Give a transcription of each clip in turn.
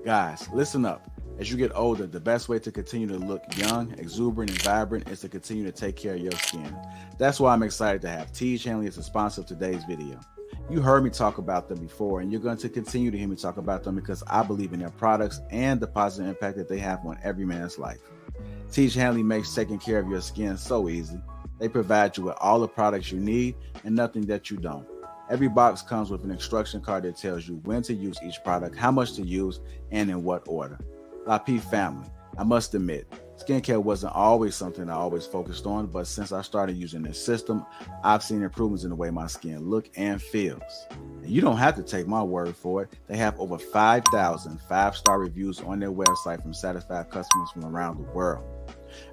Guys, listen up. As you get older, the best way to continue to look young, exuberant, and vibrant is to continue to take care of your skin. That's why I'm excited to have Teej Hanley as a sponsor of today's video. You heard me talk about them before, and you're going to continue to hear me talk about them because I believe in their products and the positive impact that they have on every man's life. Teej Hanley makes taking care of your skin so easy. They provide you with all the products you need and nothing that you don't. Every box comes with an instruction card that tells you when to use each product, how much to use, and in what order. Lapeef family, I must admit, skincare wasn't always something I always focused on, but since I started using this system, I've seen improvements in the way my skin looks and feels. And you don't have to take my word for it. They have over 5,000 five-star reviews on their website from satisfied customers from around the world.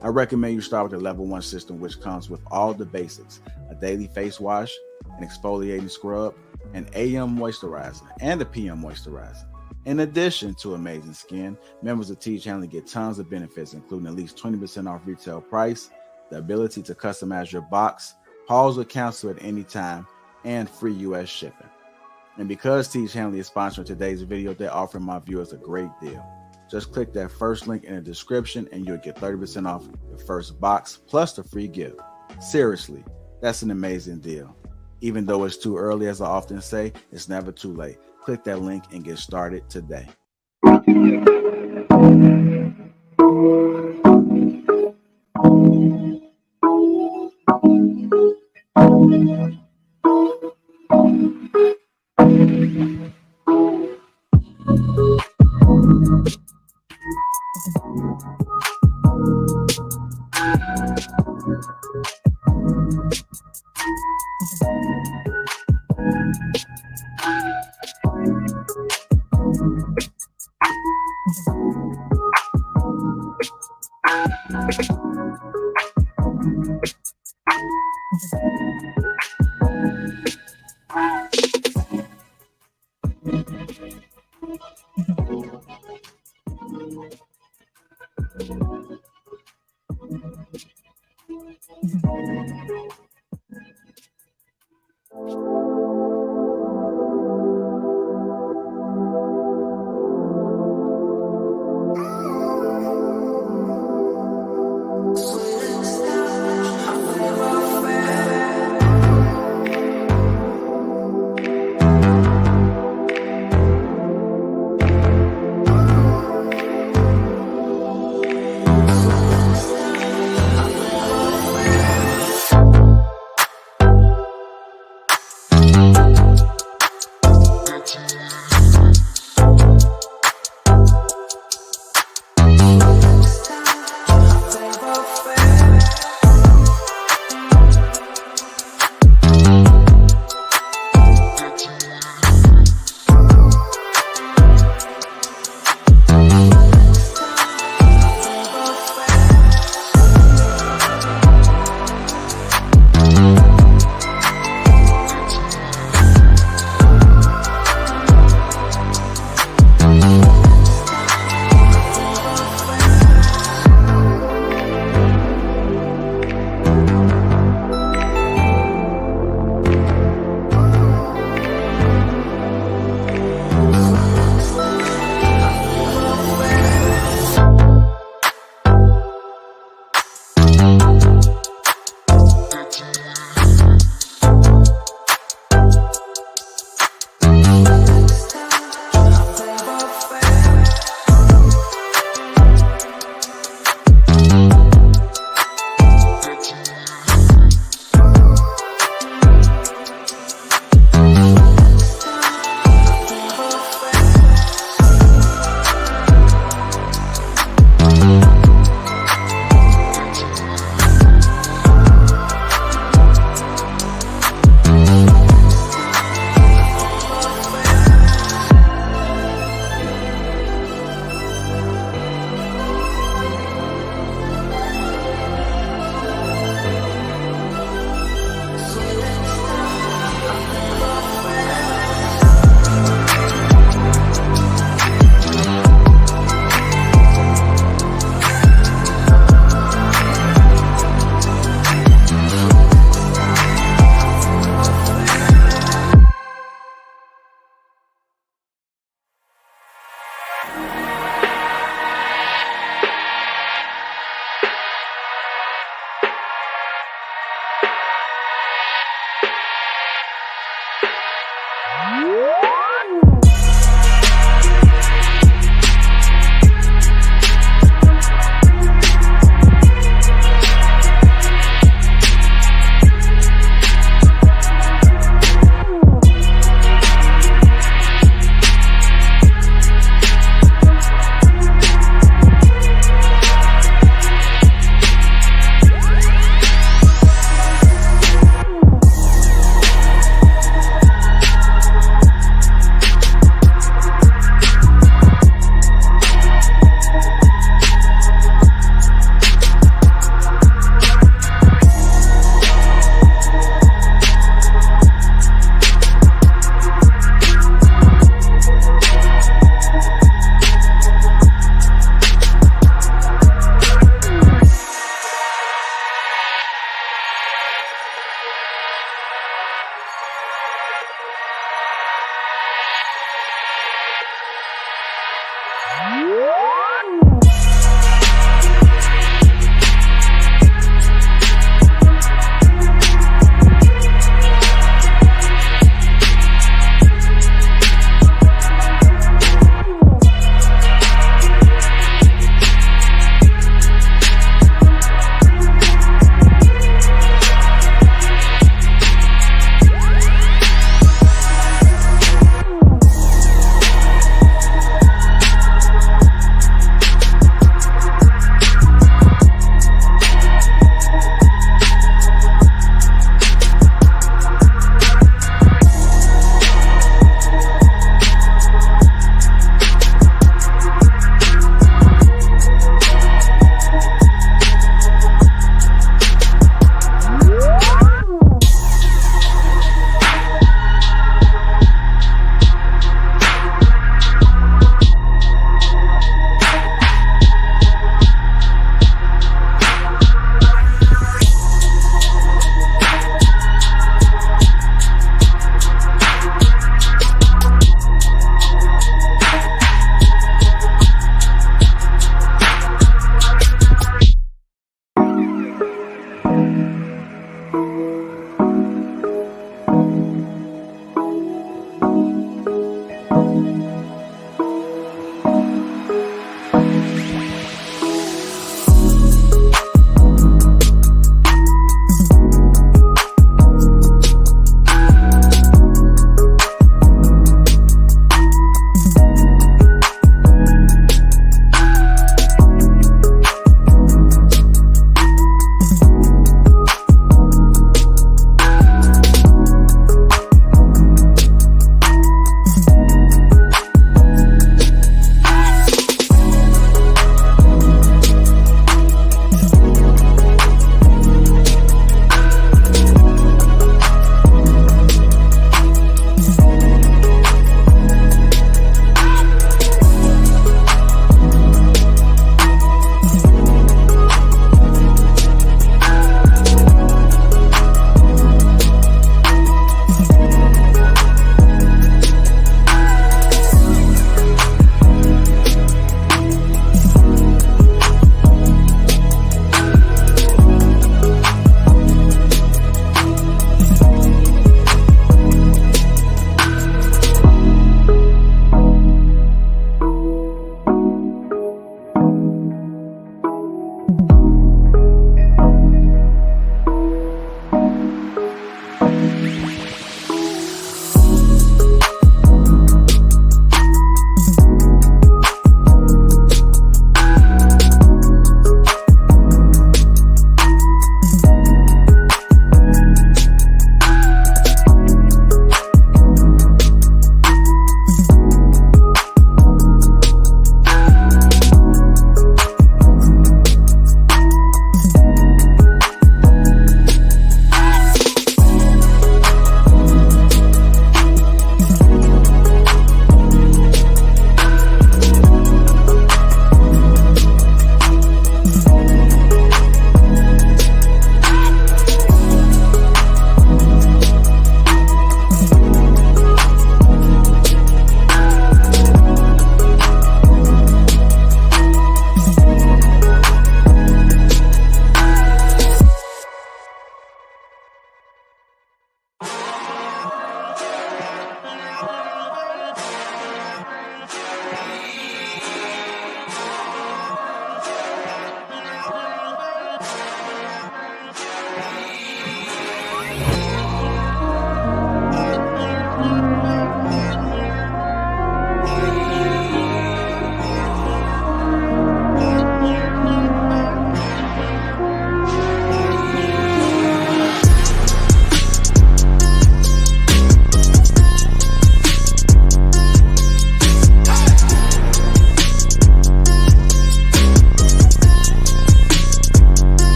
I recommend you start with the level 1 system, which comes with all the basics: a daily face wash, an exfoliating scrub, an AM moisturizer, and a PM moisturizer. In addition to amazing skin, members of Teej Hanley get tons of benefits, including at least 20% off retail price, the ability to customize your box, pause or cancel at any time, and free US shipping. And because Teej Hanley is sponsoring today's video, they're offering my viewers a great deal. Just click that first link in the description and you'll get 30% off your first box plus the free gift. Seriously, that's an amazing deal. Even though it's too early, as I often say, it's never too late. Click that link and get started today.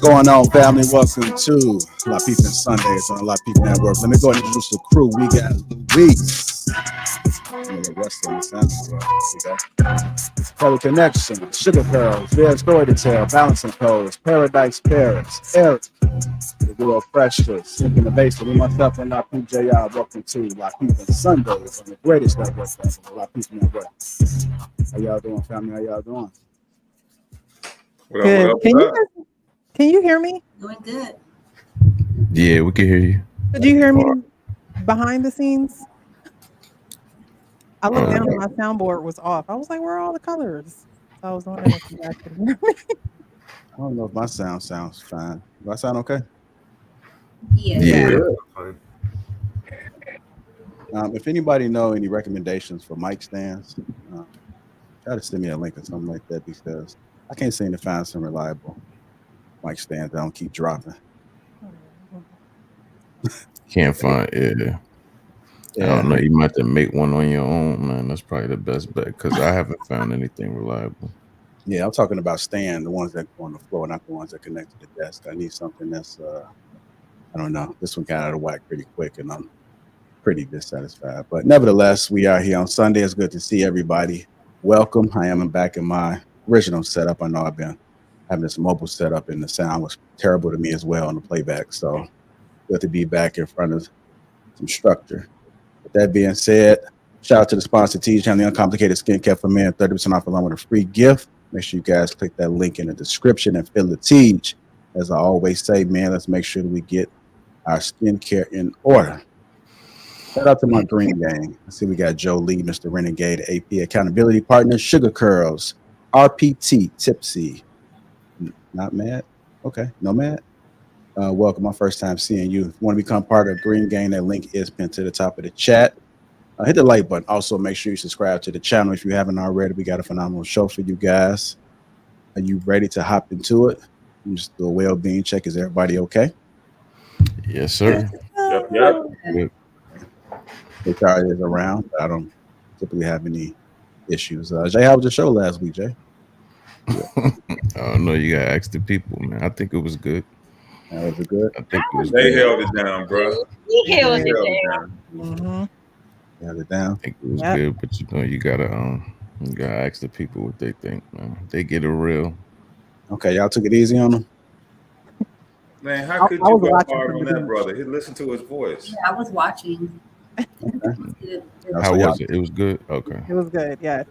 going on, family? Welcome to Lapeef-ing Sundays on the Lapeef Network. Let me go and introduce the crew. We got Luis. The rest of the Color Connection, Sugar Pearls, Fair Story to Tell, Balancing Codes, Paradise Paris, Eric, the Real Precious, Thinking the Basin, and myself and Lapeef JR. Welcome to Lapeef-ing Sundays on the greatest network ever, the Lapeef Network. How y'all doing, family? How y'all doing? Good. Can you hear me? Doing good. Yeah, we can hear you. Did you hear me behind the scenes? I looked down and my soundboard was off. I was like, where are all the colors? So I was wondering if you guys could hear me. I don't know if my sound sounds fine. Do I sound okay? Yeah. If anybody know any recommendations for mic stands, try to send me a link or something like that, because I can't seem to find some reliable mic stands that don't keep dropping. Can't find it. I don't know. You might have to make one on your own, man. That's probably the best bet, because I haven't found anything reliable. Yeah, I'm talking about stand, the ones that go on the floor, not the ones that connect to the desk. I need something that's, I don't know. This one got out of whack pretty quick, and I'm pretty dissatisfied. But nevertheless, we are here on Sunday. It's good to see everybody. Welcome. I am back in my original setup. I know I've been having this mobile setup, and the sound was terrible to me as well on the playback. So good to be back in front of some structure. With that being said, shout out to the sponsor, Teach Channel, the Uncomplicated Skincare for Men, 30% off along with a free gift. Make sure you guys click that link in the description and fill the Teach. As I always say, man, let's make sure that we get our skincare in order. Shout out to my green gang. I see we got Joe Lee, Mr. Renegade, AP Accountability Partner, Sugar Curls, RPT, Tipsy. Not mad? Okay, no mad? Welcome, my first time seeing you. If you want to become part of Green Gang, that link is pinned to the top of the chat. Hit the like button. Also, make sure you subscribe to the channel if you haven't already. We got a phenomenal show for you guys. Are you ready to hop into it? Just do a well-being check. Is everybody okay? Yes, sir. Yep. HR is around, but I don't typically have any issues. Jay, how was the show last week, Jay? I don't know. You got to ask the people, man. I think it was good. Was it good? I think it was They good. held it down, bro. He held it down. Mm-hmm. Held it down. I think it was good, but you gotta ask the people what they think, man. They get it real. Okay, y'all took it easy on them. Man, how could you go hard on that, brother? Listen to his voice. Yeah, I was watching. Okay. How was it? It was good. Okay. It was good. Yeah.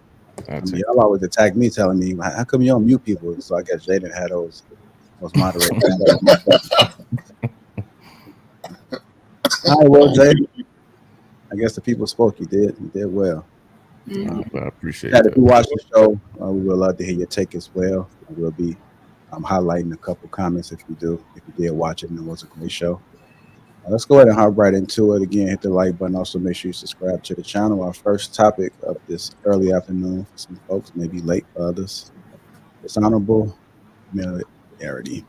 Y'all always attack me, telling me, how come you don't mute people? So I guess Jay didn't have those moderators. All right, well, Jay, I guess the people spoke. You did well. Mm-hmm. I appreciate that. that. If you watch the show, we would love to hear your take as well. We'll be highlighting a couple comments if you did watch it, and it was a great show. Let's go ahead and hop right into it. Again, hit the like button. Also, make sure you subscribe to the channel. Our first topic of this early afternoon for some folks, maybe late for others. Dishonorable familiarity.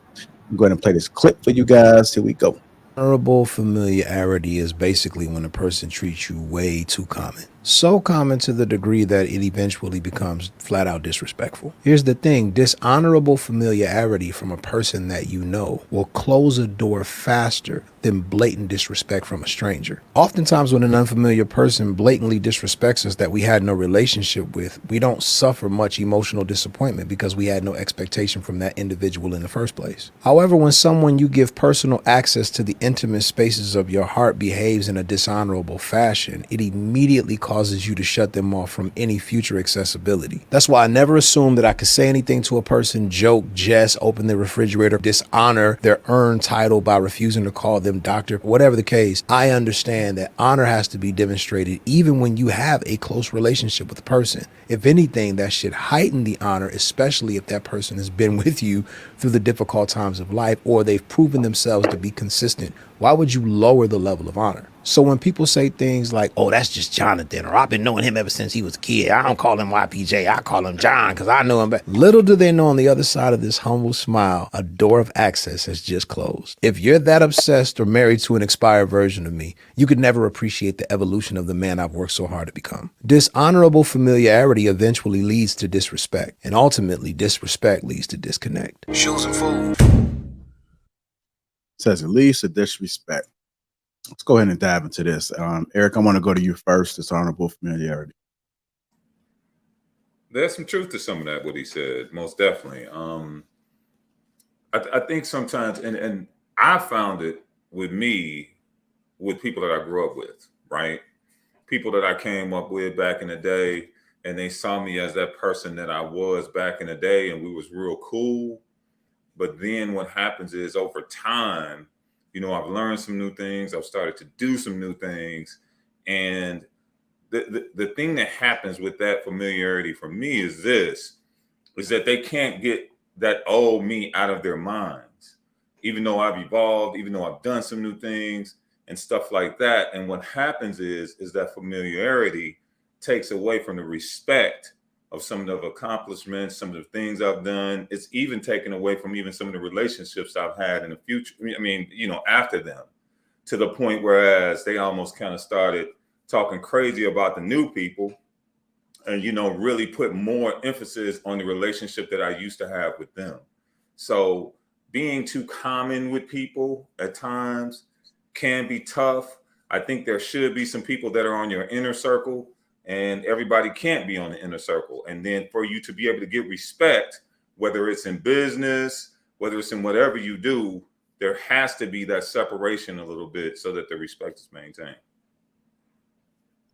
I'm going to play this clip for you guys. Here we go. Dishonorable familiarity is basically when a person treats you way too common. So common to the degree that it eventually becomes flat out disrespectful. Here's the thing, dishonorable familiarity from a person that you know will close a door faster than blatant disrespect from a stranger. Oftentimes when an unfamiliar person blatantly disrespects us that we had no relationship with, we don't suffer much emotional disappointment because we had no expectation from that individual in the first place. However, when someone you give personal access to the intimate spaces of your heart behaves in a dishonorable fashion, it immediately causes you to shut them off from any future accessibility. That's why I never assumed that I could say anything to a person, joke, jest, open their refrigerator, dishonor their earned title by refusing to call them doctor. Whatever the case, I understand that honor has to be demonstrated even when you have a close relationship with the person. If anything, that should heighten the honor, especially if that person has been with you through the difficult times of life or they've proven themselves to be consistent. Why would you lower the level of honor? So when people say things like, oh, that's just Jonathan, or I've been knowing him ever since he was a kid. I don't call him YPJ. I call him John because I know him back. Little do they know on the other side of this humble smile, a door of access has just closed. If you're that obsessed or married to an expired version of me, you could never appreciate the evolution of the man I've worked so hard to become. Dishonorable familiarity eventually leads to disrespect, and ultimately disrespect leads to disconnect. Shoes and food. says it leads to disrespect. Let's go ahead and dive into this. Eric, I want to go to you first. Dishonorable familiarity. There's some truth to some of that, what he said, most definitely. I think sometimes, and I found it with me, with people that I grew up with, right? People that I came up with back in the day, and they saw me as that person that I was back in the day, and we was real cool. But then what happens is over time, I've learned some new things. I've started to do some new things. And the thing that happens with that familiarity for me is that they can't get that old me out of their minds, even though I've evolved, even though I've done some new things and stuff like that. And what happens is that familiarity takes away from the respect of some of the accomplishments, some of the things I've done. It's even taken away from even some of the relationships I've had in the future. I mean, after them, to the point whereas they almost kind of started talking crazy about the new people and, really put more emphasis on the relationship that I used to have with them. So being too common with people at times can be tough. I think there should be some people that are on your inner circle, and everybody can't be on the inner circle. And then for you to be able to get respect, whether it's in business, whether it's in whatever you do, there has to be that separation a little bit so that the respect is maintained.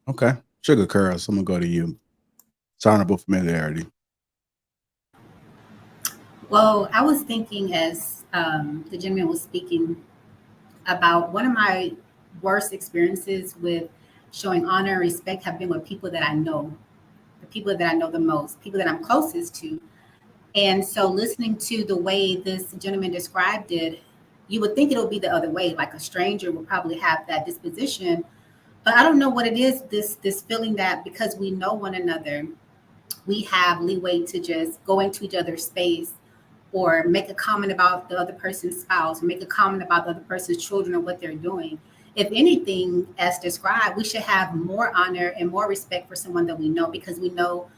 Okay. Sugar Curls, I'm going to go to you. Dishonorable familiarity. Well, I was thinking as the gentleman was speaking about one of my worst experiences with showing honor and respect have been with people that I know, the people that I know the most, people that I'm closest to. And so listening to the way this gentleman described it, you would think it would be the other way, like a stranger would probably have that disposition. But I don't know what it is, this feeling that because we know one another, we have leeway to just go into each other's space or make a comment about the other person's spouse, or make a comment about the other person's children or what they're doing. If anything, as described, we should have more honor and more respect for someone that we know, because we know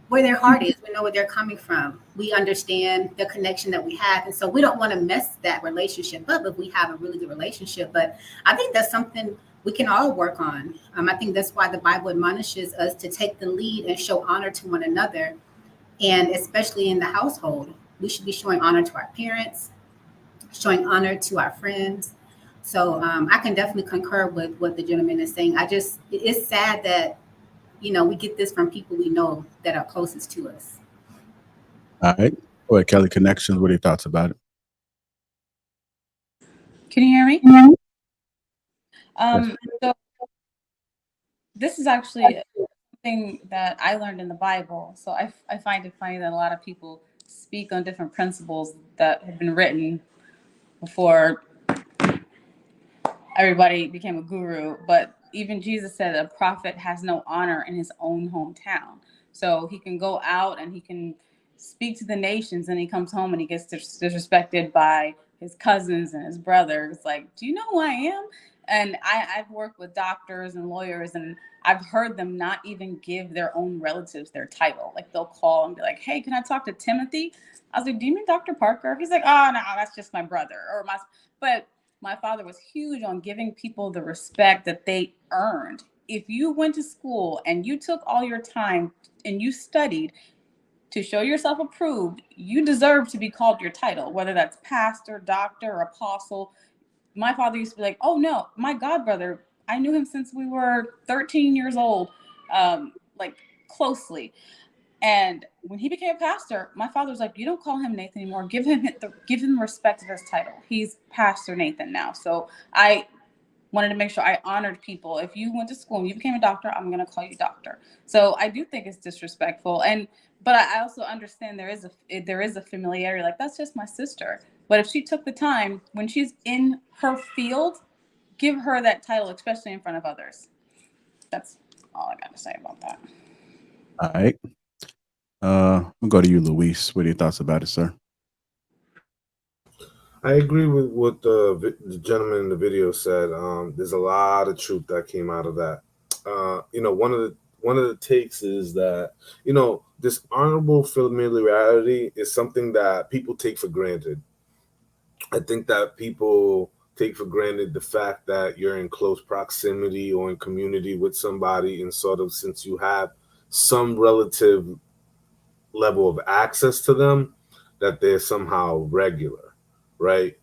where their heart is. We know where they're coming from. We understand the connection that we have. And so we don't want to mess that relationship up if we have a really good relationship. But I think that's something we can all work on. I think that's why the Bible admonishes us to take the lead and show honor to one another. And especially in the household, we should be showing honor to our parents, showing honor to our friends. So I can definitely concur with what the gentleman is saying. It's sad that, we get this from people we know that are closest to us. All right. Go ahead, Kelly Connections. What are your thoughts about it? Can you hear me? So this is actually something that I learned in the Bible. So I find it funny that a lot of people speak on different principles that have been written before everybody became a guru. But even Jesus said a prophet has no honor in his own hometown. So he can go out and he can speak to the nations, and he comes home and he gets disrespected by his cousins and his brothers. Like, do you know who I am? And I've worked with doctors and lawyers, and I've heard them not even give their own relatives their title. Like, they'll call and be like, hey, can I talk to Timothy? I was like, do you mean Dr. Parker? He's like, oh, no, that's just my brother. But my father was huge on giving people the respect that they earned. If you went to school and you took all your time and you studied to show yourself approved, you deserve to be called your title, whether that's pastor, doctor, or apostle. My father used to be like, oh no, my god brother, I knew him since we were 13 years old, like closely. And when he became a pastor, my father was like, you don't call him Nathan anymore. Give him respect of his title. He's Pastor Nathan now. So I wanted to make sure I honored people. If you went to school and you became a doctor, I'm going to call you doctor. So I do think it's disrespectful. But I also understand there is a familiarity. Like, that's just my sister. But if she took the time when she's in her field, give her that title, especially in front of others. That's all I got to say about that. All right. We'll go to you, Luis. What are your thoughts about it, sir? I agree with what the gentleman in the video said. There's a lot of truth that came out of that. One of the takes is that, this honorable familiarity is something that people take for granted. I think that people take for granted the fact that you're in close proximity or in community with somebody, and sort of, since you have some relative level of access to them, that they're somehow regular, right?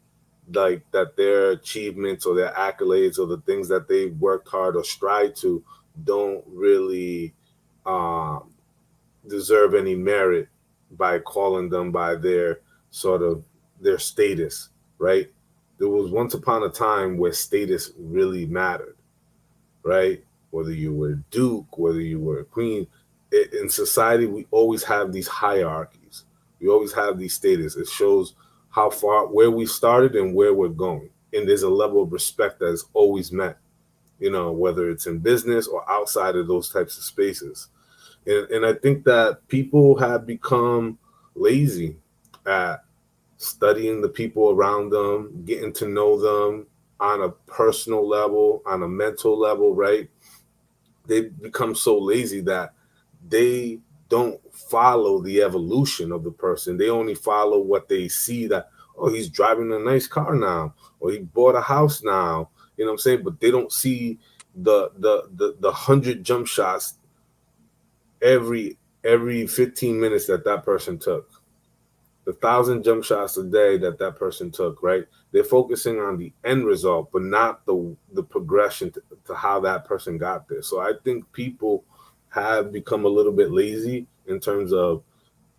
Like that their achievements or their accolades or the things that they've worked hard or strive to don't really deserve any merit by calling them by their sort of their status, right? There was once upon a time where status really mattered, right? Whether you were a duke, whether you were a queen. In society, we always have these hierarchies. We always have these status. It shows how far, where we started and where we're going. And there's a level of respect that is always met, you know, whether it's in business or outside of those types of spaces. And I think that people have become lazy at studying the people around them, getting to know them on a personal level, on a mental level, right? They've become so lazy that they don't follow the evolution of the person. They only follow what they see, that, oh, he's driving a nice car now, or he bought a house now, you know what I'm saying? But they don't see the 100 jump shots every 15 minutes that person took, the 1,000 jump shots a day that person took, right? They're focusing on the end result, but not the progression to how that person got there. So I think people have become a little bit lazy in terms of,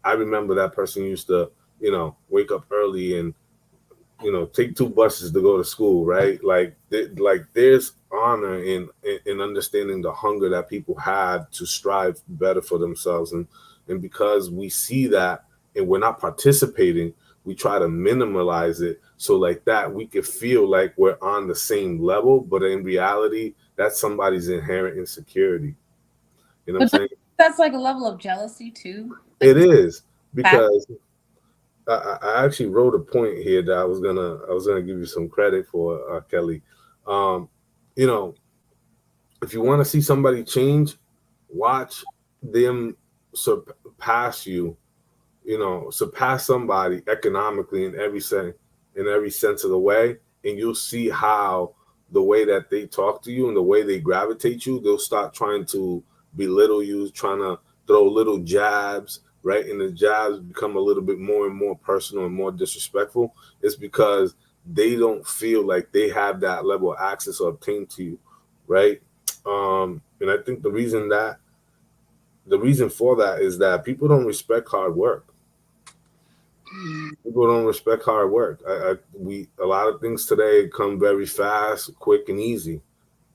I remember that person used to, you know, wake up early and, you know, take 2 buses to go to school, right? Like there's honor in understanding the hunger that people have to strive better for themselves. And because we see that and we're not participating, we try to minimalize it. So like that, we could feel like we're on the same level, but in reality, that's somebody's inherent insecurity. You know what I'm saying? That's like a level of jealousy too. It is, because I actually wrote a point here that I was gonna give you some credit for, Kelly. You know, if you want to see somebody change, watch them surpass you. You know, surpass somebody economically in every sense of the way, and you'll see how the way that they talk to you and the way they gravitate you, they'll start trying to belittle you, trying to throw little jabs, right? And the jabs become a little bit more and more personal and more disrespectful. It's because they don't feel like they have that level of access or obtain to you, right? And I think the reason for that is that people don't respect hard work. People don't respect hard work. A lot of things today come very fast, quick, and easy.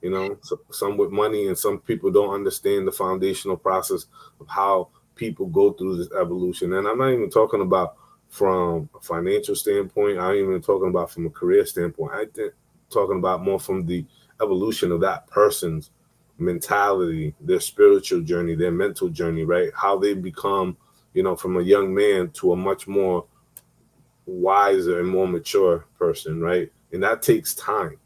You know, some with money, and some people don't understand the foundational process of how people go through this evolution. And I'm not even talking about from a financial standpoint. I'm even talking about from a career standpoint. I think talking about more from the evolution of that person's mentality, their spiritual journey, their mental journey, right? How they become, you know, from a young man to a much more wiser and more mature person, right? And that takes time.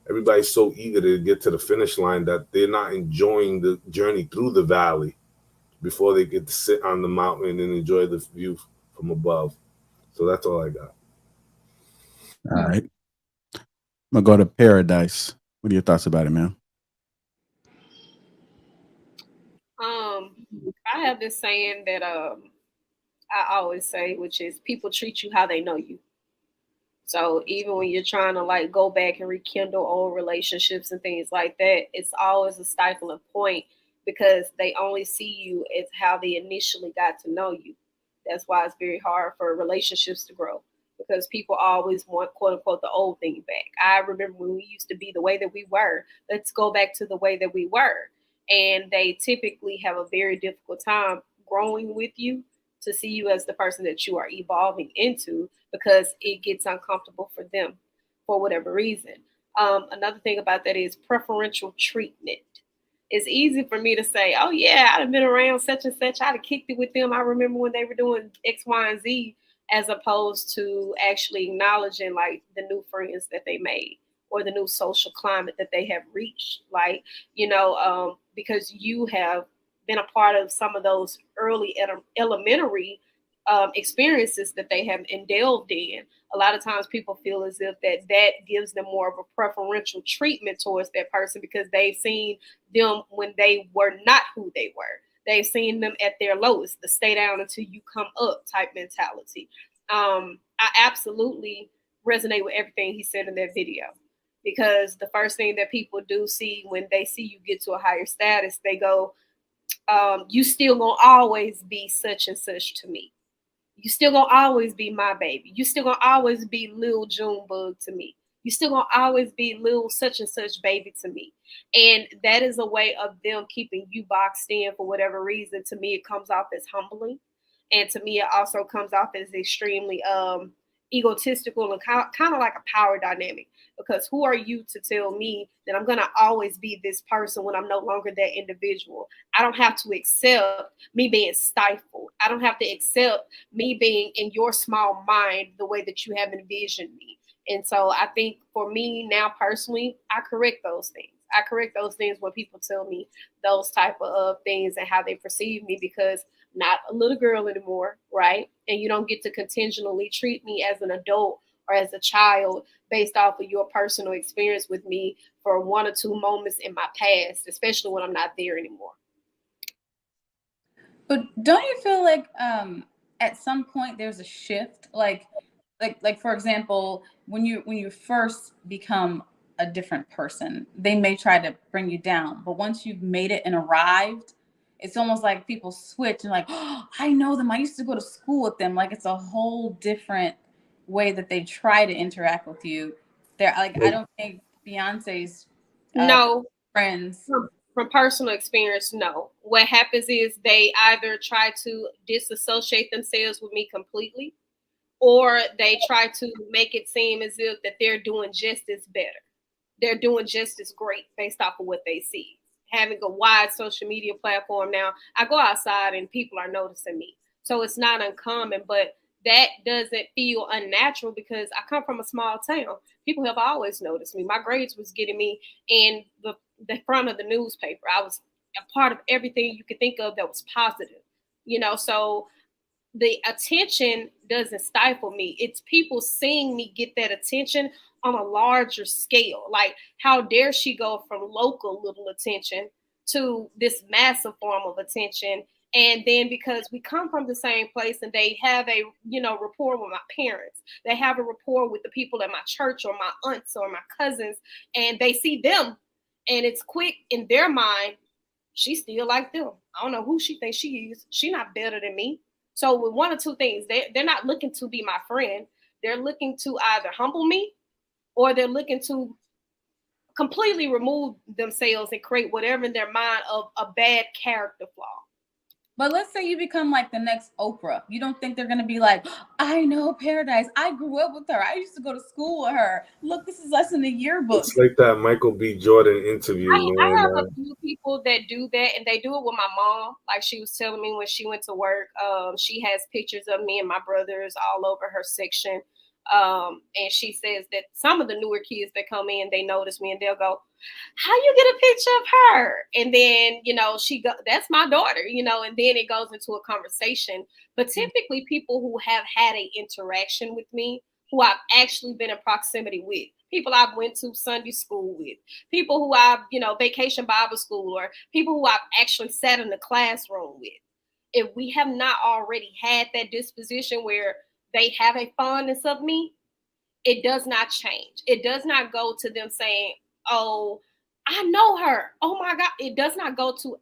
Everybody's so eager to get to the finish line that they're not enjoying the journey through the valley before they get to sit on the mountain and enjoy the view from above. So that's all I got. All right. I'm gonna go to Paradise. What are your thoughts about it, man? I have this saying that I always say, which is people treat you how they know you. So even when you're trying to like go back and rekindle old relationships and things like that, it's always a stifling point because they only see you as how they initially got to know you. That's why it's very hard for relationships to grow, because people always want, quote unquote, the old thing back. I remember when we used to be the way that we were. Let's go back to the way that we were. And they typically have a very difficult time growing with you to see you as the person that you are evolving into, because it gets uncomfortable for them for whatever reason. Another thing about that is preferential treatment. It's easy for me to say, oh yeah, I'd have been around such and such. I'd have kicked it with them. I remember when they were doing X, Y, and Z, as opposed to actually acknowledging like the new friends that they made or the new social climate that they have reached. Like, you know, because you have been a part of some of those early elementary experiences that they have indulged in, a lot of times people feel as if that gives them more of a preferential treatment towards that person because they've seen them when they were not who they were. They've seen them at their lowest, the stay down until you come up type mentality. I absolutely resonate with everything he said in that video, because the first thing that people do see when they see you get to a higher status, they go, you still gonna always be such and such to me. You still gonna always be my baby. You still gonna always be Lil Junebug to me. You still gonna always be Lil such and such baby to me. And that is a way of them keeping you boxed in for whatever reason. To me, it comes off as humbling. And to me, it also comes off as extremely egotistical and kind of like a power dynamic. Because who are you to tell me that I'm going to always be this person when I'm no longer that individual? I don't have to accept me being stifled. I don't have to accept me being in your small mind the way that you have envisioned me. And so I think for me now personally, I correct those things. I correct those things when people tell me those type of things and how they perceive me, because I'm not a little girl anymore, right? And you don't get to contingentally treat me as an adult or as a child based off of your personal experience with me for one or two moments in my past, especially when I'm not there anymore. But don't you feel like at some point there's a shift? Like for example, when you first become a different person, they may try to bring you down. But once you've made it and arrived, it's almost like people switch and like, oh, I know them. I used to go to school with them. Like it's a whole different way that they try to interact with you. They're like, I don't think Beyonce's no friends. From personal experience, no. What happens is they either try to disassociate themselves with me completely, or they try to make it seem as if that they're doing just as better. They're doing just as great based off of what they see. Having a wide social media platform now, I go outside and people are noticing me. So it's not uncommon, but that doesn't feel unnatural because I come from a small town. People have always noticed me. My grades was getting me in the front of the newspaper. I was a part of everything you could think of that was positive, so the attention doesn't stifle me. It's people seeing me get that attention on a larger scale. Like, how dare she go from local little attention to this massive form of attention? And then because we come from the same place and they have a, rapport with my parents, they have a rapport with the people at my church or my aunts or my cousins, and they see them and it's quick in their mind, she's still like them. I don't know who she thinks she is. She's not better than me. So with one or two things, they're not looking to be my friend. They're looking to either humble me or they're looking to completely remove themselves and create whatever in their mind of a bad character flaw. But let's say you become like the next Oprah. You don't think they're going to be like, I know Paradise. I grew up with her. I used to go to school with her. Look, this is us in the yearbook. It's like that Michael B. Jordan interview. I have a few people that do that, and they do it with my mom. Like she was telling me when she went to work, she has pictures of me and my brothers all over her section. And she says that some of the newer kids that come in, they notice me and they'll go, how you get a picture of her? And then, she go, that's my daughter, and then it goes into a conversation. But typically people who have had an interaction with me, who I've actually been in proximity with, people I've went to Sunday school with, people who I've, vacation Bible school, or people who I've actually sat in the classroom with. If we have not already had that disposition where they have a fondness of me, it does not change. It does not go to them saying, oh, I know her. Oh my God. It does not go to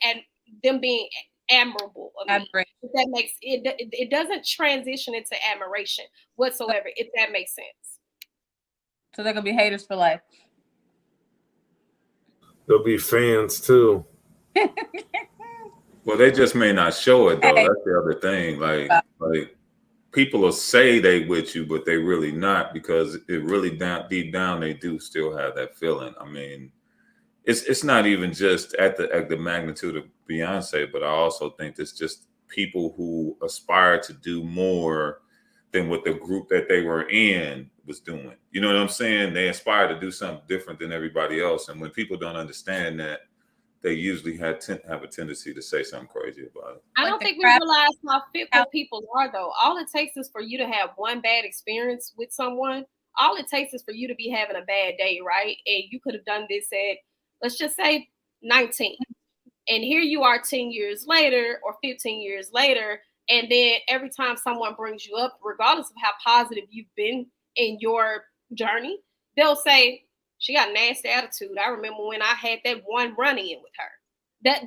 them being admirable of me. If that makes it doesn't transition into admiration whatsoever, if that makes sense. So they're gonna be haters for life. There'll be fans too. Well, they just may not show it though. That's the other thing. Like people will say they with you, but they really not, because it really deep down they do still have that feeling. I mean, it's not even just at the magnitude of Beyonce, but I also think it's just people who aspire to do more than what the group that they were in was doing. You know what I'm saying? They aspire to do something different than everybody else. And when people don't understand that, they usually have a tendency to say something crazy about it. I Like don't the think we crap realize how fickle out. people are, though. All it takes is for you to have one bad experience with someone. All it takes is for you to be having a bad day, right? And you could have done this at, let's just say, 19. And here you are 10 years later or 15 years later. And then every time someone brings you up, regardless of how positive you've been in your journey, they'll say, she got a nasty attitude. I remember when I had that one run-in with her.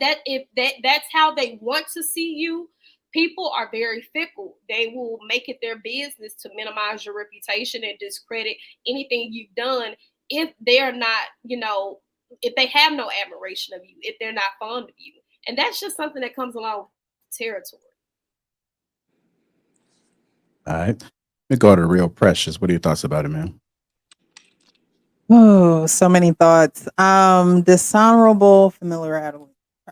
That's how they want to see you. People are very fickle. They will make it their business to minimize your reputation and discredit anything you've done if they're not, if they have no admiration of you, if they're not fond of you. And that's just something that comes along with territory. All right. Let me go to Real Precious. What are your thoughts about it, man? Oh, so many thoughts. Dishonorable familiarity.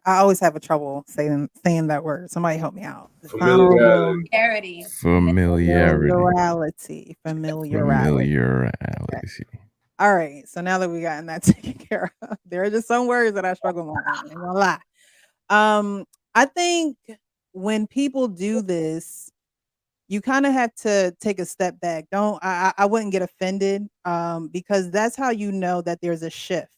I always have a trouble saying that word. Somebody help me out. Dishonorable Familiarity. Familiarity. familiarity. Okay. All right. So now that we gotten that taken care of, there are just some words that I struggle with. I ain't gonna lie. I think when people do this, you kind of have to take a step back. I wouldn't get offended because that's how you know that there's a shift.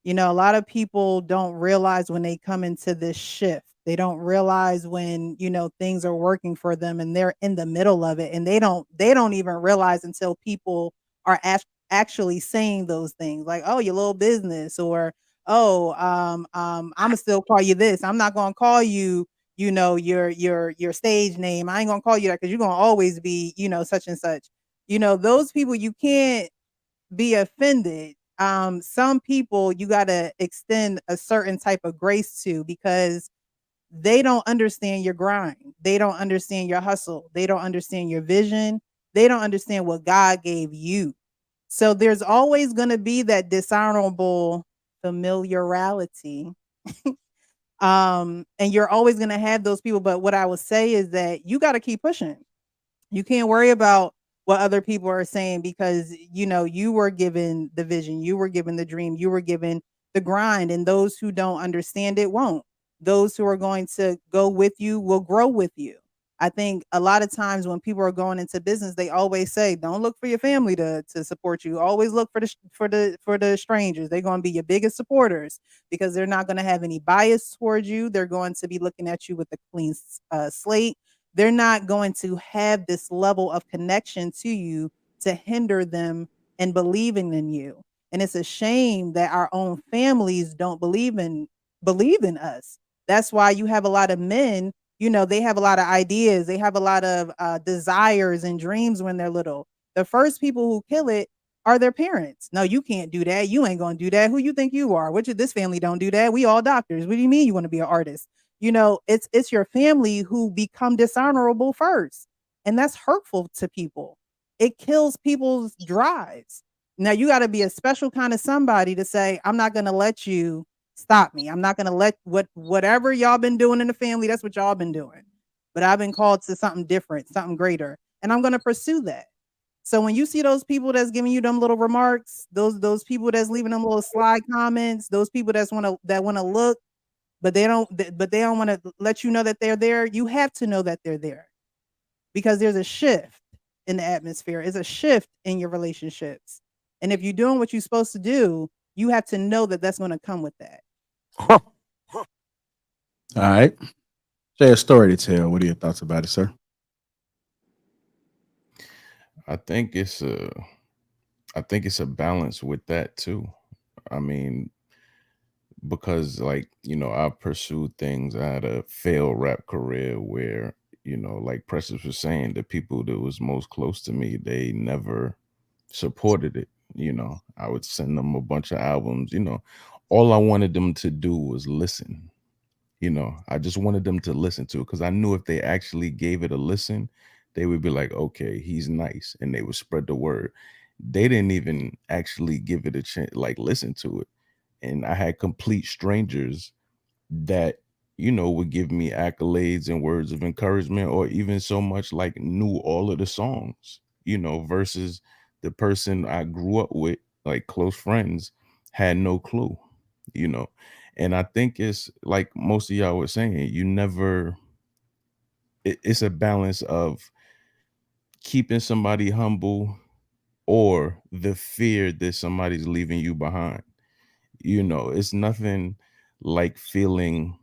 A lot of people don't realize when they come into this shift. They don't realize when, things are working for them and they're in the middle of it, and they don't even realize until people are actually saying those things like, "Oh, your little business," or, "Oh, I'ma still call you this. I'm not gonna call you, your stage name. I ain't gonna call you that because you're gonna always be, such and such." Those people, you can't be offended. Some people you got to extend a certain type of grace to because they don't understand your grind. They don't understand your hustle. They don't understand your vision. They don't understand what God gave you. So there's always going to be that dishonorable familiarity. And you're always going to have those people. But what I would say is that you got to keep pushing. You can't worry about what other people are saying because you were given the vision, you were given the dream, you were given the grind, and those who don't understand it won't. Those who are going to go with you will grow with you. I think a lot of times when people are going into business, they always say, "Don't look for your family to support you. Always look for the strangers. They're going to be your biggest supporters because they're not going to have any bias towards you. They're going to be looking at you with a clean slate. They're not going to have this level of connection to you to hinder them in believing in you." And it's a shame that our own families don't believe in us. That's why you have a lot of men, they have a lot of ideas, they have a lot of desires and dreams when they're little. The first people who kill it are their parents. "No, you can't do that. You ain't gonna do that. Who you think you are? This family don't do that. We all doctors. What do you mean you want to be an artist?" It's your family who become dishonorable first. And that's hurtful to people. It kills people's drives. Now you got to be a special kind of somebody to say, "I'm not going to let you stop me. I'm not going to let whatever y'all been doing in the family, that's what y'all been doing. But I've been called to something different, something greater, and I'm going to pursue that." So when you see those people that's giving you them little remarks, those people that's leaving them little slide comments, those people that want to look, but they don't want to let you know that they're there. You have to know that they're there because there's a shift in the atmosphere. It's a shift in your relationships. And if you're doing what you're supposed to do, you have to know that that's going to come with that. All right. Share a story to tell. What are your thoughts about it, sir? I think it's a balance with that too. I mean, because I pursued things. I had a failed rap career where, like Precious was saying, the people that was most close to me, they never supported it. I would send them a bunch of albums. All I wanted them to do was listen. I just wanted them to listen to it because I knew if they actually gave it a listen, they would be like, "Okay, he's nice," and they would spread the word. They didn't even actually give it a chance, like listen to it. And I had complete strangers that would give me accolades and words of encouragement, or even so much like knew all of the songs, versus the person I grew up with, like close friends, had no clue. you know. And I think it's like most of y'all were saying, you never, it's a balance of keeping somebody humble or the fear that somebody's leaving you behind. You know, it's nothing like feeling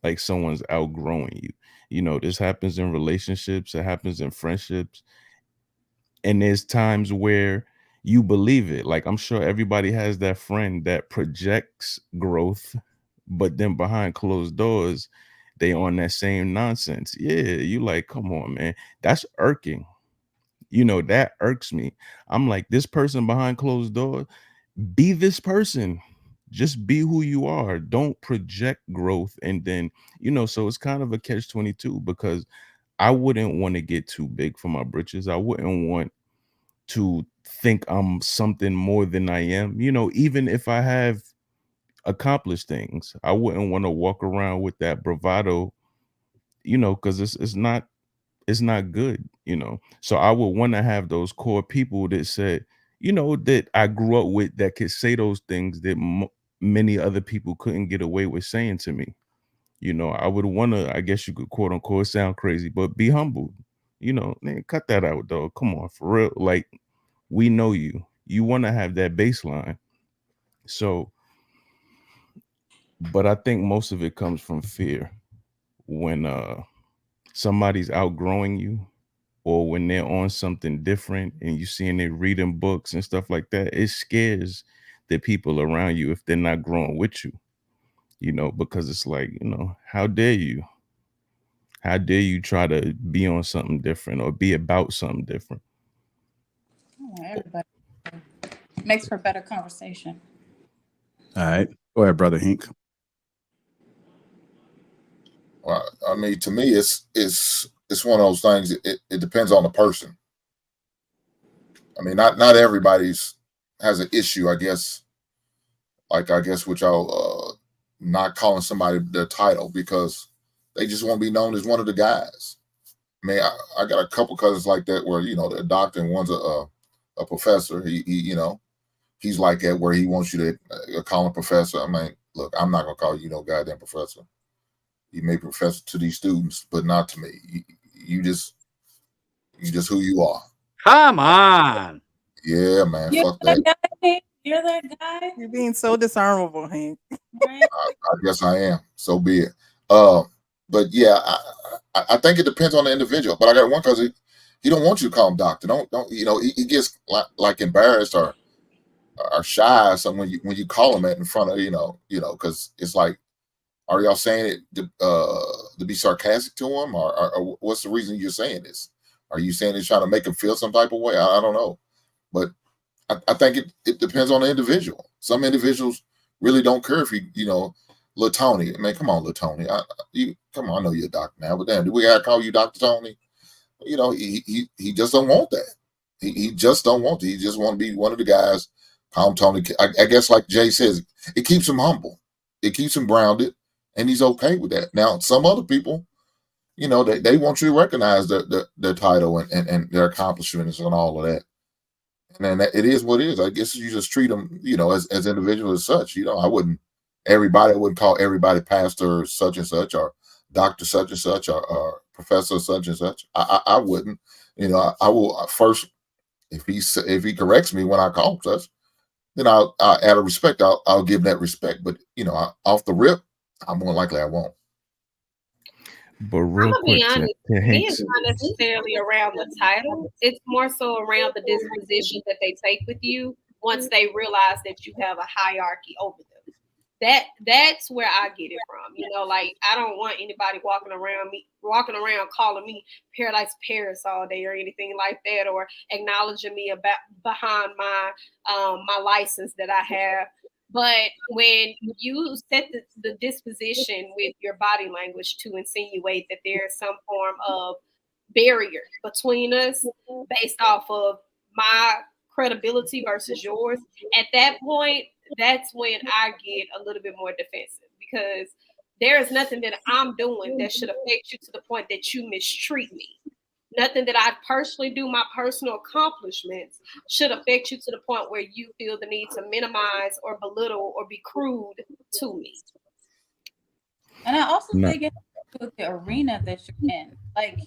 like someone's outgrowing you. You know, this happens in relationships, it happens in friendships. And there's times where you believe it. Like, I'm sure everybody has that friend that projects growth, but then behind closed doors, they on that same nonsense. Yeah, you like, come on, man. That's irking. You know, that irks me. I'm like, this person behind closed doors, be this person. Just be who you are. Don't project growth. And then, you know, so it's kind of a catch-22 because I wouldn't want to get too big for my britches. I wouldn't want to think I'm something more than I am. You know, even if I have accomplished things, I wouldn't want to walk around with that bravado, you know, because it's not good, you know. So I would want to have those core people that said, you know, that I grew up with that could say those things that many other people couldn't get away with saying to me. You know, I would want to, I guess you could quote unquote sound crazy, but be humble. You know, man, cut that out, dog. Come on, for real. Like, we know you. You want to have that baseline. So, but I think most of it comes from fear. When somebody's outgrowing you, or when they're on something different and you seeing they reading books and stuff like that, it scares the people around you if they're not growing with you, you know, because it's like, you know, how dare you? How dare you try to be on something different or be about something different? Oh, everybody makes for better conversation. All right. Go ahead, Brother Hink. Well, I mean, to me, it's one of those things. It depends on the person. I mean, not everybody's has an issue, I guess. Like, I guess, with y'all not calling somebody their title because they just want to be known as one of the guys. I mean, I got a couple cousins like that where, you know, they're a doctor and one's a professor. He you know, he's like that where he wants you to call him professor. I mean, look, I'm not gonna call you no goddamn professor. You may be professor to these students, but not to me. You just who you are. Come on. Yeah, man. You're Fuck that that. guy. You're that guy. You're being so dishonorable, Hank. Right? I guess I am. So be it. But yeah, I think it depends on the individual. But I got one cousin, he don't want you to call him doctor. Don't you know? He gets like embarrassed or shy or something when you call him that in front of you know because it's like, are y'all saying it to be sarcastic to him, or what's the reason you're saying this? Are you saying it's trying to make him feel some type of way? I don't know, but I think it depends on the individual. Some individuals really don't care if you know, Lil Tony. Man, come on, Lil Tony. Come on, I know you're a doctor now, but damn, do we gotta call you Dr. Tony? You know, he just don't want that. He just don't want to. He just want to be one of the guys. Call him Tony. I guess like Jay says, it keeps him humble. It keeps him grounded, and he's okay with that. Now, some other people, you know, they want you to recognize their title and their accomplishments and all of that. And then it is what it is. I guess you just treat them, you know, as individuals as such. You know, I wouldn't call everybody pastor such and such or doctor such and such or professor such and such. I wouldn't. You know, I will first, if he corrects me when I call him such, then I'll out of respect, I'll give that respect. But you know, off the rip, I'm more likely I won't. But real I'm gonna quick be honest, to me Hank's, is not necessarily around the title. It's more so around the disposition that they take with you once they realize that you have a hierarchy over them. That's where I get it from. You know, like I don't want anybody walking around calling me Paradise Paris all day or anything like that, or acknowledging me about behind my my license that I have. But when you set the disposition with your body language to insinuate that there is some form of barrier between us based off of my credibility versus yours, at that point, that's when I get a little bit more defensive because there is nothing that I'm doing that should affect you to the point that you mistreat me. Nothing that I personally do, my personal accomplishments, should affect you to the point where you feel the need to minimize or belittle or be crude to me. And I also No. think it has to do with the arena that you're in. Like,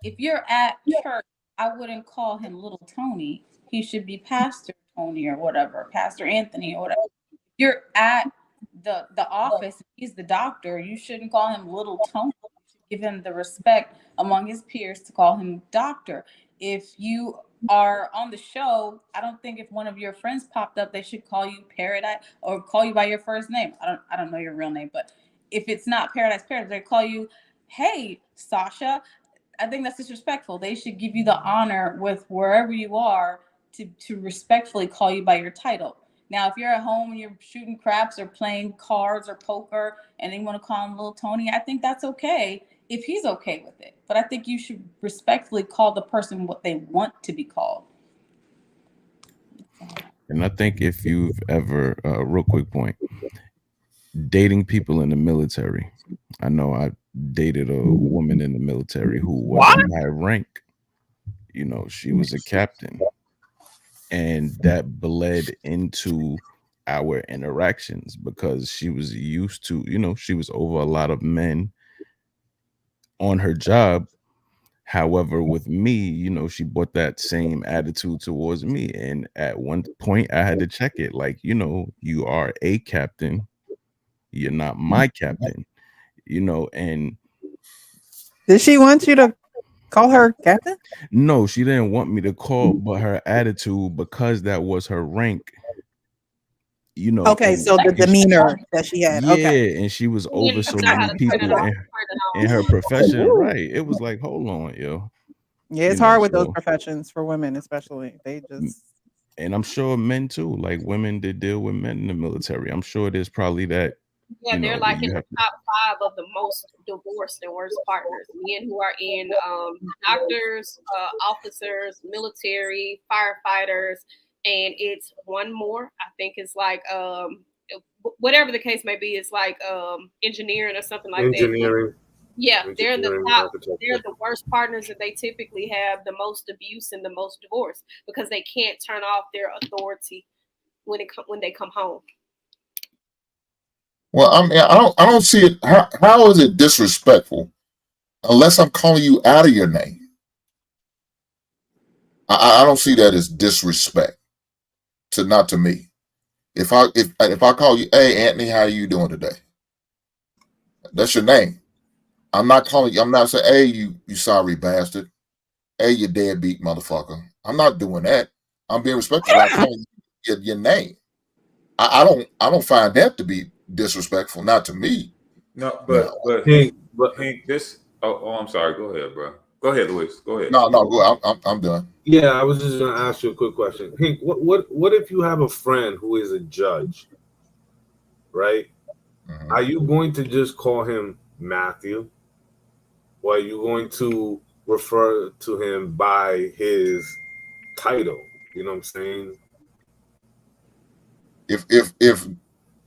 if you're at church, I wouldn't call him Little Tony. He should be Pastor Tony or whatever, Pastor Anthony or whatever. If you're at the office, he's the doctor, you shouldn't call him Little Tony. You should give him the respect among his peers to call him doctor. If you are on the show, I don't think if one of your friends popped up, they should call you Paradise or call you by your first name. I don't know your real name, but if it's not Paradise, they call you, hey, Sasha. I think that's disrespectful. They should give you the honor with wherever you are to respectfully call you by your title. Now, if you're at home and you're shooting craps or playing cards or poker and they want to call him Little Tony, I think that's okay if he's okay with it. But I think you should respectfully call the person what they want to be called. And I think if you've ever, real quick point, dating people in the military. I know I dated a woman in the military who wasn't high rank. You know, she was a captain. And that bled into our interactions because she was used to, you know, she was over a lot of men on her job. However, with me, you know, she brought that same attitude towards me. And at one point I had to check it. Like, you know, you are a captain. You're not my captain, you know. And did she want you to call her captain? No, she didn't want me to call, but her attitude, because that was her rank, you know. Okay, so the demeanor that she had. Yeah, okay. and she was over so many people in her profession. Right. It was like, hold on, yo. Yeah, it's hard with those professions for women, especially. They just, and I'm sure men too, like women that deal with men in the military. I'm sure there's probably that. Yeah, they're like in the top 5 of the most divorced and worst partners. Men who are in doctors, officers, military, firefighters, and it's one more. I think it's like whatever the case may be. It's like engineering or something like that. Yeah, they're the top. They're the worst partners, and they typically have the most abuse and the most divorce because they can't turn off their authority when they come home. Well, I mean, I don't see it. How is it disrespectful unless I'm calling you out of your name? I don't see that as disrespect not to me. If I call you, hey Anthony, how are you doing today? That's your name. I'm not calling you. I'm not saying, hey, you sorry bastard. Hey, you deadbeat motherfucker. I'm not doing that. I'm being respectful. I'm calling you your name. I don't find that to be disrespectful, not to me. No, but Hank, this. Oh, I'm sorry. Go ahead, bro. Go ahead, Luis. Go ahead. No, go. I'm done. Yeah, I was just gonna ask you a quick question. Hank, what if you have a friend who is a judge, right? Mm-hmm. Are you going to just call him Matthew, or are you going to refer to him by his title? You know what I'm saying?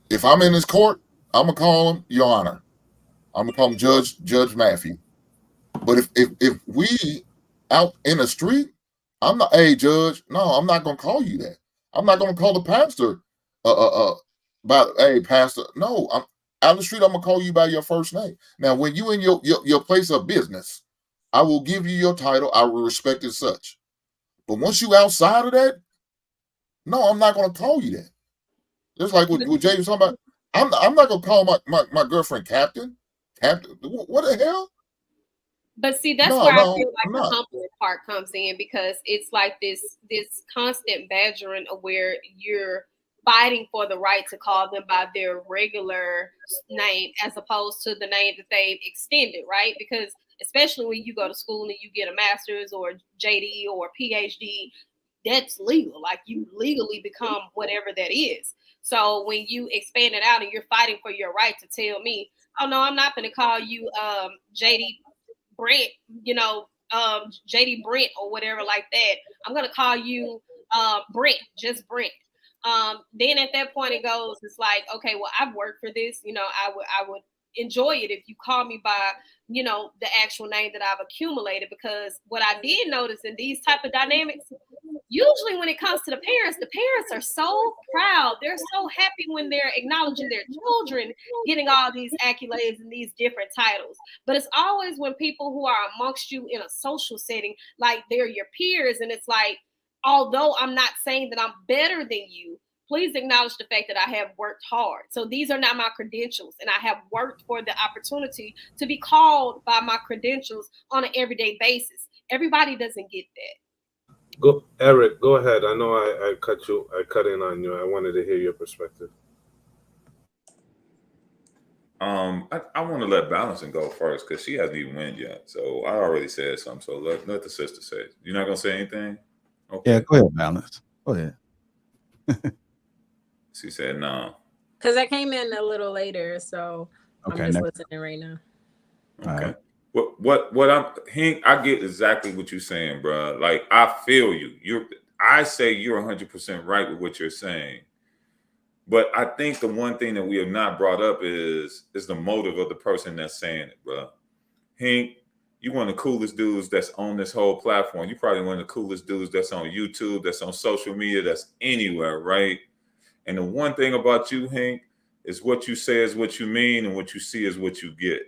If I'm in his court, I'm gonna call him Your Honor. I'm gonna call him Judge Matthew. But if we out in the street, I'm not, hey Judge. No, I'm not gonna call you that. I'm not gonna call the pastor by hey pastor. No, I'm out in the street. I'm gonna call you by your first name. Now, when you in your place of business, I will give you your title. I will respect it such. But once you outside of that, no, I'm not gonna call you that. Just like what Jay was talking about, I'm not gonna call my girlfriend Captain. What the hell? But see, that's where I feel like the humbling part comes in, because it's like this constant badgering of where you're fighting for the right to call them by their regular name as opposed to the name that they've extended, right? Because especially when you go to school and you get a master's or JD or PhD, that's legal. Like you legally become whatever that is. So when you expand it out and you're fighting for your right to tell me, oh no, I'm not going to call you JD Brent, JD Brent or whatever like that. I'm going to call you Brent, just Brent. Then at that point it goes, it's like, okay, well, I've worked for this, I would enjoy it if you call me by, you know, the actual name that I've accumulated. Because what I did notice in these type of dynamics, usually when it comes to the parents are so proud. They're so happy when they're acknowledging their children getting all these accolades and these different titles. But it's always when people who are amongst you in a social setting, like they're your peers, and it's like, although I'm not saying that I'm better than you, please acknowledge the fact that I have worked hard. So these are not my credentials, and I have worked for the opportunity to be called by my credentials on an everyday basis. Everybody doesn't get that. Go, Eric, go ahead. I know I cut in on you. I wanted to hear your perspective. I want to let Balancing go first because she hasn't even went yet. So I already said something. So let the sister say it. You're not gonna say anything? Okay. Yeah, go ahead, Balance. Go ahead. She said no. Because I came in a little later, so Okay, I'm just listening right now. Okay. What I'm Hank, I get exactly what you're saying, bro. Like I feel you. I say you're 100% right with what you're saying. But I think the one thing that we have not brought up is the motive of the person that's saying it, bro. Hank, you one of the coolest dudes that's on this whole platform. You probably one of the coolest dudes that's on YouTube, that's on social media, that's anywhere, right? And the one thing about you, Hank, is what you say is what you mean, and what you see is what you get.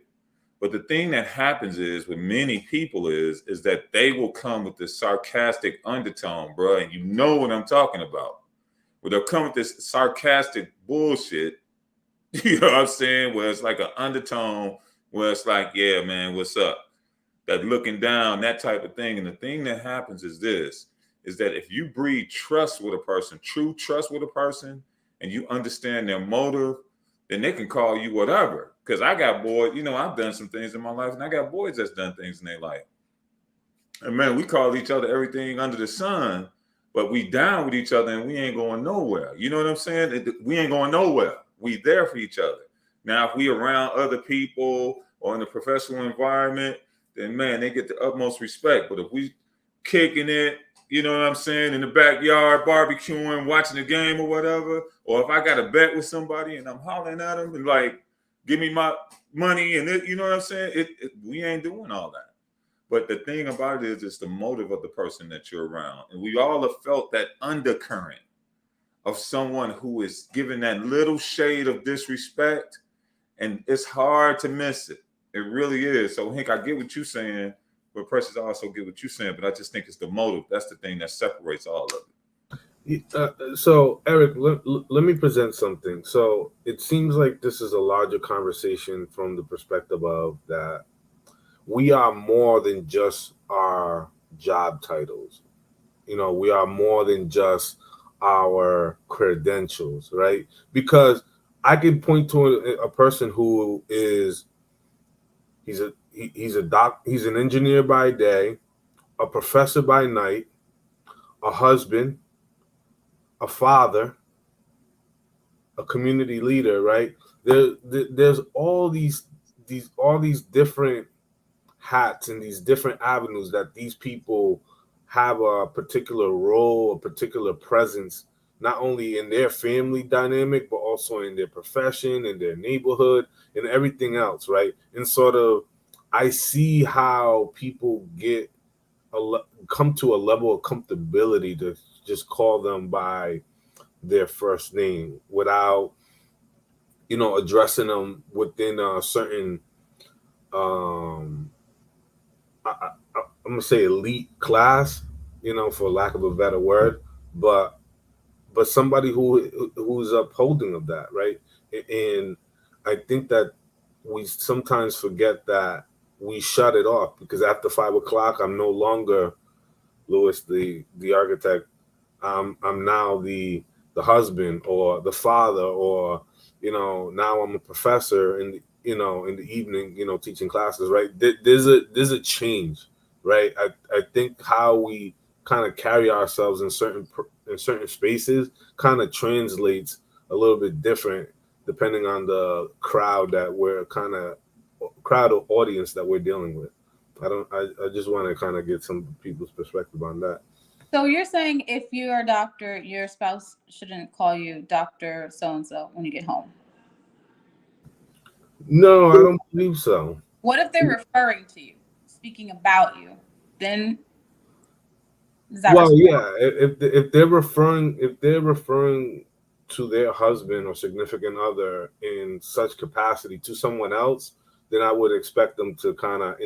But the thing that happens is with many people is that they will come with this sarcastic undertone, bro, and you know what I'm talking about. Where they'll come with this sarcastic bullshit, you know what I'm saying? Where it's like an undertone, where it's like, yeah, man, what's up? That looking down, that type of thing. And the thing that happens is this, is that if you breed trust with a person, true trust with a person, and you understand their motive, then they can call you whatever. Because I got boys, you know, I've done some things in my life, and I got boys that's done things in their life. And man, we call each other everything under the sun, but we down with each other and we ain't going nowhere. You know what I'm saying? We ain't going nowhere. We there for each other. Now, if we around other people or in a professional environment, then man, they get the utmost respect. But if we kicking it, you know what I'm saying, in the backyard, barbecuing, watching the game or whatever, or if I got a bet with somebody and I'm hollering at them and like, give me my money and it, you know what I'm saying? We ain't doing all that. But the thing about it is it's the motive of the person that you're around. And we all have felt that undercurrent of someone who is giving that little shade of disrespect, and it's hard to miss it. It really is. So Hank, I get what you're saying, but Precious, I also get what you're saying, but I just think it's the motive. That's the thing that separates all of it. So Eric, let me present something. So it seems like this is a larger conversation from the perspective of that we are more than just our job titles. You know, we are more than just our credentials, right? Because I can point to a person who is he's an engineer by day, a professor by night, a husband, a father, a community leader, right? There's all these different hats and these different avenues that these people have a particular role, a particular presence, not only in their family dynamic, but also in their profession, in their neighborhood, and everything else, right? And sort of, I see how people come to a level of comfortability to just call them by their first name without, you know, addressing them within a certain I'm gonna say elite class, you know, for lack of a better word, but somebody who's upholding of that, right? And I think that we sometimes forget that we shut it off because after 5 o'clock, I'm no longer Louis the architect. I'm now the husband or the father, or you know, now I'm a professor in the evening, you know, teaching classes, right? There's a change, right? I think how we kind of carry ourselves in certain spaces kind of translates a little bit different depending on the crowd of audience that we're dealing with. I just want to kind of get some people's perspective on that. So you're saying if you're a doctor, your spouse shouldn't call you Dr. So-and-so when you get home? No, I don't believe so. What if they're referring to you, speaking about you? Then is that Well, respect? yeah, if they're referring to their husband or significant other in such capacity to someone else, then I would expect them to kind of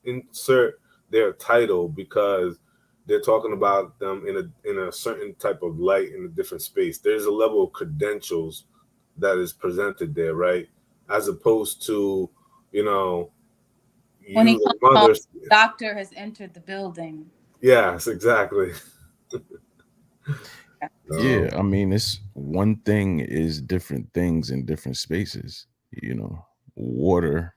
insert their title, because they're talking about them in a certain type of light in a different space. There's a level of credentials that is presented there, right? As opposed to, you know, When he you the comes home, mother. the doctor has entered the building. Yes, exactly. Yeah, I mean, it's one thing is different things in different spaces. You know, water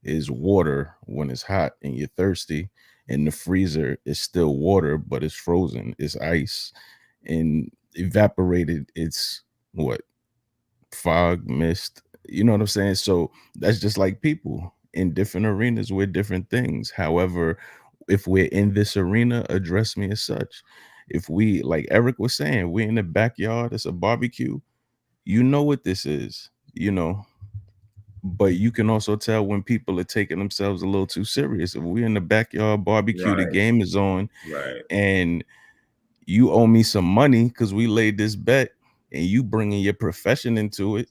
is water when it's hot and you're thirsty, and the freezer is still water, but it's frozen. It's ice, and evaporated. It's what? Fog, mist. You know what I'm saying? So that's just like people in different arenas. We're different things. However, if we're in this arena, address me as such. If we, like Eric was saying, we're in the backyard, it's a barbecue, you know what this is, you know. But you can also tell when people are taking themselves a little too serious. If we're in the backyard barbecue, the Right. game is on, Right. and you owe me some money because we laid this bet, and you bringing your profession into it,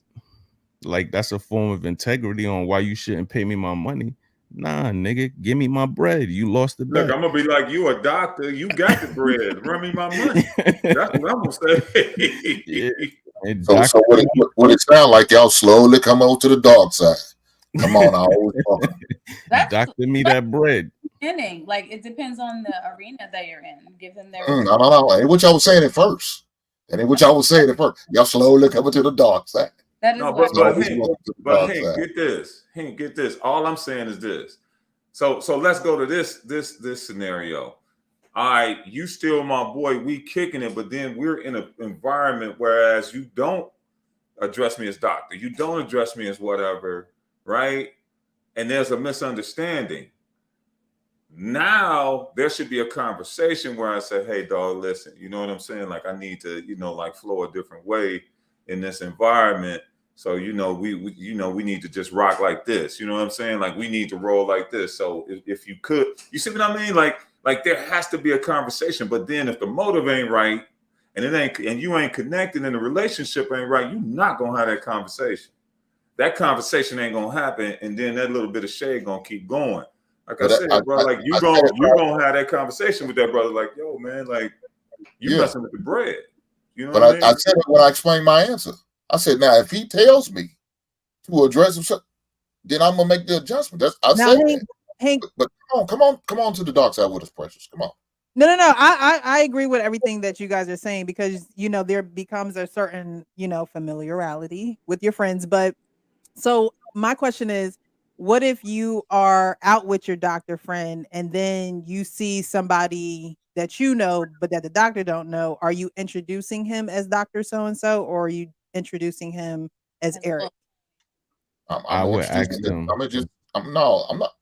like that's a form of integrity on why you shouldn't pay me my money. Nah, nigga, give me my bread. You lost the Look, bet. I'm gonna be like, you a doctor, you got the bread. Run me my money. That's what I'm gonna say. Yeah. And So doctor, what it sound like, y'all slowly come over to the dark side. Come on, I always talking. That's doctor me that bread. beginning. Like it depends on the arena that you're in. Give them their I don't know. Ain't what y'all was saying at first. That ain't what y'all was saying at first. Y'all slowly coming to the dark side. that is No, why Slowly walking to the dark side. Get this. Hank, get this. All I'm saying is this. So let's go to this scenario. All right, you still my boy, we kicking it, but then we're in an environment whereas you don't address me as doctor, you don't address me as whatever, right? And there's a misunderstanding. Now there should be a conversation where I say, hey dog, listen, you know what I'm saying? Like I need to, like flow a different way in this environment. So we need to just rock like this. You know what I'm saying? Like we need to roll like this. So if you could, you see what I mean? Like there has to be a conversation. But then if the motive ain't right and you ain't connected and the relationship ain't right, you're not gonna have that conversation. That conversation ain't gonna happen, and then that little bit of shade gonna keep going. Like I said, bro, like you gonna have that conversation with that brother, like, yo, man, like you messing with the bread. You know what I mean? I said it when I explained my answer. I said, now if he tells me to address himself, then I'm gonna make the adjustment. I said that. Hank, but come on to the dark side with us, precious. Come on. No. I agree with everything that you guys are saying, because there becomes a certain familiarity with your friends. But so my question is, what if you are out with your doctor friend and then you see somebody that you know but that the doctor don't know? Are you introducing him as Dr. So and so, or are you introducing him as Eric? I would ask them. I'm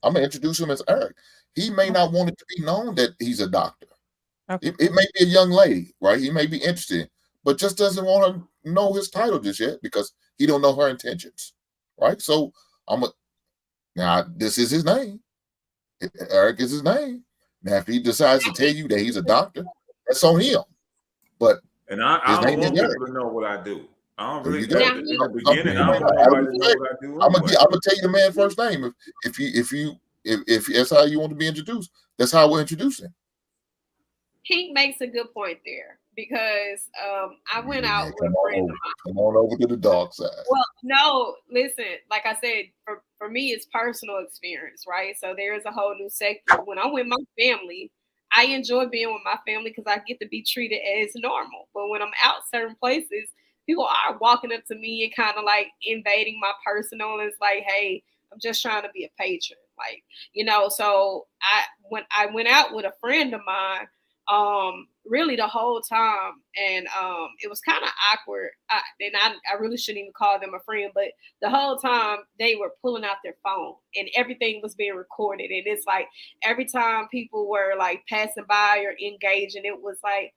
gonna introduce him as Eric. He may not want it to be known that he's a doctor. Okay. It may be a young lady, right? He may be interested, but just doesn't want to know his title just yet because he don't know her intentions, right? So now this is his name. Eric is his name. Now if he decides to tell you that he's a doctor, that's on him. But I don't want people to know what I do. I don't really. In the beginning, I don't want nobody to know what I do. I'm gonna tell you the man's first name. If that's how you want to be introduced, that's how we'll introduce him. He makes a good point there, because I went out with a friend of mine. Come on over to the dark side. Well, no, listen, like I said, for me, it's personal experience, right? So there is a whole new sector. When I'm with my family, I enjoy being with my family because I get to be treated as normal. But when I'm out certain places, people are walking up to me and kind of like invading my personal. And it's like, hey, I'm just trying to be a patron. Like, so when I went out with a friend of mine, really the whole time. And it was kind of awkward. I really shouldn't even call them a friend, but the whole time they were pulling out their phone and everything was being recorded. And it's like every time people were like passing by or engaging, it was like,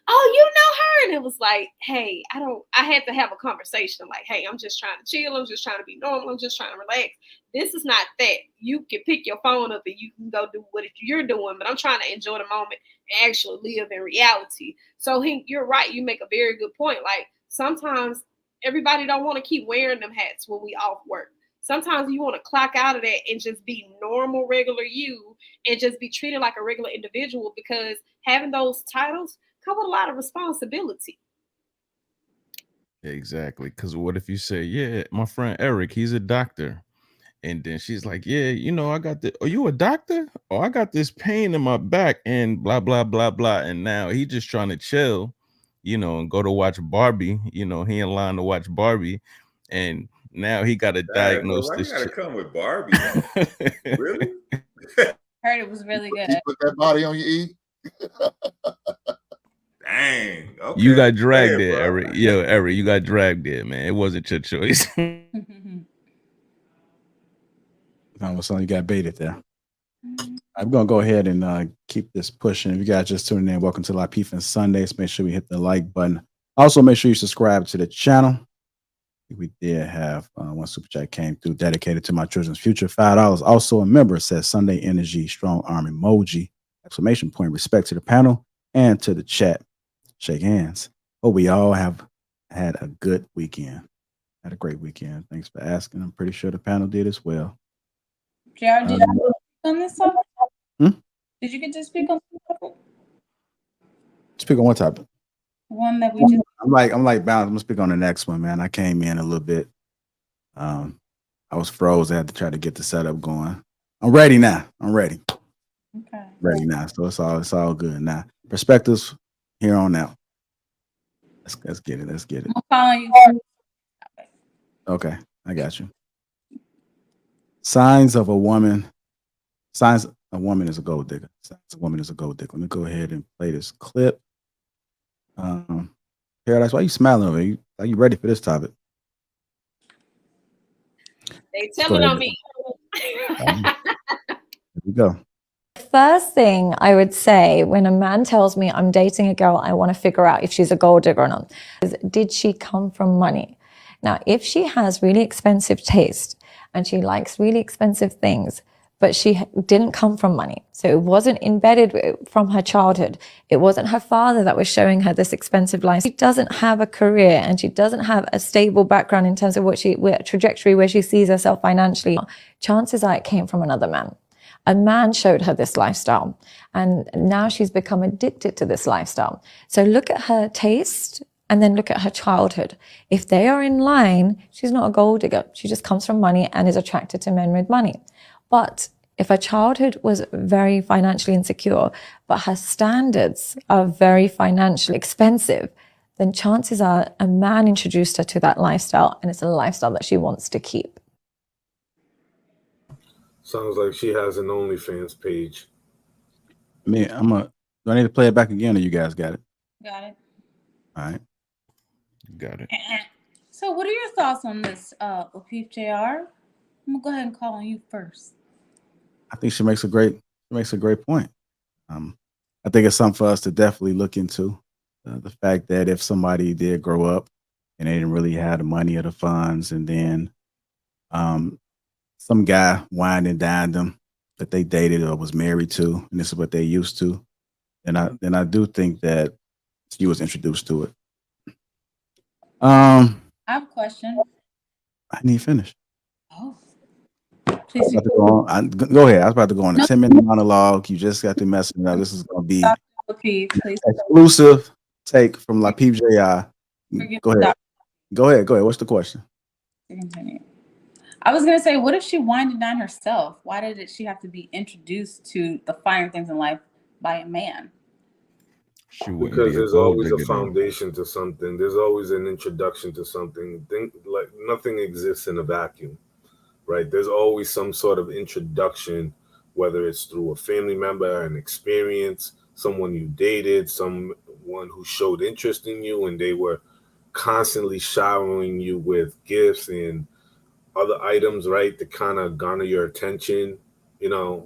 oh, you know her. And it was like, hey, I had to have a conversation like, hey, I'm just trying to chill. I'm just trying to be normal. I'm just trying to relax. This is not that. You can pick your phone up and you can go do what you're doing, but I'm trying to enjoy the moment and actually live in reality. So you're right. You make a very good point. Like sometimes everybody don't want to keep wearing them hats when we off work. Sometimes you want to clock out of that and just be normal, regular you and just be treated like a regular individual, because having those titles come with a lot of responsibility. Exactly. Because what if you say, yeah, my friend Eric, he's a doctor. And then she's like, yeah, I got are you a doctor? Oh, I got this pain in my back and blah, blah, blah, blah. And now he just trying to chill, and go to watch Barbie. He in line to watch Barbie. And now he got to diagnose why this. You got to come with Barbie? Really? Heard it was really good. You put that body on your E? Dang. Okay. You got dragged there, Eric. Yo, Eric, you got dragged there, man. It wasn't your choice. So you got baited there. I'm going to go ahead and keep this pushing. If you guys just tuning in, welcome to Lapeef-ing Sundays. Make sure we hit the like button. Also, make sure you subscribe to the channel. We did have one super chat came through dedicated to my children's future. $5. Also a member, says Sunday Energy Strong Arm emoji, exclamation point, respect to the panel and to the chat. Shake hands. Hope we all have had a good weekend. Had a great weekend. Thanks for asking. I'm pretty sure the panel did as well. JR, did you speak on this topic? Did you get to speak on this topic? Speak on what topic? One that we just. I'm like balanced. I'm gonna speak on the next one, man. I came in a little bit. I was froze. I had to try to get the setup going. I'm ready now. I'm ready. Okay. Ready now. So it's all good now. Perspectives here on out. Let's get it. Let's get it. I'm calling you first. Okay, I got you. Signs a woman is a gold digger. Signs a woman is a gold digger. Let me go ahead and play this clip. Paradise, why are you smiling over here? Are you ready for this topic? They telling on me. Here we go. First thing I would say when a man tells me I'm dating a girl, I want to figure out if she's a gold digger or not, is did she come from money? Now, if she has really expensive taste and she likes really expensive things, but she didn't come from money, so it wasn't embedded from her childhood, it wasn't her father that was showing her this expensive life, she doesn't have a career and she doesn't have a stable background in terms of trajectory where she sees herself financially, chances are it came from another man. A man showed her this lifestyle and now she's become addicted to this lifestyle. So look at her taste and then look at her childhood. If they are in line, she's not a gold digger. She just comes from money and is attracted to men with money. But if her childhood was very financially insecure, but her standards are very financially expensive, then chances are a man introduced her to that lifestyle and it's a lifestyle that she wants to keep. Sounds like she has an OnlyFans page. Do I need to play it back again or you guys got it? Got it. All right. Got it. So what are your thoughts on this, Lapeef JR? I'm gonna go ahead and call on you first. I think she makes a great point. I think it's something for us to definitely look into. The fact that if somebody did grow up and they didn't really have the money or the funds, and then some guy wined and dined them that they dated or was married to, and this is what they used to, then I do think that she was introduced to it. I have a question. I need to finish. Oh. Please go ahead. I was about to go on a 10-minute monologue. You just got to mess it up. This is going to be exclusive take from Lapeef JR. Go ahead. Go ahead. What's the question? Continue. I was going to say, what if she wined and dined herself? Why did she have to be introduced to the finer things in life by a man? Because there's always a foundation to something. There's always an introduction to something. Like nothing exists in a vacuum, right? There's always some sort of introduction, whether it's through a family member, an experience, someone you dated, someone who showed interest in you, and they were constantly showering you with gifts and other items, right, to kind of garner your attention,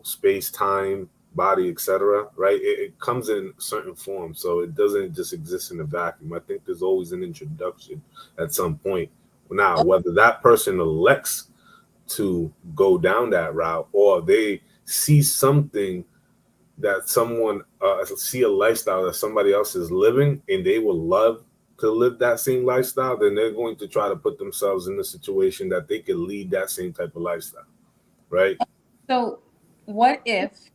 space, time, body, etc. Right? It comes in certain forms, so it doesn't just exist in a vacuum. I think there's always an introduction at some point. Now, whether that person elects to go down that route or they see something that someone see a lifestyle that somebody else is living and they would love to live that same lifestyle, then they're going to try to put themselves in the situation that they could lead that same type of lifestyle, right? So what if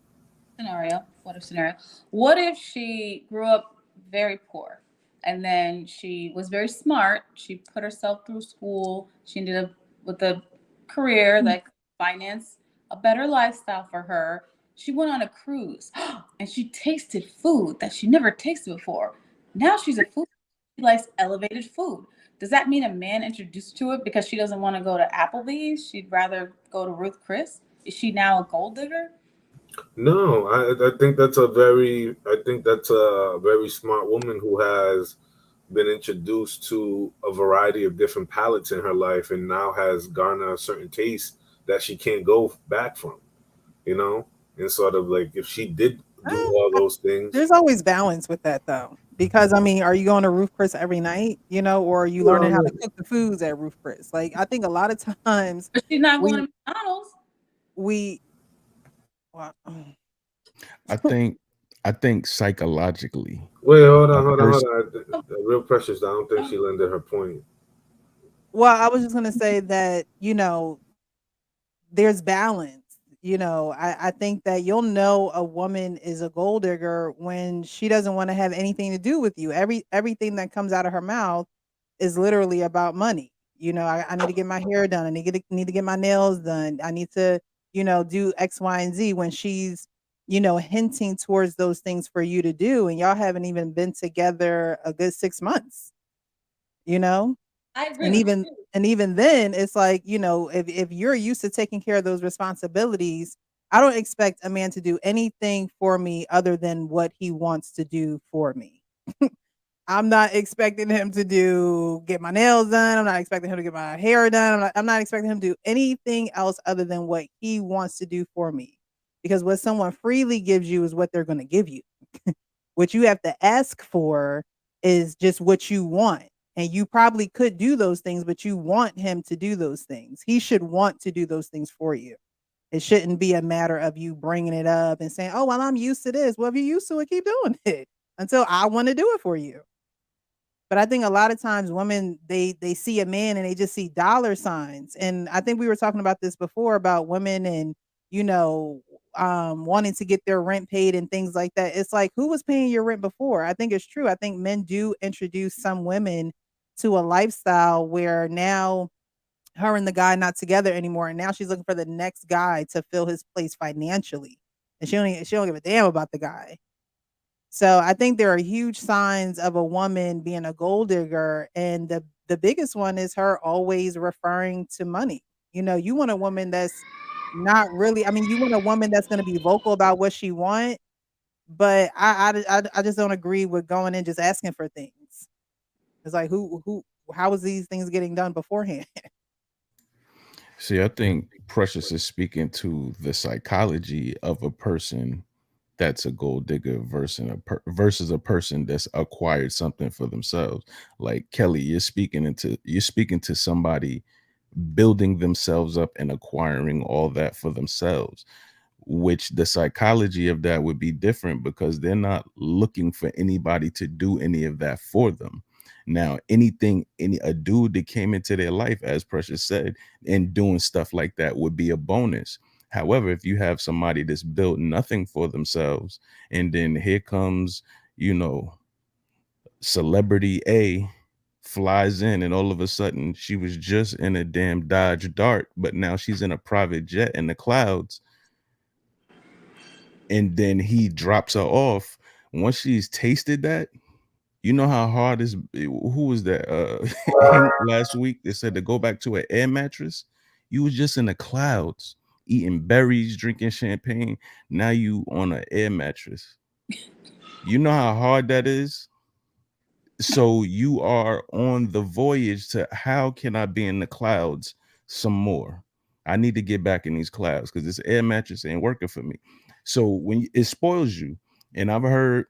she grew up very poor and then she was very smart, she put herself through school, she ended up with a career that could finance a better lifestyle for her. She went on a cruise and she tasted food that she never tasted before. Now she's a food. She likes elevated food. Does that mean a man introduced to it because she doesn't want to go to Applebee's? She'd rather go to Ruth Chris? Is she now a gold digger? No, I think that's a very smart woman who has been introduced to a variety of different palettes in her life and now has garnered a certain taste that she can't go back from, and sort of like if she did do all those things. There's always balance with that though. Because I mean, are you going to Ruth Chris every night, or are you learning how to cook the foods at Ruth Chris? Like I think a lot of times she's not going to McDonald's. I think psychologically. Wait, hold on. The real Precious, I don't think she landed her point. Well, I was just gonna say that, there's balance. I think that you'll know a woman is a gold digger when she doesn't want to have anything to do with you. Everything that comes out of her mouth is literally about money. I need to get my hair done. I need to get my nails done. I need to, do X, Y, and Z when she's, hinting towards those things for you to do. And y'all haven't even been together a good 6 months, I agree. And even then, it's like, if you're used to taking care of those responsibilities, I don't expect a man to do anything for me other than what he wants to do for me. I'm not expecting him to get my nails done. I'm not expecting him to get my hair done. I'm not expecting him to do anything else other than what he wants to do for me. Because what someone freely gives you is what they're going to give you. What you have to ask for is just what you want. And you probably could do those things, but you want him to do those things. He should want to do those things for you. It shouldn't be a matter of you bringing it up and saying, oh, well, I'm used to this. Well, if you're used to it, keep doing it until I want to do it for you. But I think a lot of times women, they see a man and they just see dollar signs. And I think we were talking about this before about women and, wanting to get their rent paid and things like that. It's like, who was paying your rent before? I think it's true. I think men do introduce some women to a lifestyle where now her and the guy not together anymore, and now she's looking for the next guy to fill his place financially, and she don't give a damn about the guy. So I think there are huge signs of a woman being a gold digger, and the biggest one is her always referring to money. You want a woman that's not really. I mean, you want a woman that's going to be vocal about what she wants, but I just don't agree with going in just asking for things. It's like how was these things getting done beforehand? See, I think Precious is speaking to the psychology of a person that's a gold digger versus a person that's acquired something for themselves. Like Kelly, you're speaking to somebody building themselves up and acquiring all that for themselves, which the psychology of that would be different because they're not looking for anybody to do any of that for them. Now, a dude that came into their life, as Precious said, and doing stuff like that would be a bonus. However, if you have somebody that's built nothing for themselves, and then here comes, celebrity A flies in, and all of a sudden she was just in a damn Dodge Dart, but now she's in a private jet in the clouds, and then he drops her off. Once she's tasted that, you know how hard is who was that last week they said to go back to an air mattress. You was just in the clouds eating berries, drinking champagne. Now you on an air mattress. You know how hard that is? So you are on the voyage to how can I be in the clouds some more? I need to get back in these clouds because this air mattress ain't working for me. So when it spoils you, and I've heard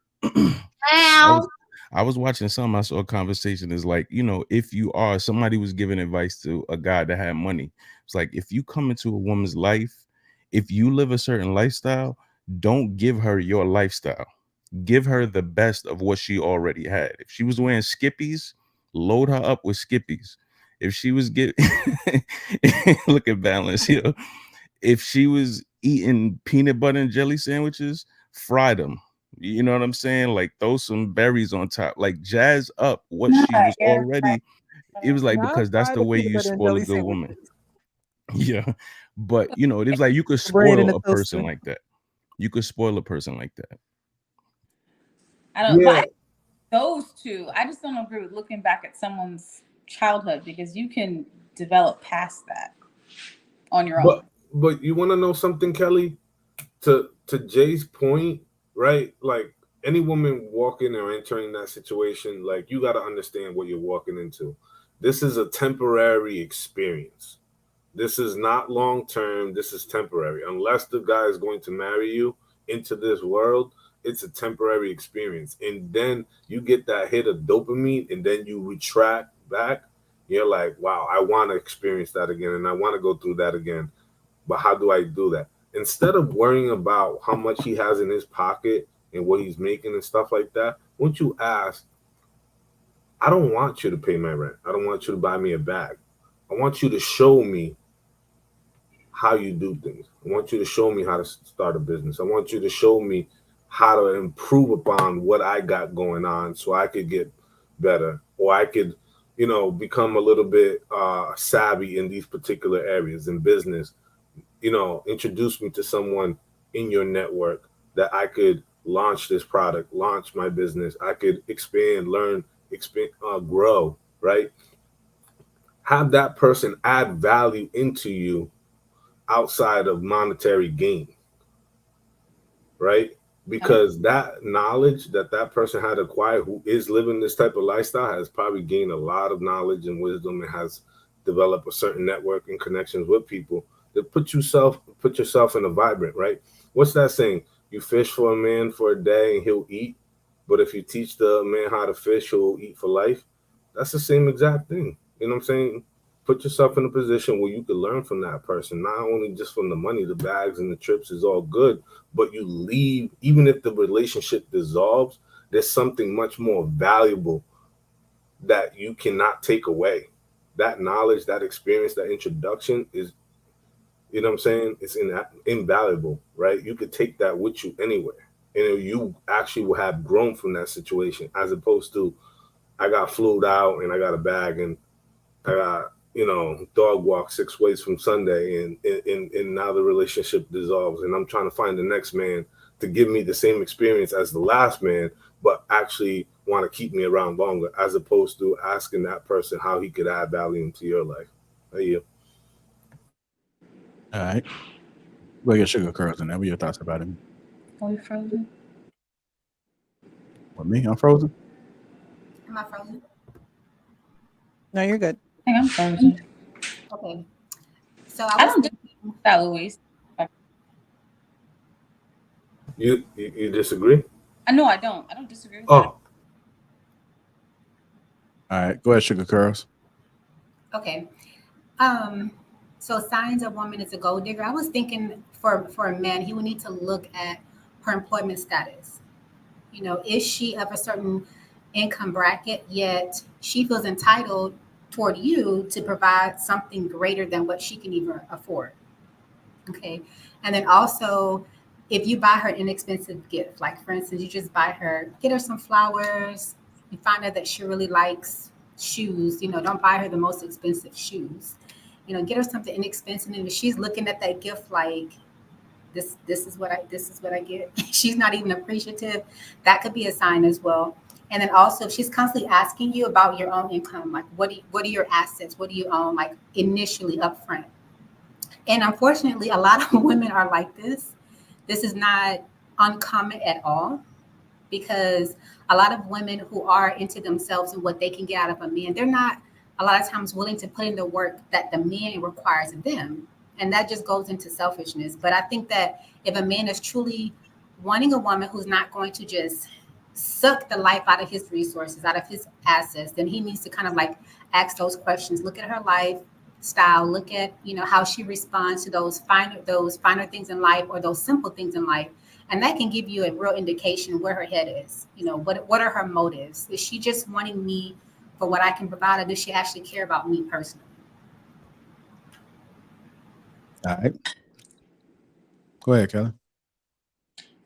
I was watching something, I saw a conversation is like, you know, if you are somebody was giving advice to a guy that had money. It's like if you come into a woman's life, if you live a certain lifestyle, don't give her your lifestyle. Give her the best of what she already had. If she was wearing Skippies, load her up with Skippies. If she was look at balance, you know. If she was eating peanut butter and jelly sandwiches, fry them. You know what I'm saying? Like throw some berries on top, like jazz up what she was already. It was like Not because that's fry the the way peanut you butter and spoil a jelly good woman. sandwiches. Yeah, but you know, it was like you could Bread in spoil a a person toaster. like that. You could spoil a person like that. I don't. Yeah. But those two, I just don't agree with looking back at someone's childhood because you can develop past that on your own. But you want to know something, Kelly? To Jay's point, right? Like any woman walking or entering that situation, like you got to understand what you're walking into. This is a temporary experience. This is not long term. This is temporary. Unless the guy is going to marry you into this world, it's a temporary experience. And then you get that hit of dopamine and then you retract back. You're like, wow, I want to experience that again and I want to go through that again. But how do I do that? Instead of worrying about how much he has in his pocket and what he's making and stuff like that, won't you ask, I don't want you to pay my rent. I don't want you to buy me a bag. I want you to show me how you do things. I want you to show me how to start a business. I want you to show me how to improve upon what I got going on so I could get better or I could, you know, become a little bit savvy in these particular areas in business. You know, introduce me to someone in your network that I could launch this product, launch my business. I could expand, learn, grow, right? Have that person add value into you outside of monetary gain, right? Because that knowledge that that person had acquired who is living this type of lifestyle has probably gained a lot of knowledge and wisdom and has developed a certain network and connections with people that put yourself in a vibrant, right? What's that saying? You fish for a man for a day and he'll eat, but if you teach the man how to fish, he'll eat for life. That's the same exact thing. You know what I'm saying? Put yourself in a position where you can learn from that person, not only just from the money, the bags and the trips is all good, but you leave, even if the relationship dissolves, there's something much more valuable that you cannot take away. That knowledge, that experience, that introduction is, you know what I'm saying? It's invaluable, right? You could take that with you anywhere. And you actually will have grown from that situation as opposed to I got flued out and I got a bag and I got, you know, dog walk 6 ways from Sunday and now the relationship dissolves and I'm trying to find the next man to give me the same experience as the last man, but actually want to keep me around longer as opposed to asking that person how he could add value into your life. How you? All right. We'll get Sugar Curls in there. What are your thoughts about him? Are we frozen? With me? I'm frozen? Am I frozen? No, you're good. I think I'm frozen. Okay. So I don't do that, Louise. You disagree? I know I don't. I don't disagree with Oh. that. All right. Go ahead, Sugar Curls. Okay. So signs a woman is a gold digger. I was thinking for a man, he would need to look at her employment status. You know, is she of a certain income bracket, yet she feels entitled toward you to provide something greater than what she can even afford. Okay. And then also, if you buy her an inexpensive gift, like for instance, you just get her some flowers, you find out that she really likes shoes, you know, don't buy her the most expensive shoes. You know, get her something inexpensive, and if she's looking at that gift like this is what I get. She's not even appreciative. That could be a sign as well. And then also, if she's constantly asking you about your own income, like what are your assets? What do you own? Like initially upfront. And unfortunately, a lot of women are like this. This is not uncommon at all. because a lot of women who are into themselves and what they can get out of a man, they're not a lot of times willing to put in the work that the man requires of them. And that just goes into selfishness. But I think that if a man is truly wanting a woman who's not going to just suck the life out of his resources, out of his assets, then he needs to kind of like ask those questions, look at her lifestyle, look at, how she responds to those finer things in life or those simple things in life. And that can give you a real indication where her head is. What are her motives? Is she just wanting me for what I can provide, or does she actually care about me personally? All right. Go ahead, Kelly.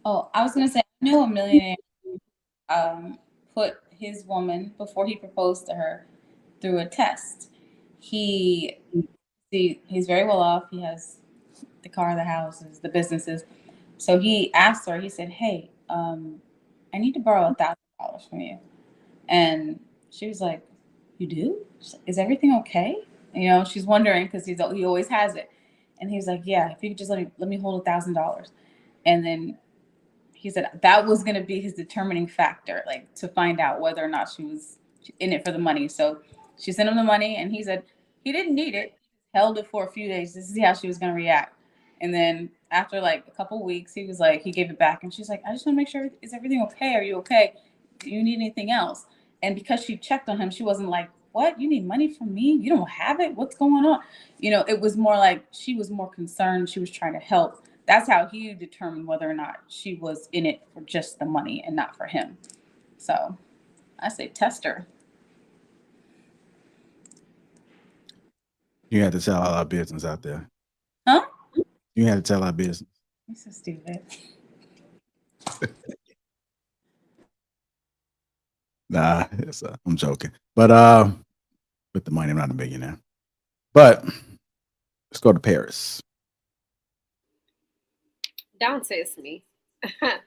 Oh, I was gonna say, I knew a millionaire put his woman before he proposed to her through a test. He's very well off. He has the car, the houses, the businesses. So he asked her. He said, "Hey, I need to borrow $1,000 from you." And she was like, "You do? Is everything okay?" She's wondering because he always has it. And he was like, "Yeah, if you could just let me hold $1,000." And then he said that was going to be his determining factor, like to find out whether or not she was in it for the money. So she sent him the money, and he said he didn't need it. He held it for a few days to see how she was going to react. And then after like a couple weeks, he gave it back, and she's like, "I just want to make sure, is everything okay? Are you okay? Do you need anything else?" And because she checked on him, she wasn't like, "What? You need money from me? You don't have it? What's going on?" It was more like she was more concerned. She was trying to help. That's how he determined whether or not she was in it for just the money and not for him. So I say test her. You had to tell all our business out there. Huh? You had to tell our business. You're so stupid. Nah, I'm joking. But with the money, I'm not a millionaire. But let's go to Paris. Don't test me. I'm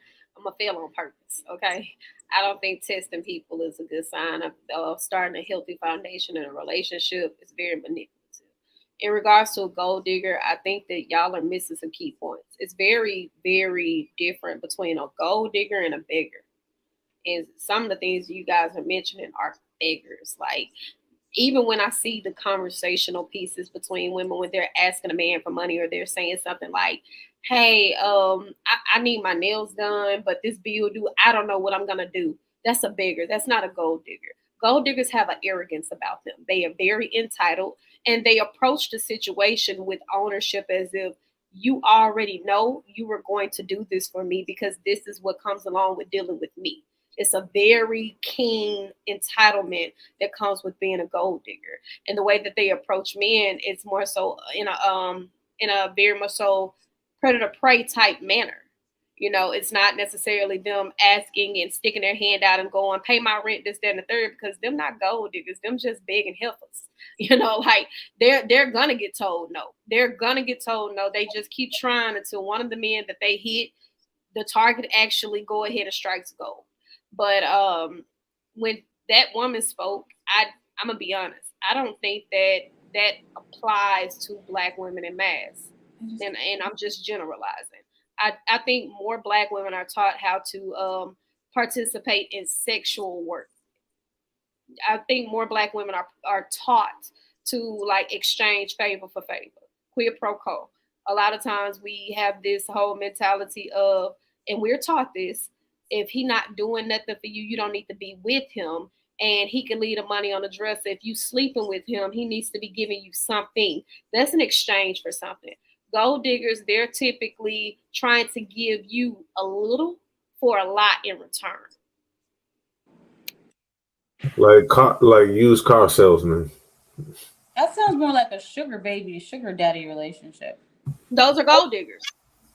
gonna fail on purpose. Okay. I don't think testing people is a good sign of starting a healthy foundation in a relationship. It's very manipulative. In regards to a gold digger, I think that y'all are missing some key points. It's very, very different between a gold digger and a beggar. And some of the things you guys are mentioning are beggars. Like, even when I see the conversational pieces between women when they're asking a man for money, or they're saying something like, "Hey, I need my nails done, but this bill due. I don't know what I'm gonna do." That's a beggar. That's not a gold digger. Gold diggers have an arrogance about them. They are very entitled, and they approach the situation with ownership as if you already know you were going to do this for me because this is what comes along with dealing with me. It's a very keen entitlement that comes with being a gold digger, and the way that they approach men is more so in a very much so predator prey type manner. It's not necessarily them asking and sticking their hand out and going, "Pay my rent, this, that, and the third," because them not gold diggers, them just begging heifers. Like they're gonna get told no. They're gonna get told no. They just keep trying until one of the men that they hit, the target actually go ahead and strikes gold. But when that woman spoke, I'm gonna be honest. I don't think that applies to Black women in mass, and I'm just generalizing. I think more Black women are taught how to participate in sexual work. I think more Black women are taught to like exchange favor for favor, quid pro quo. A lot of times we have this whole mentality of, and we're taught this: if he not doing nothing for you, you don't need to be with him, and he can leave the money on the dresser. If you sleeping with him, he needs to be giving you something. That's an exchange for something. Gold diggers, they're typically trying to give you a little for a lot in return. Like used car salesman. That sounds more like a sugar baby, sugar daddy relationship. Those are gold diggers.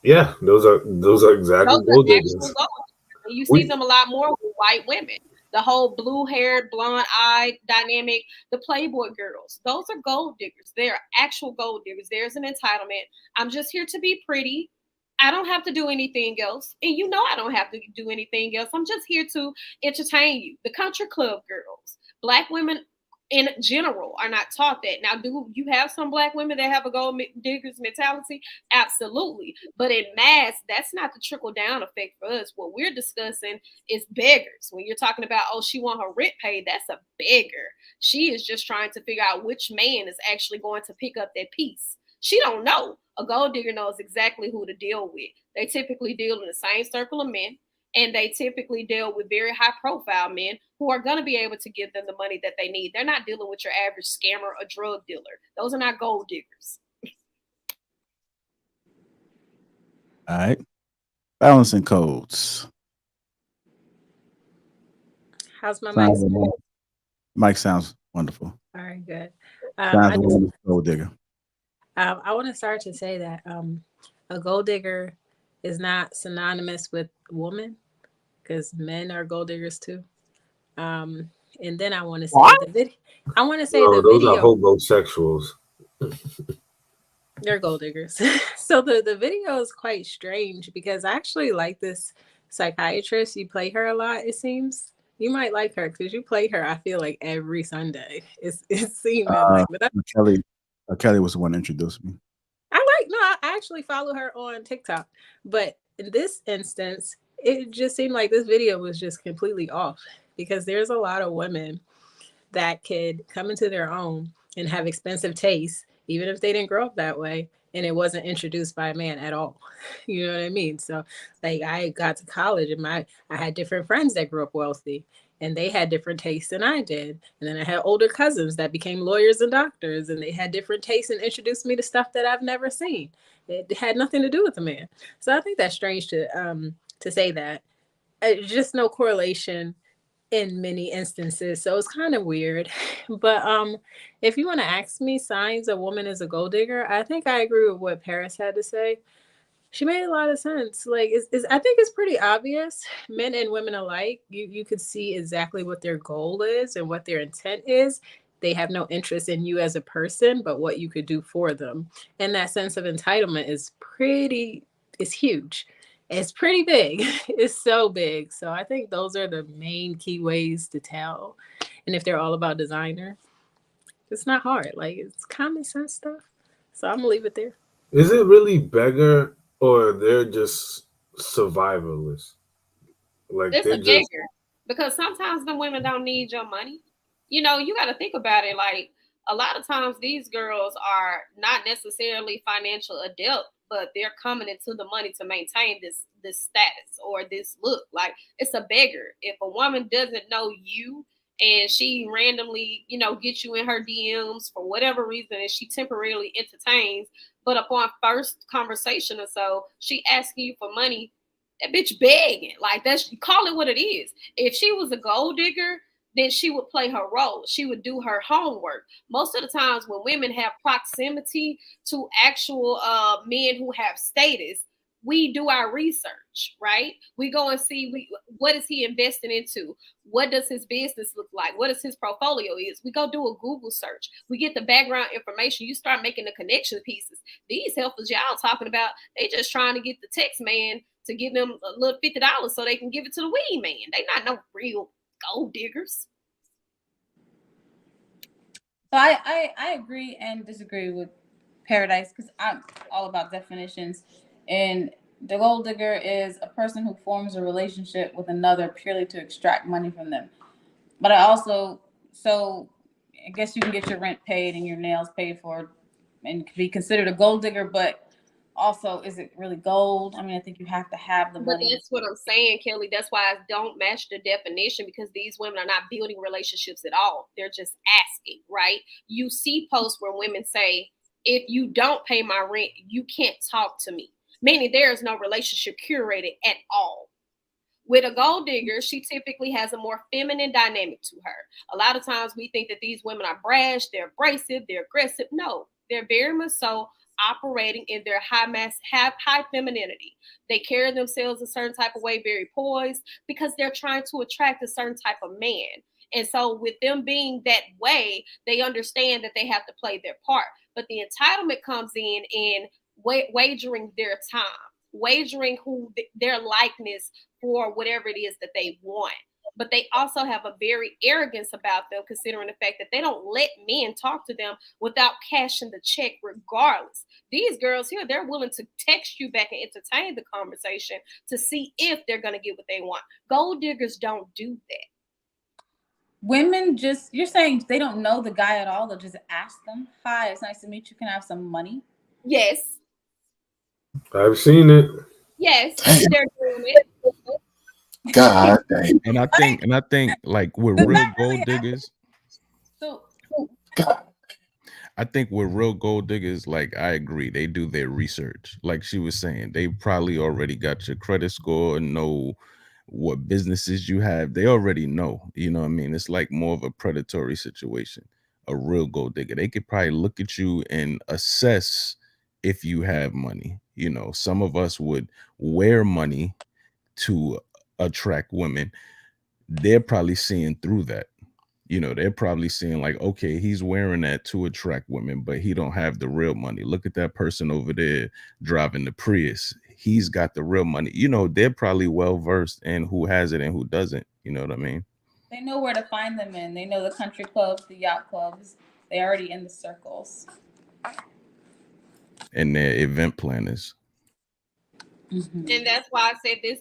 Yeah, those are exactly gold diggers. You see them a lot more with white women. The whole blue-haired, blonde-eyed dynamic, the Playboy girls. Those are gold diggers. They're actual gold diggers. There's an entitlement. I'm just here to be pretty. I don't have to do anything else. And I don't have to do anything else. I'm just here to entertain you. The country club girls. Black women in general are not taught that. Now, do you have some Black women that have a gold diggers mentality? Absolutely. But in mass, that's not the trickle down effect for us. What we're discussing is beggars. When you're talking about, oh, she want her rent paid, that's a beggar. She is just trying to figure out which man is actually going to pick up that piece. She don't know. A gold digger knows exactly who to deal with. They typically deal in the same circle of men, and they typically deal with very high profile men who are going to be able to give them the money that they need. They're not dealing with your average scammer or drug dealer. Those are not gold diggers. All right. Balancing codes. How's my mic? Mic sounds wonderful. All right, good. Sounds like a gold digger. I want to start to say that a gold digger is not synonymous with woman, because men are gold diggers too. And then I want to say the video. I want to say the those video. are homosexuals. They're gold diggers. So the video is quite strange because I actually like this psychiatrist. You play her a lot, it seems. You might like her because you play her, I feel like, every Sunday. It's seeming like, but Kelly was the one that introduced me. I actually follow her on TikTok. But in this instance, it just seemed like this video was just completely off, because there's a lot of women that could come into their own and have expensive tastes, even if they didn't grow up that way, and it wasn't introduced by a man at all. You know what I mean? So like, I got to college and I had different friends that grew up wealthy, and they had different tastes than I did. And then I had older cousins that became lawyers and doctors, and they had different tastes and introduced me to stuff that I've never seen. It had nothing to do with the man. So I think that's strange to say that. Just no correlation in many instances. So it's kind of weird. But if you want to ask me signs a woman is a gold digger, I think I agree with what Paris had to say. She made a lot of sense. Like, I think it's pretty obvious. Men and women alike, you could see exactly what their goal is and what their intent is. They have no interest in you as a person, but what you could do for them. And that sense of entitlement is huge. It's pretty big. It's so big. So I think those are the main key ways to tell. And if they're all about designer, it's not hard. Like, it's common sense stuff. So I'm gonna leave it there. Is it really beggar, or they're just survivalists? Like, It's they're a beggar, because sometimes the women don't need your money. You know, you got to think about it. Like, a lot of times these girls are not necessarily financial adept, but they're coming into the money to maintain this status or this look. Like, it's a beggar. If a woman doesn't know you and she randomly, gets you in her DMs for whatever reason, and she temporarily entertains, but upon first conversation or so, she asking you for money, that bitch begging. Like, call it what it is. If she was a gold digger, then she would play her role. She would do her homework. Most of the times when women have proximity to actual men who have status, we do our research, right? We go and see what is he investing into? What does his business look like? What is his portfolio is? We go do a Google search. We get the background information. You start making the connection pieces. These helpers y'all talking about, they just trying to get the text man to give them a little $50 so they can give it to the weed man. They not no real gold diggers. So I agree and disagree with Paradise, because I'm all about definitions. And the gold digger is a person who forms a relationship with another purely to extract money from them. But I guess you can get your rent paid and your nails paid for and be considered a gold digger, but also, is it really gold? I mean, I think you have to have the money. But that's what I'm saying, Kelly. That's why I don't match the definition, because these women are not building relationships at all. They're just asking, right? You see posts where women say, if you don't pay my rent, you can't talk to me. Meaning there is no relationship curated at all. With a gold digger, she typically has a more feminine dynamic to her. A lot of times we think that these women are brash, they're abrasive, they're aggressive. No, they're very much so operating in their high femininity. They carry themselves a certain type of way, very poised, because they're trying to attract a certain type of man. And so with them being that way, they understand that they have to play their part. But the entitlement comes in wagering their time, wagering their likeness for whatever it is that they want. but they also have a very arrogance about them, considering the fact that they don't let men talk to them without cashing the check regardless. These girls here, they're willing to text you back and entertain the conversation to see if they're going to get what they want. Gold diggers don't do that. Women just, you're saying they don't know the guy at all. They'll just ask them, hi, it's nice to meet you. Can I have some money? Yes. I've seen it. Yes, Damn. they're doing it. God dang. And I think like with real gold diggers, So God. I think with real gold diggers, like I agree, they do their research. Like she was saying, they probably already got your credit score and know what businesses you have. They already know, you know what I mean? It's like more of a predatory situation. A real gold digger, they could probably look at you and assess if you have money. You know, some of us would wear money to attract women. They're probably seeing through that. You know, they're probably seeing like, okay, he's wearing that to attract women, but he don't have the real money. Look at that person over there driving the Prius. He's got the real money. You know, they're probably well versed in who has it and who doesn't. You know what I mean? they know where to find them in. They know the country clubs, the yacht clubs. They're already in the circles. And they're event planners. And that's why I said this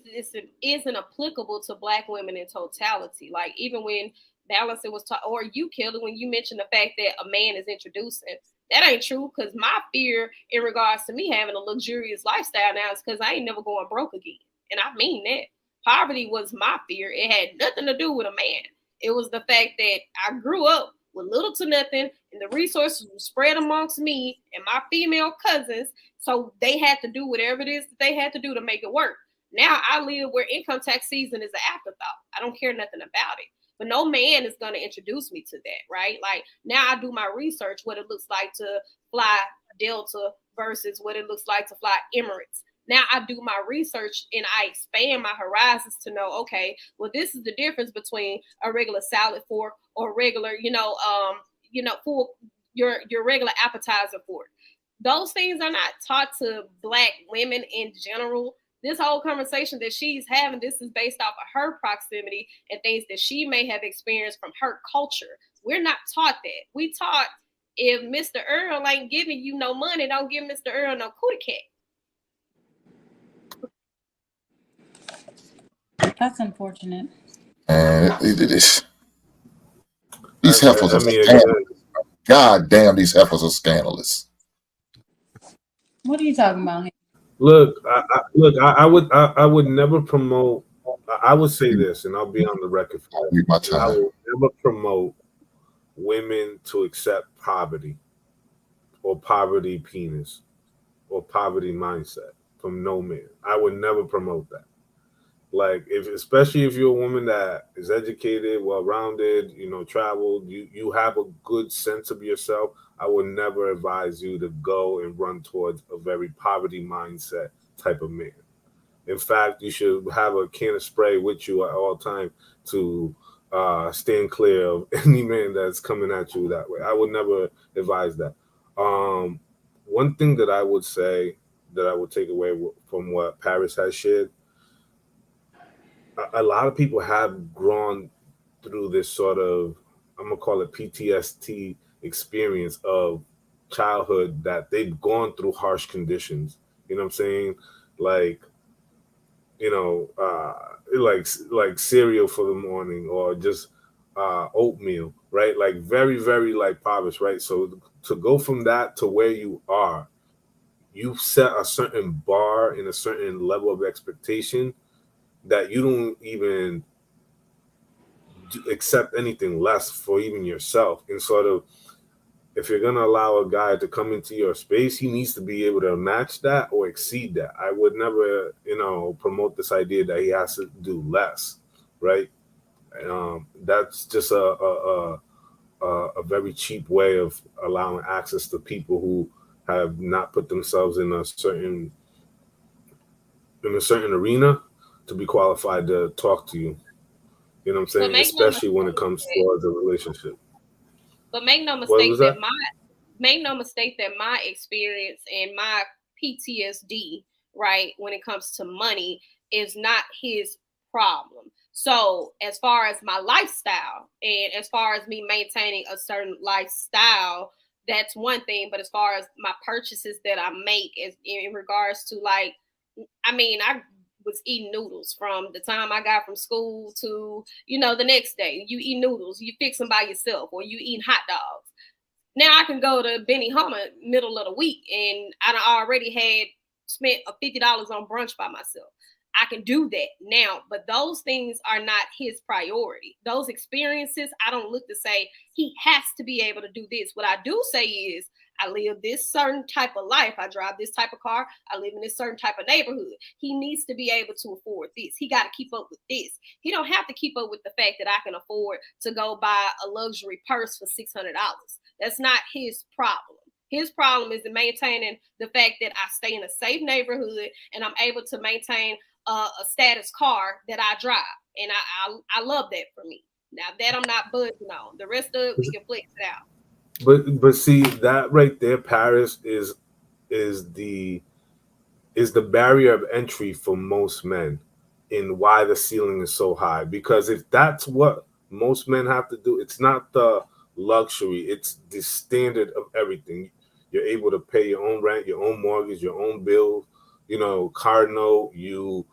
isn't applicable to Black women in totality. Like, even when Balance was taught, or you, Kelly, when you mentioned the fact that a man is introducing, that ain't true. Because my fear in regards to me having a luxurious lifestyle now is because I ain't never going broke again. And I mean that. Poverty was my fear. It had nothing to do with a man. It was the fact that I grew up with little to nothing, and the resources were spread amongst me and my female cousins. So they had to do whatever it is that they had to do to make it work. Now I live where income tax season is an afterthought. I don't care nothing about it. But no man is going to introduce me to that, right? Like, now I do my research, what it looks like to fly Delta versus what it looks like to fly Emirates. Now I do my research and I expand my horizons to know, okay, well, this is the difference between a regular salad fork or regular, full your regular appetizer fork. Those things are not taught to Black women in general. This whole conversation that she's having, this is based off of her proximity and things that she may have experienced from her culture. We're not taught that. We taught, if Mr. Earl ain't giving you no money, don't give Mr. Earl no cootie cat. That's unfortunate. These heifers are scandalous. God damn, these heifers are scandalous. What are you talking about? Look, I would never promote. I would say this, and I'll be on the record for that. I will never promote women to accept poverty or poverty penis or poverty mindset from no man. I would never promote that. Like, especially if you're a woman that is educated, well-rounded, traveled, you have a good sense of yourself, I would never advise you to go and run towards a very poverty mindset type of man. In fact, you should have a can of spray with you at all time to stand clear of any man that's coming at you that way. I would never advise that. One thing that I would say that I would take away from what Paris has shared, a lot of people have gone through this sort of, I'm going to call it PTSD experience of childhood, that they've gone through harsh conditions. You know what I'm saying? Like, like cereal for the morning, or just oatmeal, right? Like very, very like poverty, right? So to go from that to where you are, you've set a certain bar and a certain level of expectation that you don't even accept anything less for even yourself. And sort of, if you're going to allow a guy to come into your space, he needs to be able to match that or exceed that. I would never, promote this idea that he has to do less, right? That's just a very cheap way of allowing access to people who have not put themselves in a certain arena to be qualified to talk to you. You know what I'm saying? Especially when it comes towards a relationship. But make no mistake that my experience and my PTSD, right, when it comes to money, is not his problem. So as far as my lifestyle and as far as me maintaining a certain lifestyle, that's one thing. But as far as my purchases that I make in regards to like, I mean, I was eating noodles from the time I got from school to, you know, the next day. You eat noodles, you fix them by yourself, or you eat hot dogs. Now I can go to Benny Hummer middle of the week and I already had spent $50 on brunch by myself. I can do that now, but those things are not his priority. Those experiences, I don't look to say he has to be able to do this. What I do say is I live this certain type of life. I drive this type of car. I live in this certain type of neighborhood. He needs to be able to afford this. He got to keep up with this. He don't have to keep up with the fact that I can afford to go buy a luxury purse for $600. That's not his problem. His problem is maintaining the fact that I stay in a safe neighborhood and I'm able to maintain a status car that I drive. And I love that for me. Now that I'm not budging on. The rest of it, we can flex it out. But see, that right there, Paris, is the barrier of entry for most men in why the ceiling is so high. Because if that's what most men have to do, it's not the luxury, it's the standard of everything. You're able to pay your own rent, your own mortgage, your own bills, you know, car note, you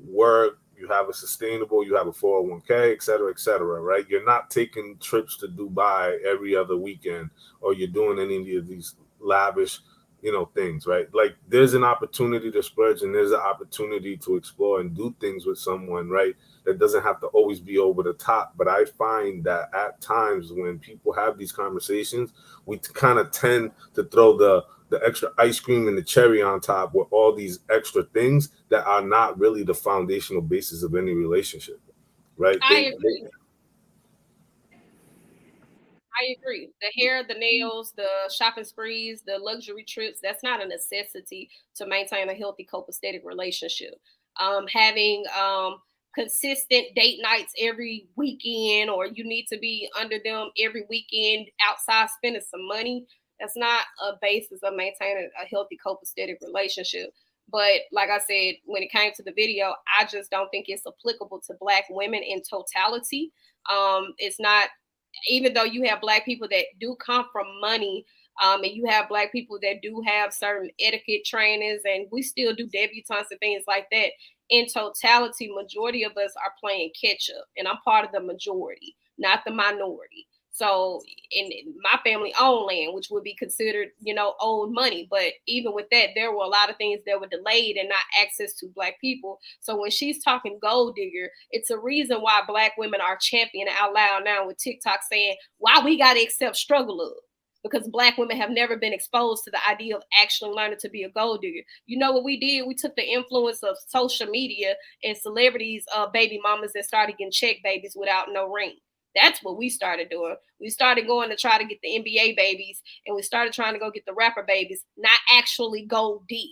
work, you have a sustainable, you have a 401k, et cetera, right? You're not taking trips to Dubai every other weekend, or you're doing any of these lavish, you know, things, right? Like there's an opportunity to splurge and there's an opportunity to explore and do things with someone, right? That doesn't have to always be over the top. But I find that at times when people have these conversations, we kind of tend to throw the extra ice cream and the cherry on top with all these extra things that are not really the foundational basis of any relationship, right? I agree. The hair, the nails, the shopping sprees, the luxury trips, that's not a necessity to maintain a healthy copacetic relationship. Having consistent date nights every weekend, or you need to be under them every weekend outside spending some money, that's not a basis of maintaining a healthy copacetic relationship. But like I said, when it came to the video, I just don't think it's applicable to Black women in totality. It's not, even though you have Black people that do come from money, and you have Black people that do have certain etiquette trainings, and we still do debutantes and things like that. In totality, majority of us are playing catch up, and I'm part of the majority, not the minority. So in my family owned land, which would be considered, you know, old money. But even with that, there were a lot of things that were delayed and not access to Black people. So when she's talking gold digger, it's a reason why Black women are championing out loud now with TikTok saying, why we got to accept struggle of. Because Black women have never been exposed to the idea of actually learning to be a gold digger. You know what we did? We took the influence of social media and celebrities, baby mamas that started getting check babies without no ring. That's what we started doing. We started going to try to get the NBA babies, and we started trying to go get the rapper babies, not actually go dig.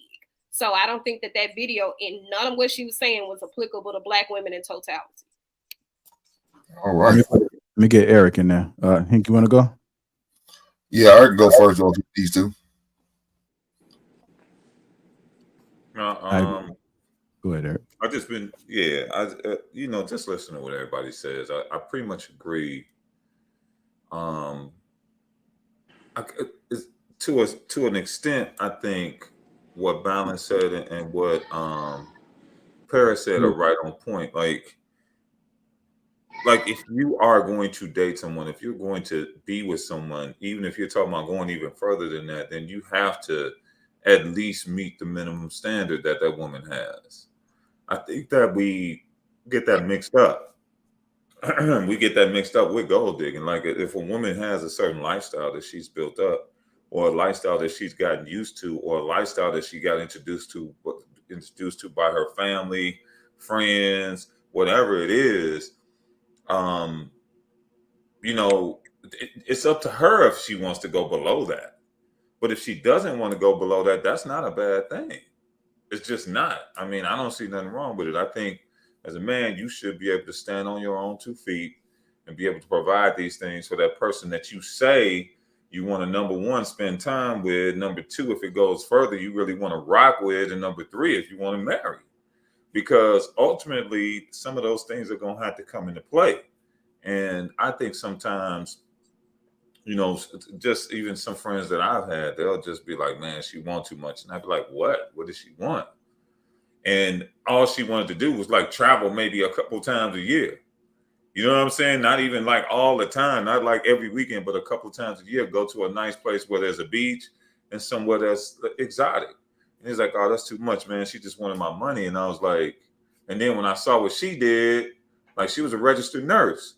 So I don't think that video and none of what she was saying was applicable to Black women in totality. All right. Let me get Eric in there. Hank, you want to go? Yeah, I can go first on these two. Go ahead, Eric. I've just been, you know, just listening to what everybody says. I pretty much agree. To an extent, I think what Balance said and what Paris said are right on point. Like if you are going to date someone, if you're going to be with someone, even if you're talking about going even further than that, then you have to at least meet the minimum standard that woman has. I think that we get that mixed up. We get that mixed up with gold digging. Like if a woman has a certain lifestyle that she's built up, or a lifestyle that she's gotten used to, or a lifestyle that she got introduced to by her family, friends, whatever it is, you know, it's up to her if she wants to go below that. But if she doesn't want to go below that, that's not a bad thing. It's just not. I mean, I don't see nothing wrong with it. I think as a man, you should be able to stand on your own 2 feet and be able to provide these things for that person that you say you want to, number one, spend time with. Number two, if it goes further, you really want to rock with. And number three, if you want to marry. because ultimately some of those things are going to have to come into play. And I think sometimes, you know, just even some friends that I've had, they'll just be like, man, she wants too much. And I'd be like, what? What does she want? And all she wanted to do was like travel maybe a couple times a year. You know what I'm saying? Not even like all the time, not like every weekend, but a couple times a year, go to a nice place where there's a beach and somewhere that's exotic. And he's like, oh, that's too much, man. She just wanted my money. And I was like, and then when I saw what she did, like she was a registered nurse,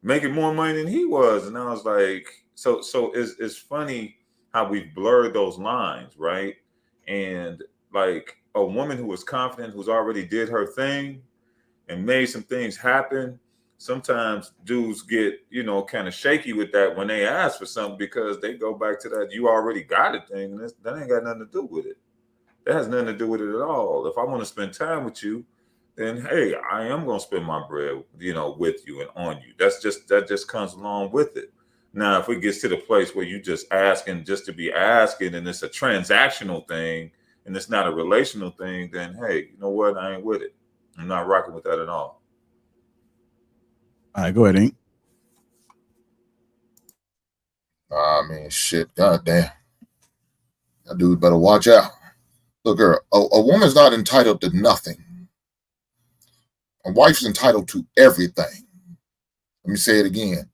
making more money than he was. And I was like, so it's funny how we've blurred those lines, right? And like a woman who was confident, who's already did her thing and made some things happen, sometimes dudes get, you know, kind of shaky with that when they ask for something, because they go back to that you already got it thing, and that ain't got nothing to do with it. That has nothing to do with it at all. If I want to spend time with you, then hey, I am going to spend my bread, you know, with you and on you. That just comes along with it. Now, if it gets to the place where you just asking just to be asking, and it's a transactional thing and it's not a relational thing, then hey, you know what? I ain't with it. I'm not rocking with that at all. All right, go ahead, Ink. I mean, shit, goddamn. That dude better watch out. Look, girl, a woman's not entitled to nothing. A wife's entitled to everything. Let me say it again.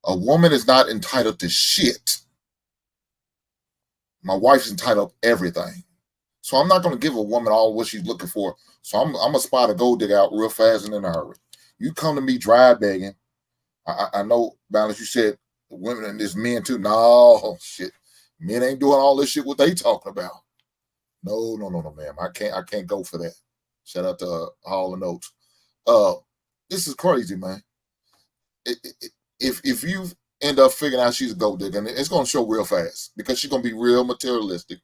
A woman is not entitled to shit. My wife's entitled to everything. So I'm not going to give a woman all what she's looking for. So I'm going to spot a gold digger out real fast and in a hurry. You come to me dry begging. I know, Balance, you said women and there's men too. No, shit. Men ain't doing all this shit what they talking about. No, ma'am. I can't go for that. Shout out to Hall and Oates. This is crazy, man. If you end up figuring out she's a gold digger, and it's going to show real fast because she's going to be real materialistic.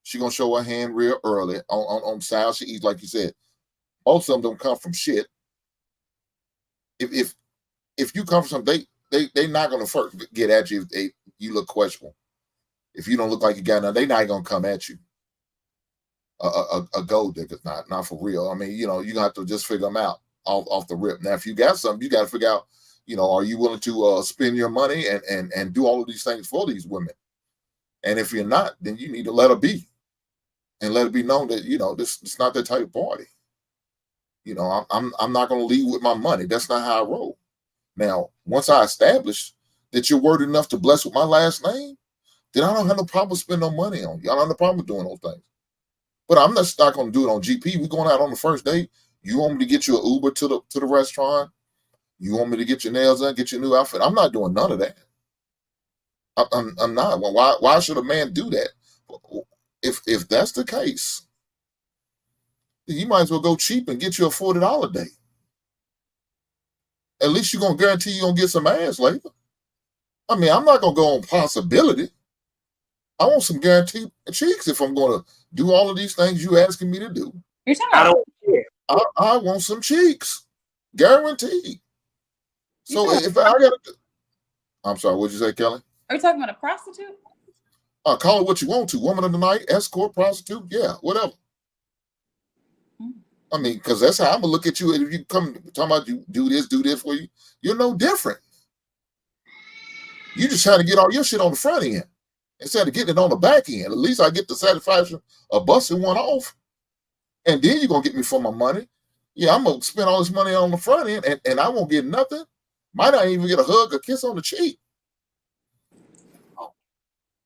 She's going to show her hand real early on style she eats, like you said. Most of them don't come from shit. If you come from something, they not going to first get at you if you look questionable. If you don't look like you got nothing, they not going to come at you. A gold digger's not for real. I mean, you know, you have to just figure them out off the rip. Now, if you got something, you got to figure out, you know, are you willing to spend your money and do all of these things for these women? And if you're not, then you need to let her be, and let it be known that, you know, it's not that type of party. You know, I'm not going to leave with my money. That's not how I roll. Now, once I establish that you're worthy enough to bless with my last name, then I don't have no problem spending no money on you. I don't have no problem doing those things. But I'm not going to do it on GP. We're going out on the first date. You want me to get you an Uber to the restaurant? You want me to get your nails done, get your new outfit? I'm not doing none of that. I'm not. Well, why should a man do that? If that's the case, you might as well go cheap and get you a $40 date. At least you're going to guarantee you're going to get some ass labor. I mean, I'm not going to go on possibility. I want some guaranteed cheeks if I'm going to do all of these things you asking me to do. You're talking about, I want some cheeks, guaranteed. So if I got to, I'm sorry, what'd you say, Kelly? are you talking about a prostitute? Call it what you want to. Woman of the night, escort, prostitute, yeah, whatever. I mean, because that's how I'm gonna look at you. If you come talking about you do this for you, you're no different. You just trying to get all your shit on the front end instead of getting it on the back end. At least I get the satisfaction of busting one off. And then you're gonna get me for my money. Yeah, I'm gonna spend all this money on the front end and I won't get nothing. Might not even get a hug or kiss on the cheek.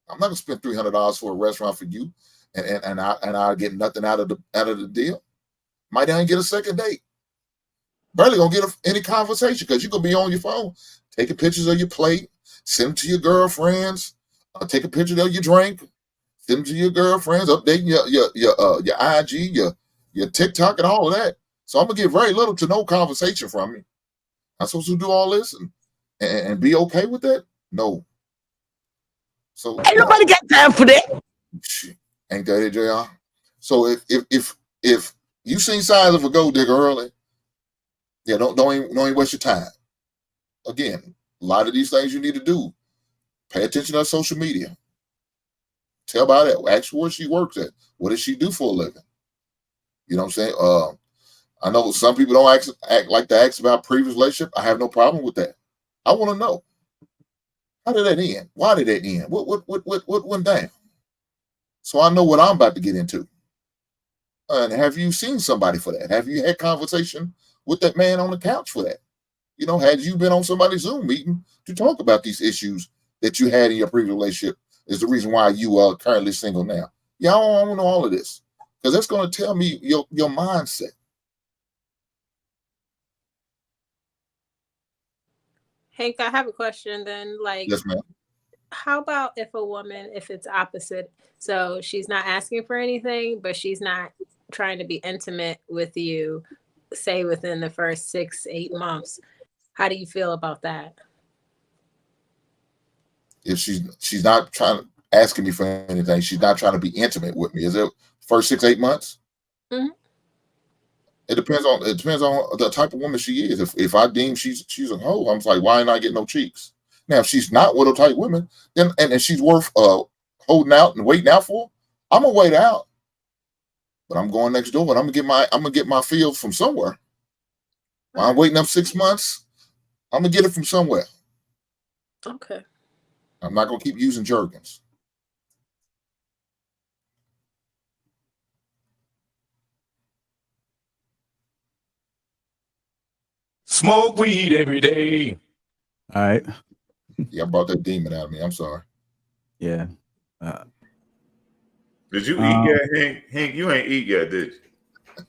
I'm not gonna spend $300 for a restaurant for you, and I get nothing out of the deal. Might not even get a second date. Barely gonna get any conversation because you're gonna be on your phone, taking pictures of your plate, send them to your girlfriends, take a picture of your drink, send them to your girlfriends, updating your IG, your TikTok, and all of that. So I'm gonna get very little to no conversation from you. I'm supposed to do all this and be okay with that? No. So ain't nobody got time for that. Ain't that it, JR? So if you seen signs of a gold digger early, yeah, don't even waste your time. Again, a lot of these things you need to do. Pay attention to her social media. Tell about it. Ask where she works at. What does she do for a living? You know what I'm saying? I know some people don't act like to ask about previous relationship. I have no problem with that. I want to know, how did that end? Why did that end? What went down? So I know what I'm about to get into. And have you seen somebody for that? Have you had conversation with that man on the couch for that? You know, had you been on somebody's Zoom meeting to talk about these issues that you had in your previous relationship is the reason why you are currently single now? Yeah, I want to know all of this because that's going to tell me your mindset. Hank, I have a question then. Like, Yes, ma'am. how about if a woman, if it's opposite? So she's not asking for anything, but she's not trying to be intimate with you, say within the first 6-8 months. How do you feel about that? If she's not asking me for anything, she's not trying to be intimate with me. Is it first 6-8 months? Mm-hmm. It depends on the type of woman she is. If I deem she's a hoe, I'm like, why not get no cheeks? Now, if she's not widow type woman, then and she's worth holding out and waiting out for, I'm gonna wait out. But I'm going next door and I'm gonna get my feel from somewhere. While I'm waiting up 6 months, I'm gonna get it from somewhere. Okay. I'm not gonna keep using Jergens. Smoke weed every day. All right. Yeah, I brought that demon out of me. I'm sorry. Yeah. Did you eat yet, Hank? Hank, you ain't eat yet, did you?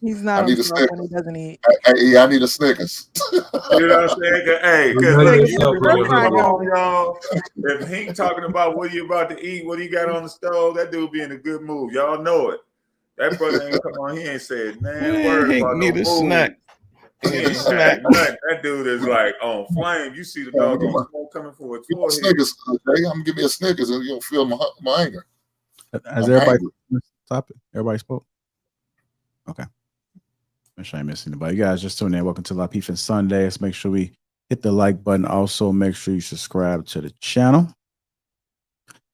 He's not I on need a smoke when Snickers. he doesn't eat. Yeah, I need a Snickers. You know what I'm saying? Hey, because come on, y'all. If Hank talking about what you about to eat, what he got on the stove, that dude be in a good mood. Y'all know it. That brother ain't come on. He ain't said word Hank about need no a mood. snack. He ain't had nothing. That dude is like on flame. You see the dog on smoke coming for his forehead. Snickers, okay? I'm gonna give me a Snickers and you'll feel my anger. Has everybody topic? Everybody spoke? Okay. Make sure I ain't missing anybody. You guys just tuned in. Welcome to Lapeef-ing Sundays. Make sure we hit the like button. Also, make sure you subscribe to the channel.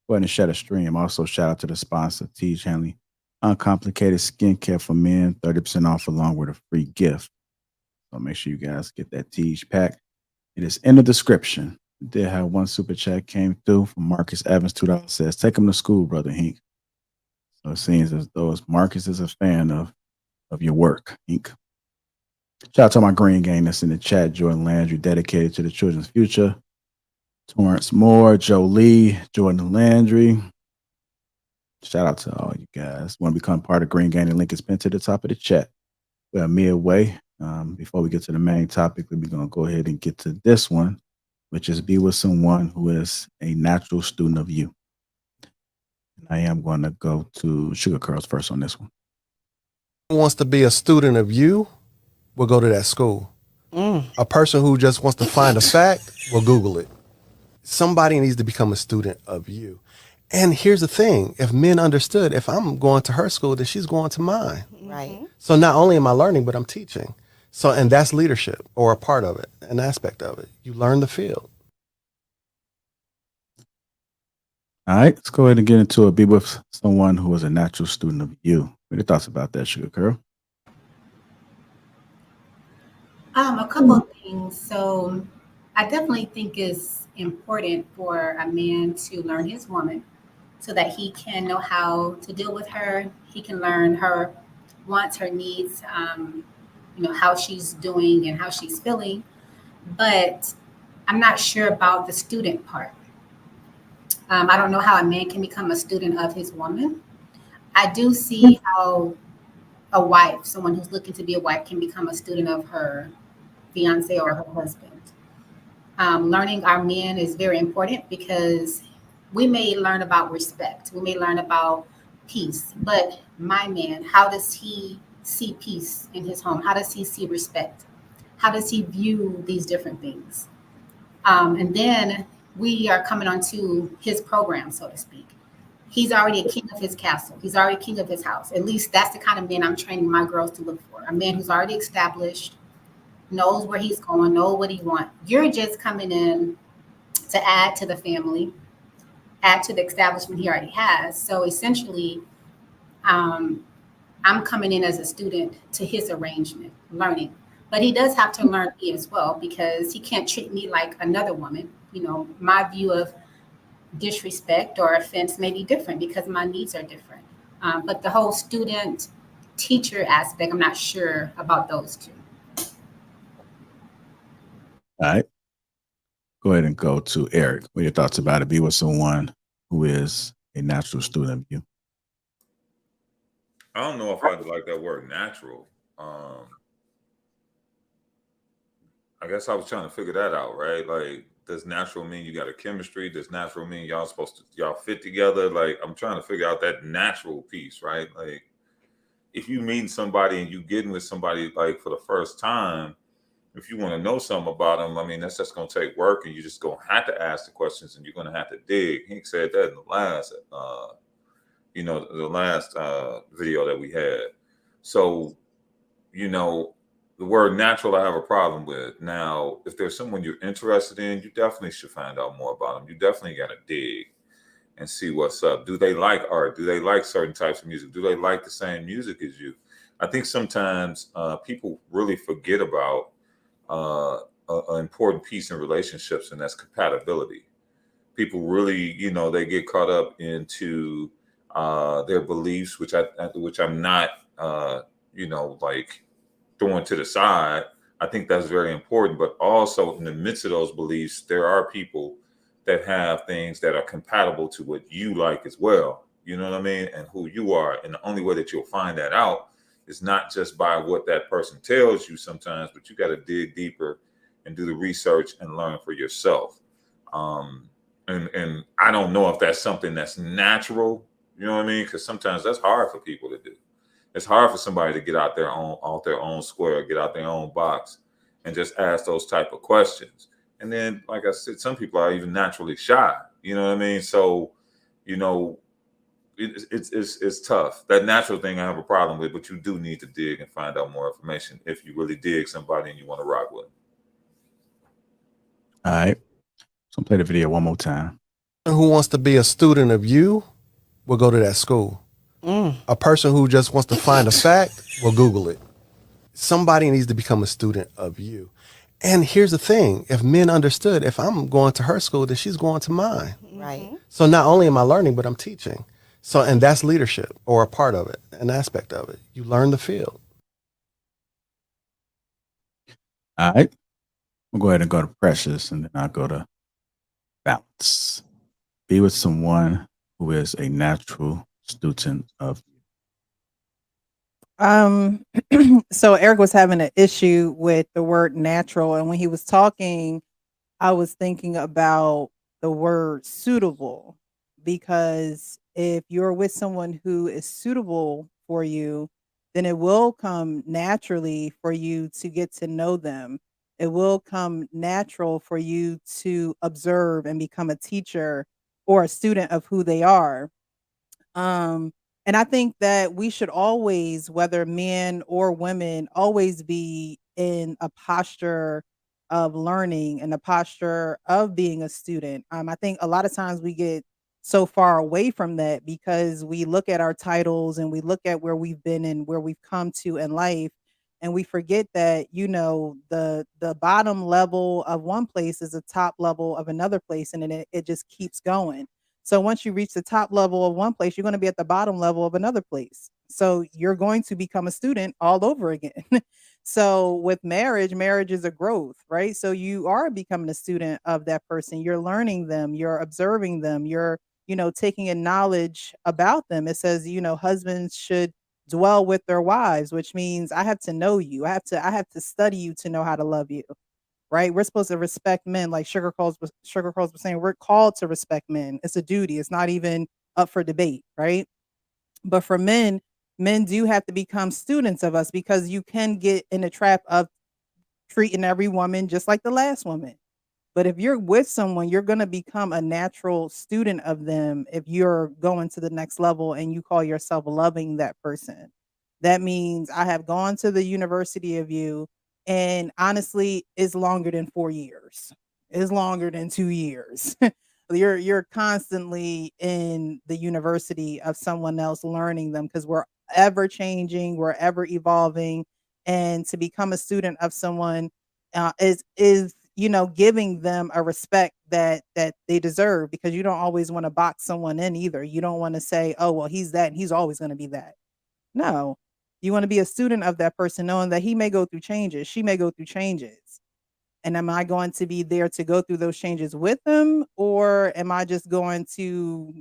Go ahead and share the stream. Also, shout out to the sponsor, Teach Hanley. Uncomplicated skincare for men, 30% off along with a free gift. So make sure you guys get that Teach pack. It is in the description. We did have one super chat came through from Marcus Evans, $2. Says, take him to school, Brother Hink. So it seems as though Marcus is a fan of your work, Hink. Shout out to my green gang that's in the chat. Jordan Landry, dedicated to the children's future. Torrance Moore, Joe Lee, Jordan Landry. Shout out to all you guys. Want to become part of Green Gang? The link is pinned to the top of the chat. We're midway. Before we get to the main topic, we're going to go ahead and get to this one, which is be with someone who is a natural student of you. And I am going to go to Sugar Curls first on this one. Wants to be a student of you will go to that school. A person who just wants to find a fact will Google it. Somebody needs to become a student of you. And here's the thing. If men understood, if I'm going to her school, then she's going to mine. Right. So not only am I learning, but I'm teaching. So, and that's leadership, or a part of it, an aspect of it. You learn the field. All right, let's go ahead and get into it. Be with someone who is a natural student of you. What are your thoughts about that, Sugar Curl? A couple of things. So I definitely think it's important for a man to learn his woman so that he can know how to deal with her. He can learn her wants, her needs, how she's doing and how she's feeling. But I'm not sure about the student part. I don't know how a man can become a student of his woman. I do see how a wife, someone who's looking to be a wife, can become a student of her fiance or her husband. Learning our men is very important because we may learn about respect. We may learn about peace. But my man, how does he see peace in his home? How does he see respect? How does he view these different things? And then we are coming onto his program, so to speak. He's already a king of his castle. He's already king of his house. At least that's the kind of man I'm training my girls to look for. A man who's already established, knows where he's going, knows what he wants. You're just coming in to add to the family, add to the establishment he already has. So essentially, I'm coming in as a student to his arrangement, learning. But he does have to learn me as well, because he can't treat me like another woman. You know, my view of disrespect or offense may be different because my needs are different. But the whole student teacher aspect, I'm not sure about those two. All right. Go ahead and go to Eric. What are your thoughts about it? Be with someone who is a natural student of you. I don't know if I'd like that word natural. I guess I was trying to figure that out, right? Like, does natural mean you got a chemistry? Does natural mean y'all fit together? Like, I'm trying to figure out that natural piece, right? Like, if you meet somebody and you getting with somebody like for the first time, if you want to know something about them, I mean, that's just going to take work, and you just going to have to ask the questions, and you're going to have to dig. He said that in the last, the last video that we had. So, the word natural, I have a problem with. Now, if there's someone you're interested in, you definitely should find out more about them. You definitely got to dig and see what's up. Do they like art? Do they like certain types of music? Do they like the same music as you? I think sometimes people really forget about an important piece in relationships, and that's compatibility. People really, they get caught up into their beliefs, which I'm not, like throwing to the side. I think that's very important. But also in the midst of those beliefs, there are people that have things that are compatible to what you like as well. You know what I mean? And who you are. And the only way that you'll find that out is not just by what that person tells you sometimes, but you got to dig deeper and do the research and learn for yourself. And I don't know if that's something that's natural, you know what I mean? Because sometimes that's hard for people to do. It's hard for somebody to get out their own square, get out their own box, and just ask those type of questions. And then, like I said, some people are even naturally shy. You know what I mean? So, it's tough. That natural thing I have a problem with, but you do need to dig and find out more information if you really dig somebody and you want to rock with them. All right. So play the video one more time. Who wants to be a student of you will go to that school. A person who just wants to find a fact will Google it. Somebody needs to become a student of you. And here's the thing. If men understood, if I'm going to her school, then she's going to mine. Right. So not only am I learning, but I'm teaching. So, and that's leadership, or a part of it, an aspect of it. You learn the field. All right. We'll go ahead and go to Precious, and then I'll go to Balance. Be with someone who is a natural student of you. So Eric was having an issue with the word natural, and when he was talking, I was thinking about the word suitable, because if you're with someone who is suitable for you, then it will come naturally for you to get to know them. It will come natural for you to observe and become a teacher or a student of who they are. And I think that we should always, whether men or women, always be in a posture of learning and a posture of being a student. I think a lot of times we get so far away from that because we look at our titles and we look at where we've been and where we've come to in life, and we forget that the bottom level of one place is the top level of another place, and then it just keeps going. So once you reach the top level of one place, you're going to be at the bottom level of another place. So you're going to become a student all over again. So with marriage is a growth, right? So you are becoming a student of that person. You're learning them, you're observing them, you're, taking in knowledge about them. It says, husbands should dwell with their wives, which means I have to know you. I have to study you to know how to love you. Right? We're supposed to respect men, like Sugar Coles was saying. We're called to respect men. It's a duty. It's not even up for debate, right? But for men do have to become students of us, because you can get in the trap of treating every woman just like the last woman. But if you're with someone, you're going to become a natural student of them. If you're going to the next level and you call yourself loving that person, that means I have gone to the university of you. And honestly, it's longer than 4 years. It's longer than 2 years. You're constantly in the university of someone else, learning them, because we're ever changing, we're ever evolving, and to become a student of someone is giving them a respect that they deserve, because you don't always want to box someone in either. You don't want to say, oh well, he's that and he's always going to be that. No, you want to be a student of that person, knowing that he may go through changes, she may go through changes. And am I going to be there to go through those changes with them? Or am I just going to,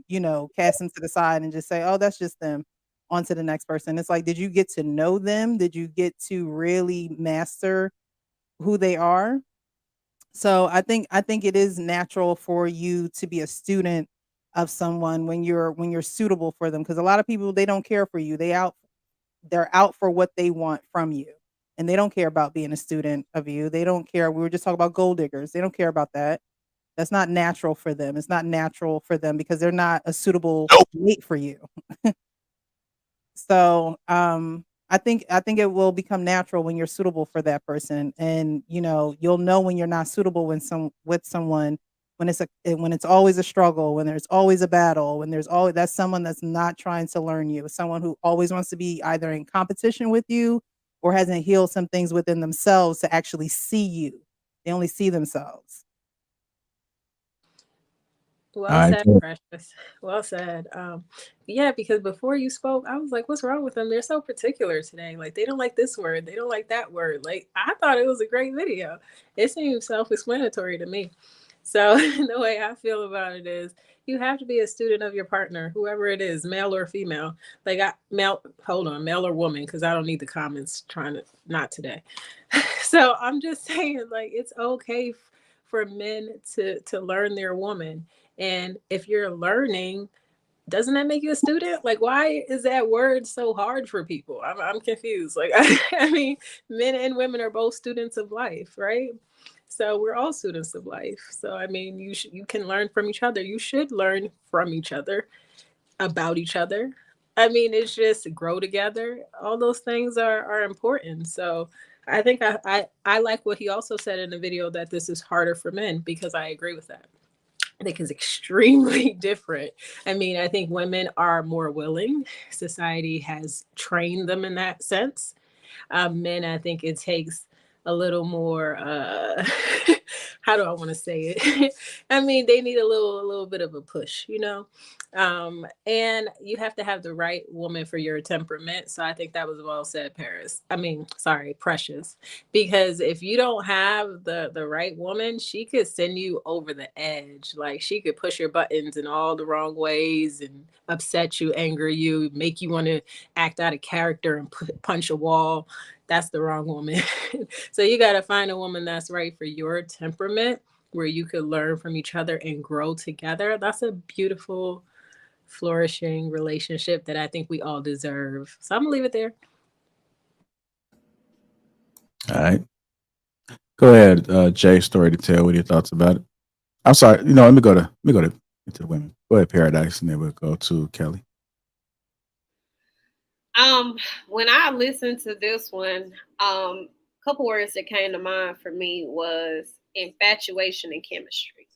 cast them to the side and just say, oh, that's just them, on to the next person? It's like, did you get to know them? Did you get to really master who they are? So I think it is natural for you to be a student of someone when you're suitable for them. Because a lot of people, they don't care for you. They're out for what they want from you. And they don't care about being a student of you. They don't care. We were just talking about gold diggers. They don't care about that. That's not natural for them. It's not natural for them because they're not a suitable mate for you. So I think it will become natural when you're suitable for that person. And you'll know when you're not suitable with someone, when it's always a struggle, when there's always a battle, when that's someone that's not trying to learn you, someone who always wants to be either in competition with you or hasn't healed some things within themselves to actually see you. They only see themselves. Well said, Precious. Well said. Yeah, because before you spoke, I was like, what's wrong with them? They're so particular today. Like, they don't like this word. They don't like that word. Like, I thought it was a great video. It seems self-explanatory to me. So the way I feel about it is you have to be a student of your partner, whoever it is, male or female. Like, male or woman, because I don't need the comments not today. So I'm just saying, like, it's okay for men to learn their woman. And if you're learning, doesn't that make you a student? Like, why is that word so hard for people? I'm confused. Like, I mean, men and women are both students of life, right? So we're all students of life. So, I mean, you can learn from each other. You should learn from each other, about each other. I mean, it's just grow together. All those things are important. So I think I like what he also said in the video, that this is harder for men, because I agree with that. I think is extremely different. I mean, I think women are more willing. Society has trained them in that sense. Men, I think it takes a little more, how do I want to say it? I mean, they need a little bit of a push, and you have to have the right woman for your temperament. So I think that was well said, Precious, because if you don't have the right woman, she could send you over the edge. Like, she could push your buttons in all the wrong ways and upset you, anger you, make you want to act out of character and punch a wall. That's the wrong woman. So you got to find a woman that's right for your temperament, where you could learn from each other and grow together. That's a beautiful, flourishing relationship that I think we all deserve. So I'm gonna leave it there. All right. Go ahead, Jay, story to tell. What are your thoughts about it? I'm sorry. Let me go to the women. Go ahead, Paradise, and then we'll go to Kelly. When I listened to this one, a couple words that came to mind for me was infatuation and chemistry,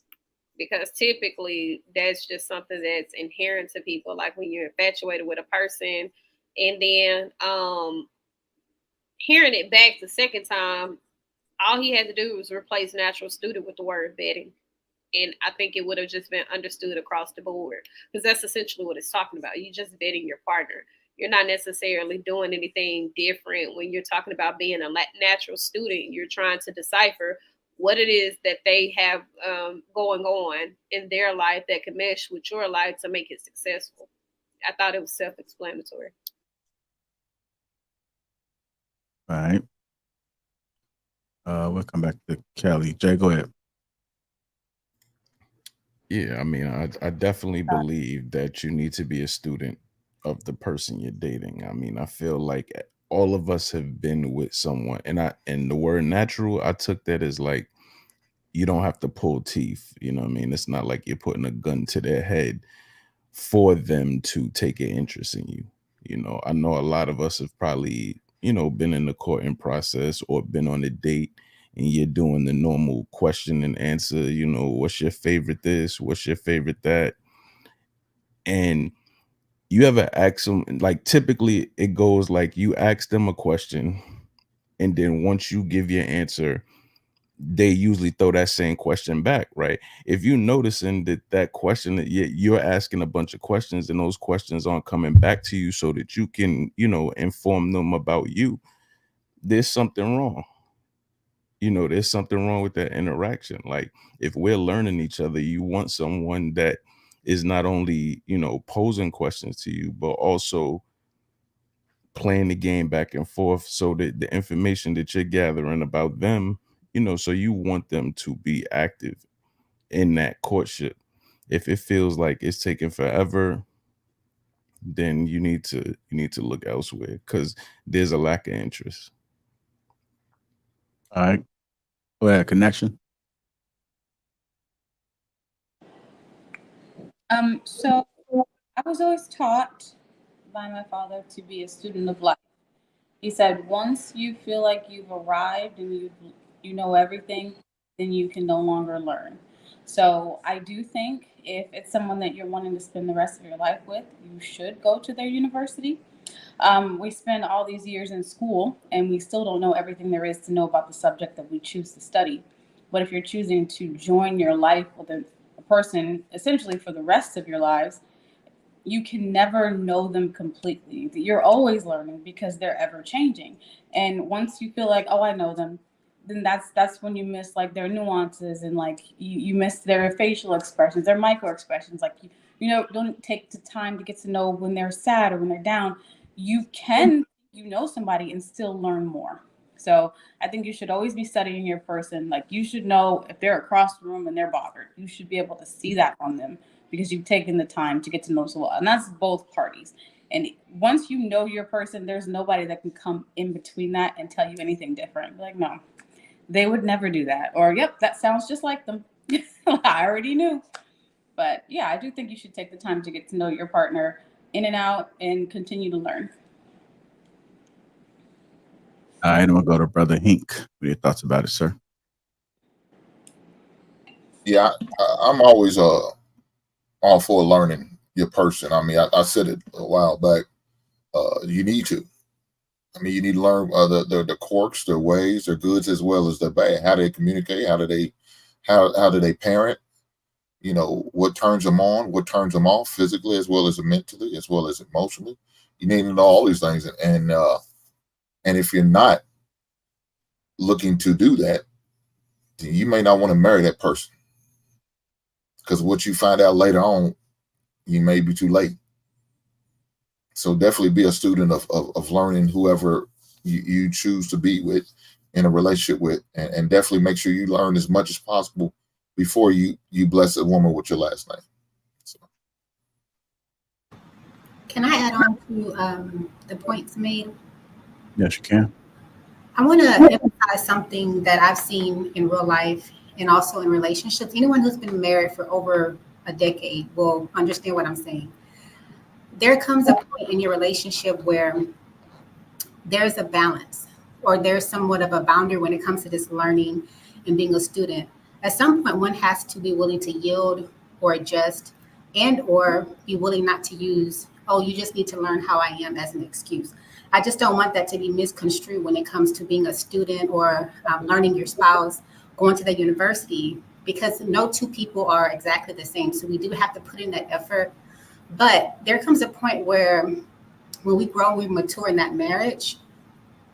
because typically that's just something that's inherent to people. Like, when you're infatuated with a person, and then hearing it back the second time, all he had to do was replace natural student with the word vetting. And I think it would have just been understood across the board, because that's essentially what it's talking about. You just vetting your partner. You're not necessarily doing anything different when you're talking about being a natural student. You're trying to decipher what it is that they have going on in their life that can mesh with your life to make it successful. I thought it was self-explanatory. All right. We'll come back to Kelly. Jay, go ahead. Yeah, I mean, I definitely believe that you need to be a student of the person you're dating. I mean, I feel like all of us have been with someone, and the word natural, I took that as like, you don't have to pull teeth. You know what I mean? It's not like you're putting a gun to their head for them to take an interest in you. I know a lot of us have probably, been in the courting process or been on a date, and you're doing the normal question and answer, what's your favorite this? What's your favorite that? And you ever ask them, like typically it goes like you ask them a question, and then once you give your answer, they usually throw that same question back, right? If you're noticing that question that you're asking a bunch of questions and those questions aren't coming back to you so that you can, inform them about you, there's something wrong. There's something wrong with that interaction. Like if we're learning each other, you want someone that is not only, posing questions to you, but also playing the game back and forth so that the information that you're gathering about them, so you want them to be active in that courtship. If it feels like it's taking forever, then you need to look elsewhere because there's a lack of interest. All right. Go ahead, connection. So I was always taught by my father to be a student of life. He said, once you feel like you've arrived and you know everything, then you can no longer learn. So I do think if it's someone that you're wanting to spend the rest of your life with, you should go to their university. We spend all these years in school and we still don't know everything there is to know about the subject that we choose to study. But if you're choosing to join your life with a person essentially for the rest of your lives, you can never know them completely. You're always learning because they're ever changing. And once you feel like, oh, I know them, then that's when you miss like their nuances and like you miss their facial expressions, their micro expressions. Like don't take the time to get to know when they're sad or when they're down. You can know somebody and still learn more. So I think you should always be studying your person. Like you should know if they're across the room and they're bothered. You should be able to see that on them because you've taken the time to get to know so well. And that's both parties. And once you know your person, there's nobody that can come in between that and tell you anything different. Like, no, they would never do that. Or, yep, that sounds just like them. I already knew. But yeah, I do think you should take the time to get to know your partner in and out and continue to learn. All right, I'm going to go to Brother Hink. What are your thoughts about it, sir? Yeah, I'm always all for learning your person. I mean, I said it a while back. You need to. I mean, you need to learn the quirks, their ways, their goods as well as their bad. How they communicate, how do they parent? What turns them on, what turns them off, physically as well as mentally, as well as emotionally. You need to know all these things, and if you're not looking to do that, then you may not want to marry that person. Because what you find out later on, you may be too late. So definitely be a student of learning whoever you choose to be with in a relationship with, and definitely make sure you learn as much as possible before you bless a woman with your last name. So. Can I add on to the points made? Yes, you can. I want to emphasize something that I've seen in real life and also in relationships. Anyone who's been married for over a decade will understand what I'm saying. There comes a point in your relationship where there's a balance or there's somewhat of a boundary when it comes to this learning and being a student. At some point, one has to be willing to yield or adjust and or be willing not to use, oh, you just need to learn how I am as an excuse. I just don't want that to be misconstrued when it comes to being a student or learning your spouse, going to the university, because no two people are exactly the same. So we do have to put in that effort. But there comes a point where when we grow, we mature in that marriage,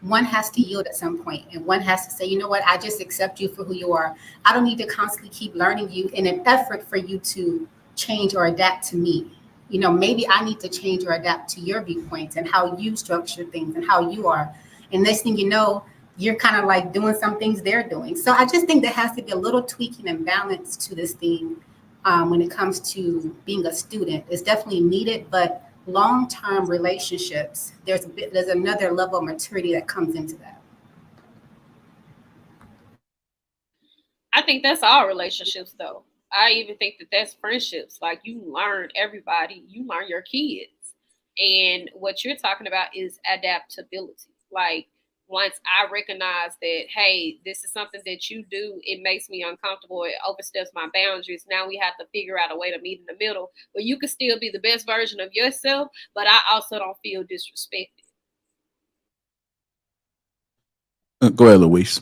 one has to yield at some point, and one has to say, you know what, I just accept you for who you are. I don't need to constantly keep learning you in an effort for you to change or adapt to me. Maybe I need to change or adapt to your viewpoints and how you structure things and how you are. And next thing you know, you're kind of like doing some things they're doing. So I just think there has to be a little tweaking and balance to this thing when it comes to being a student. It's definitely needed, but long-term relationships, there's another level of maturity that comes into that. I think that's all relationships, though. I even think that's friendships. Like, you learn everybody, you learn your kids. And what you're talking about is adaptability. Like, once I recognize that, hey, this is something that you do, it makes me uncomfortable, it oversteps my boundaries. Now we have to figure out a way to meet in the middle where you can still be the best version of yourself, but I also don't feel disrespected. Go ahead, Luis.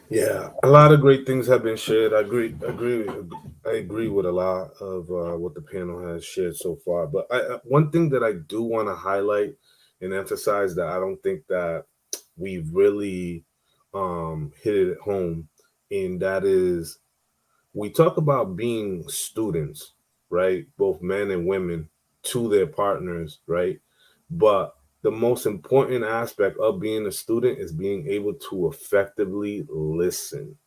Yeah, a lot of great things have been shared. I agree with a lot of what the panel has shared so far. But one thing that I do want to highlight and emphasize that I don't think that we've really hit it at home, and that is we talk about being students, right? Both men and women to their partners, right? But the most important aspect of being a student is being able to effectively listen,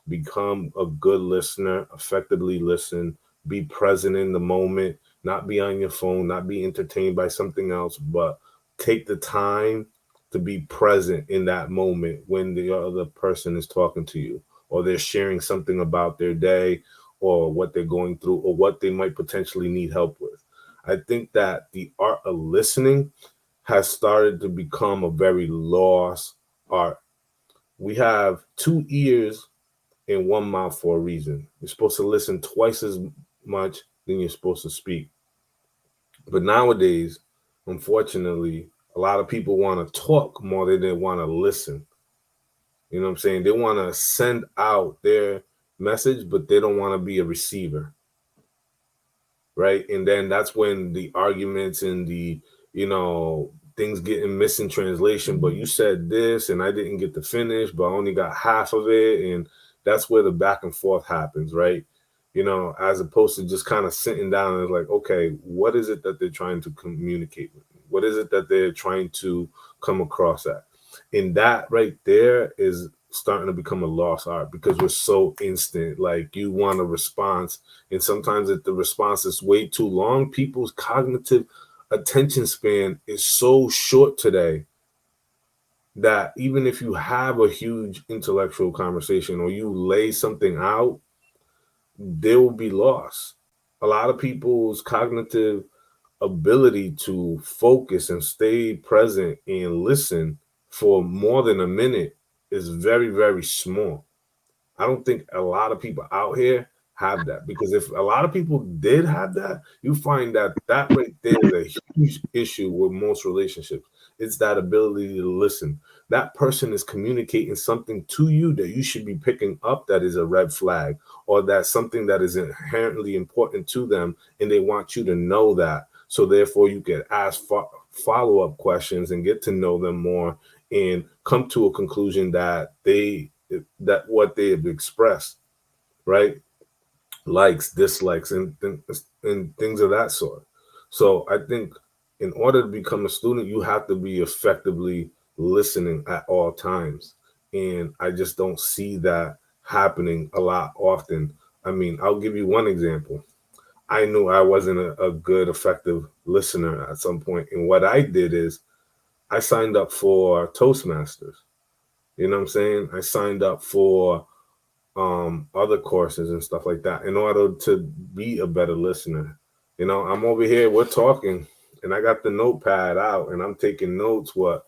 become a good listener, effectively listen, be present in the moment, not be on your phone, not be entertained by something else, but take the time to be present in that moment when the other person is talking to you or they're sharing something about their day or what they're going through or what they might potentially need help with. I think that the art of listening has started to become a very lost art. We have 2 ears and 1 mouth for a reason. You're supposed to listen twice as much than you're supposed to speak. But nowadays, unfortunately, a lot of people want to talk more than they want to listen. You know what I'm saying? They want to send out their message, but they don't want to be a receiver. Right. And then that's when the arguments and the, things getting missing translation. But you said this and I didn't get to finish, but I only got half of it. And that's where the back and forth happens. Right. As opposed to just kind of sitting down and like, okay, what is it that they're trying to communicate with me? What is it that they're trying to come across at? And that right there is starting to become a lost art because we're so instant. Like you want a response, and sometimes if the response is way too long, people's cognitive attention span is so short today that even if you have a huge intellectual conversation or you lay something out, they will be lost. A lot of people's cognitive ability to focus and stay present and listen for more than a minute is very, very small. I don't think a lot of people out here have that, because if a lot of people did have that, you find that right there is a huge issue with most relationships. It's that ability to listen. That person is communicating something to you that you should be picking up that is a red flag, or that's something that is inherently important to them, and they want you to know that. So therefore you can ask follow-up questions and get to know them more and come to a conclusion that what they have expressed, right? Likes, dislikes, and things of that sort. So I think in order to become a student, you have to be effectively listening at all times. And I just don't see that happening a lot often. I mean, I'll give you one example. I knew I wasn't a good, effective listener at some point. And what I did is I signed up for Toastmasters. You know what I'm saying? I signed up for other courses and stuff like that in order to be a better listener. I'm over here, we're talking, and I got the notepad out and I'm taking notes what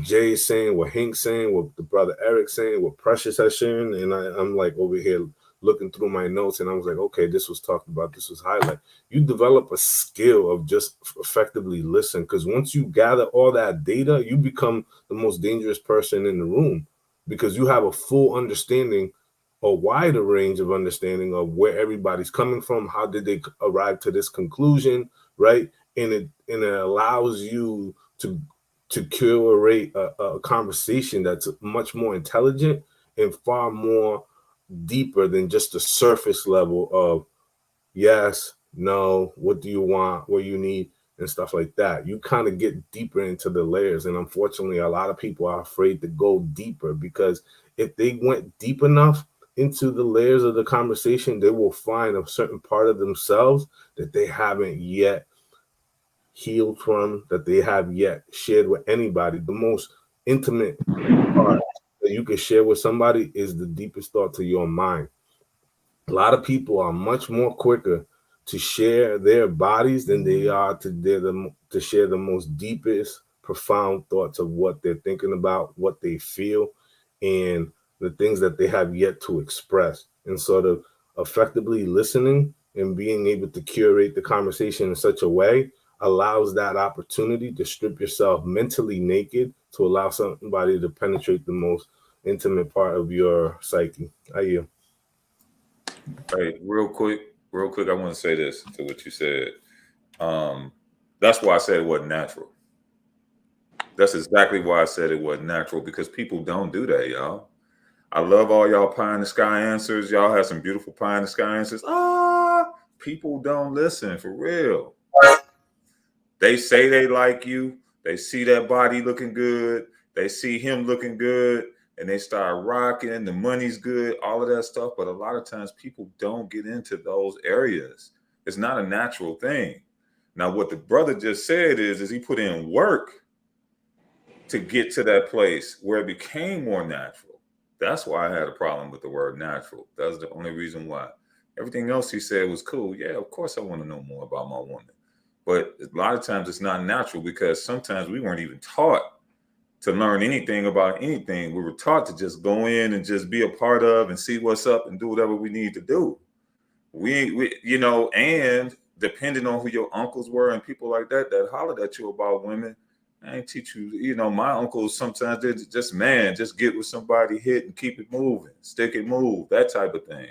Jay's saying, what Hank's saying, what the brother Eric's saying, what Precious has sharing. And I'm like over here looking through my notes, and I was like, okay, this was talked about, this was highlight. You develop a skill of just effectively listen, because once you gather all that data, you become the most dangerous person in the room, because you have a full understanding, a wider range of understanding of where everybody's coming from, how did they arrive to this conclusion, right? And it allows you to curate a conversation that's much more intelligent and far more deeper than just the surface level of yes, no, what do you want, what you need, and stuff like that. You kind of get deeper into the layers. And unfortunately, a lot of people are afraid to go deeper, because if they went deep enough into the layers of the conversation, they will find a certain part of themselves that they haven't yet healed from, that they have yet shared with anybody. The most intimate part that you can share with somebody is the deepest thought to your mind. A lot of people are much more quicker to share their bodies than they are to share the most deepest, profound thoughts of what they're thinking about, what they feel, and the things that they have yet to express. And sort of effectively listening and being able to curate the conversation in such a way allows that opportunity to strip yourself mentally naked to allow somebody to penetrate the most intimate part of your psyche. Hey, real quick, I want to say this to what you said. That's why I said it wasn't natural. That's exactly why I said it wasn't natural, because people don't do that, y'all. I love all y'all pie in the sky answers. Y'all have some beautiful pie in the sky answers. People don't listen for real. They say they like you. They see that body looking good. They see him looking good, and they start rocking. The money's good, all of that stuff. But a lot of times people don't get into those areas. It's not a natural thing. Now, what the brother just said is he put in work to get to that place where it became more natural. That's why I had a problem with the word natural. That's the only reason why. Everything else he said was cool. Yeah, of course I want to know more about my woman. But a lot of times it's not natural, because sometimes we weren't even taught to learn anything about anything. We were taught to just go in and just be a part of and see what's up and do whatever we need to do. We and depending on who your uncles were and people like that hollered at you about women, I ain't teach you, my uncles sometimes they're just get with somebody, hit and keep it moving, stick it, move, that type of thing.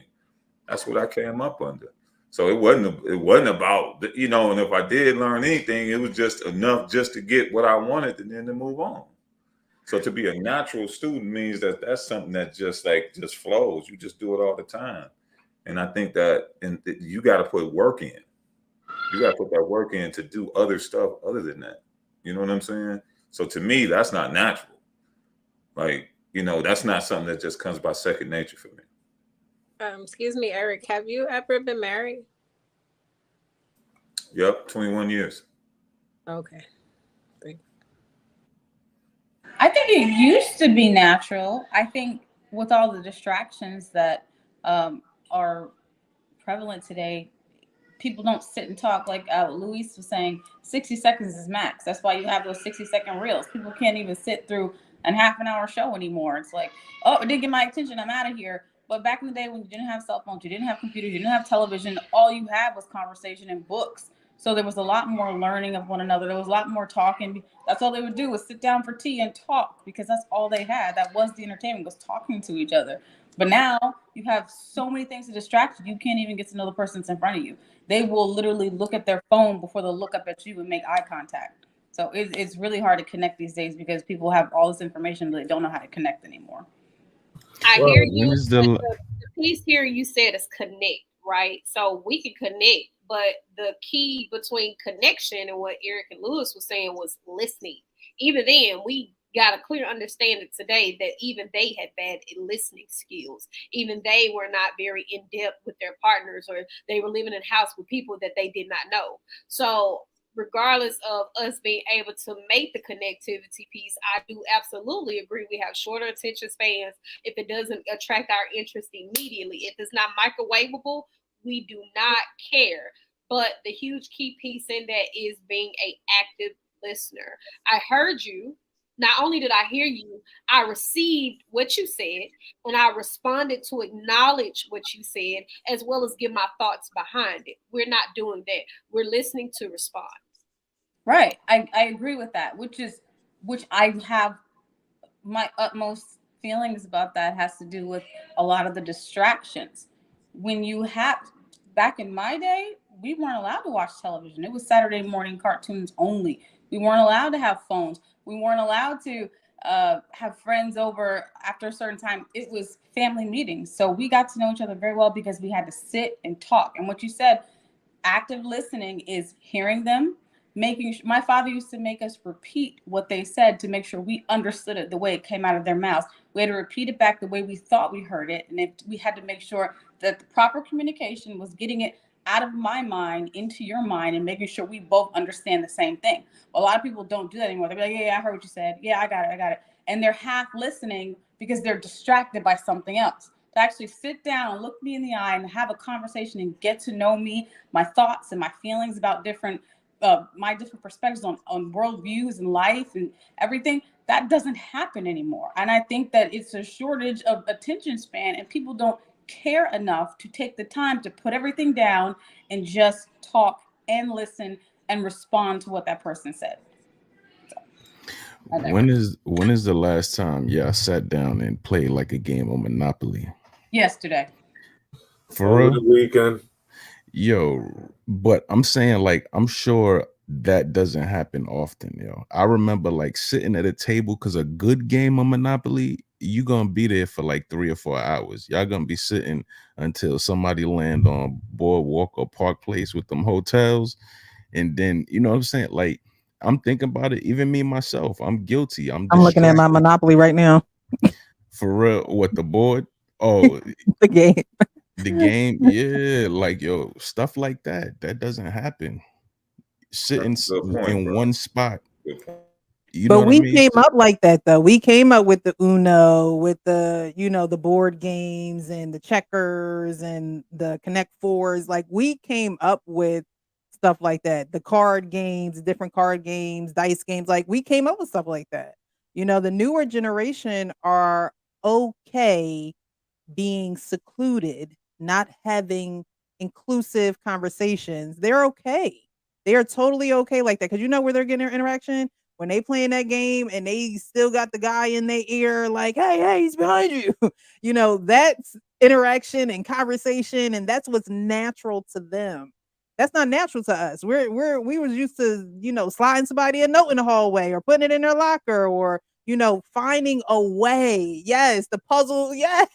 That's what I came up under. So it wasn't about, and if I did learn anything, it was just enough just to get what I wanted and then to move on. So to be a natural student means that that's something that just flows. You just do it all the time. And I think that you got to put work in. You got to put that work in to do other stuff other than that. You know what I'm saying? So to me, that's not natural. That's not something that just comes by second nature for me. Excuse me, Eric, have you ever been married? Yep, 21 years. Okay. I think it used to be natural. I think with all the distractions that are prevalent today, people don't sit and talk. Like Luis was saying, 60 seconds is max. That's why you have those 60-second reels. People can't even sit through a half an hour show anymore. It's like, oh, it didn't get my attention, I'm out of here. But back in the day when you didn't have cell phones, you didn't have computers, you didn't have television, all you had was conversation and books. So there was a lot more learning of one another. There was a lot more talking. That's all they would do was sit down for tea and talk, because that's all they had. That was the entertainment, was talking to each other. But now you have so many things to distract you. You can't even get to know the person that's in front of you. They will literally look at their phone before they'll look up at you and make eye contact. So it's really hard to connect these days, because people have all this information, but they don't know how to connect anymore. I hear you. The piece here you said is connect, right? So we can connect, but the key between connection and what Eric and Lewis was saying was listening. Even then, we got a clear understanding today that even they had bad listening skills. Even they were not very in depth with their partners, or they were living in a house with people that they did not know. So regardless of us being able to make the connectivity piece, I do absolutely agree. We have shorter attention spans. If it doesn't attract our interest immediately, if it's not microwavable, we do not care. But the huge key piece in that is being an active listener. I heard you. Not only did I hear you, I received what you said, and I responded to acknowledge what you said, as well as give my thoughts behind it. We're not doing that. We're listening to respond. Right. I agree with that, which I have my utmost feelings about. That has to do with a lot of the distractions. When you have, back in my day, we weren't allowed to watch television. It was Saturday morning cartoons only. We weren't allowed to have phones. We weren't allowed to have friends over after a certain time. It was family meetings. So we got to know each other very well because we had to sit and talk. And what you said, active listening, is hearing them, my father used to make us repeat what they said to make sure we understood it the way it came out of their mouths. We had to repeat it back the way we thought we heard it. And we had to make sure that the proper communication was getting it out of my mind into your mind and making sure we both understand the same thing. A lot of people don't do that anymore. They're like, yeah, I heard what you said. Yeah, I got it. And they're half listening because they're distracted by something else. to actually sit down and look me in the eye and have a conversation and get to know me, my thoughts and my feelings about my different perspectives on world views and life and everything. That doesn't happen anymore. And I think that it's a shortage of attention span, and people don't care enough to take the time to put everything down and just talk and listen and respond to what that person said. When is the last time I sat down and played like a game of Monopoly? Yesterday. For real? The weekend. Yo, but I'm saying, like, I'm sure that doesn't happen often, yo. I remember like sitting at a table, because a good game of Monopoly, you gonna be there for like 3 or 4 hours. Y'all gonna be sitting until somebody land on Boardwalk or Park Place with them hotels. And then, you know what I'm saying? Like, I'm thinking about it. Even me, myself, I'm guilty. I'm looking at my Monopoly right now. For real. What, the board? Oh, the game. The game, yeah, like, yo, stuff like that doesn't happen. Sitting in one spot. You know But what I we mean? came up like that though. We came up with the Uno, with the, the board games and the checkers and the Connect Fours. Like, we came up with stuff like that. The card games, different card games, dice games. Like, we came up with stuff like that. The newer generation are okay being secluded, not having inclusive conversations. They're okay. They are totally okay like that. Because where they're getting their interaction? When they playing that game and they still got the guy in their ear, like, hey, he's behind you. That's interaction and conversation, and that's what's natural to them. That's not natural to us. We was used to, sliding somebody a note in the hallway or putting it in their locker or, finding a way. Yes, the puzzle. Yes.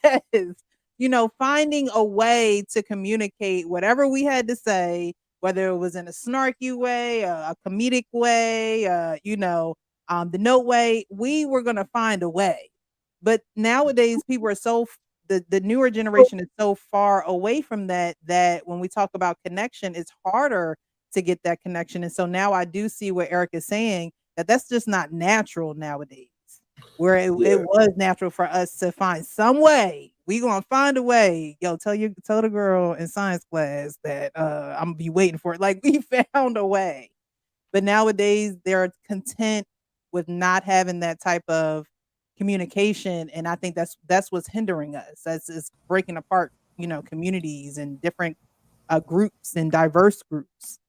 Finding a way to communicate whatever we had to say, whether it was in a snarky way, a comedic way, the note way, we were going to find a way. But nowadays, people are the newer generation is so far away from that when we talk about connection, it's harder to get that connection. And so now I do see what Eric is saying, that's just not natural nowadays, where it was natural for us to find some way. We gonna find a way. Yo, tell the girl in science class that I'm gonna be waiting for it. Like, we found a way. But nowadays they're content with not having that type of communication, and I think that's what's hindering us. That's breaking apart, communities and different groups and diverse groups.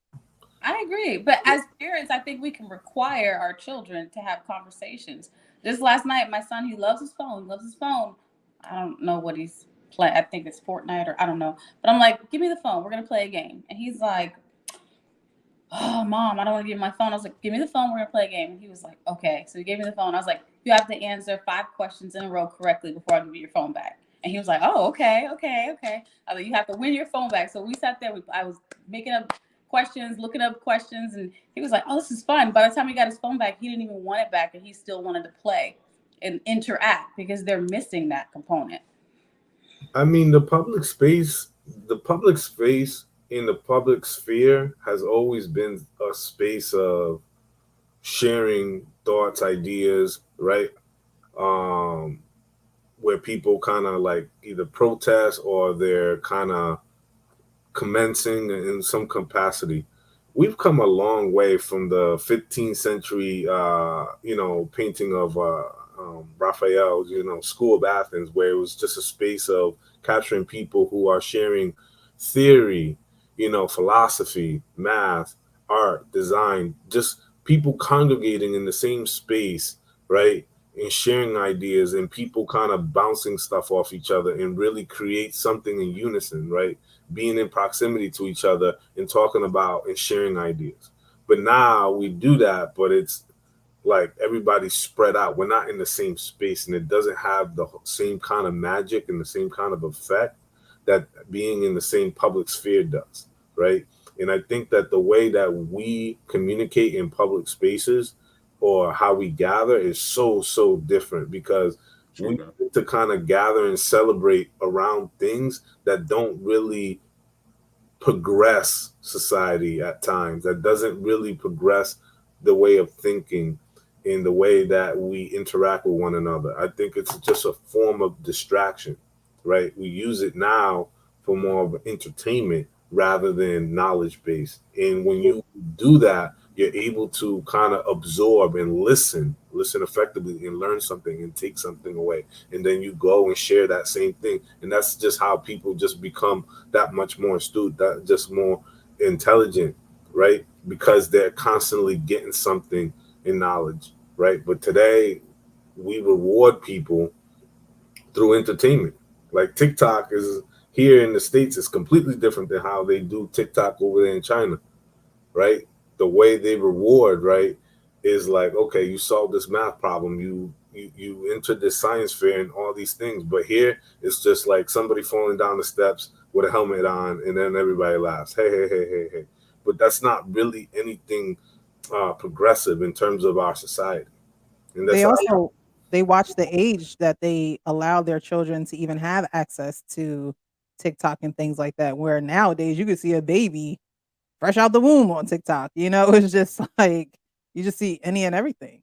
I agree. But as parents, I think we can require our children to have conversations. Just last night, my son, he loves his phone. I don't know what he's playing. I think it's Fortnite or I don't know. But I'm like, give me the phone. We're going to play a game. And he's like, oh, Mom, I don't want to give you my phone. I was like, give me the phone. We're going to play a game. And he was like, okay. So he gave me the phone. I was like, you have to answer 5 questions in a row correctly before I give you your phone back. And he was like, oh, okay. I was like, you have to win your phone back. So we sat there. I was making up questions, looking up questions. And he was like, oh, this is fun. By the time he got his phone back, he didn't even want it back. And he still wanted to play and interact because they're missing that component. I mean, the public space in the public sphere has always been a space of sharing thoughts, ideas, right? Where people kind of like either protest or they're kind of commencing in some capacity. We've come a long way from the 15th century, painting of Raphael's, School of Athens, where it was just a space of capturing people who are sharing theory, philosophy, math, art, design, just people congregating in the same space, right? And sharing ideas and people kind of bouncing stuff off each other and really create something in unison, right? Being in proximity to each other and talking about and sharing ideas. But now we do that, but it's like everybody's spread out. We're not in the same space, and it doesn't have the same kind of magic and the same kind of effect that being in the same public sphere does, right? And I think that the way that we communicate in public spaces or how we gather is so different, because we need to kind of gather and celebrate around things that don't really progress society at times, that doesn't really progress the way of thinking in the way that we interact with one another. I think it's just a form of distraction, right? We use it now for more of entertainment rather than knowledge based. And when you do that, you're able to kind of absorb and listen effectively and learn something and take something away. And then you go and share that same thing. And that's just how people just become that much more astute, that just more intelligent, right? Because they're constantly getting something in knowledge, right? But today we reward people through entertainment. Like TikTok is here in the States is completely different than how they do TikTok over there in China, right? The way they reward, right, is like, okay, you solved this math problem, you entered this science fair and all these things. But here it's just like somebody falling down the steps with a helmet on, and then everybody laughs. Hey, hey, hey, hey, hey. But that's not really anything progressive in terms of our society. And that's They also they watch the age that they allow their children to even have access to TikTok and things like that. Where nowadays you can see a baby fresh out the womb on TikTok. You know, it's just like you just see any and everything.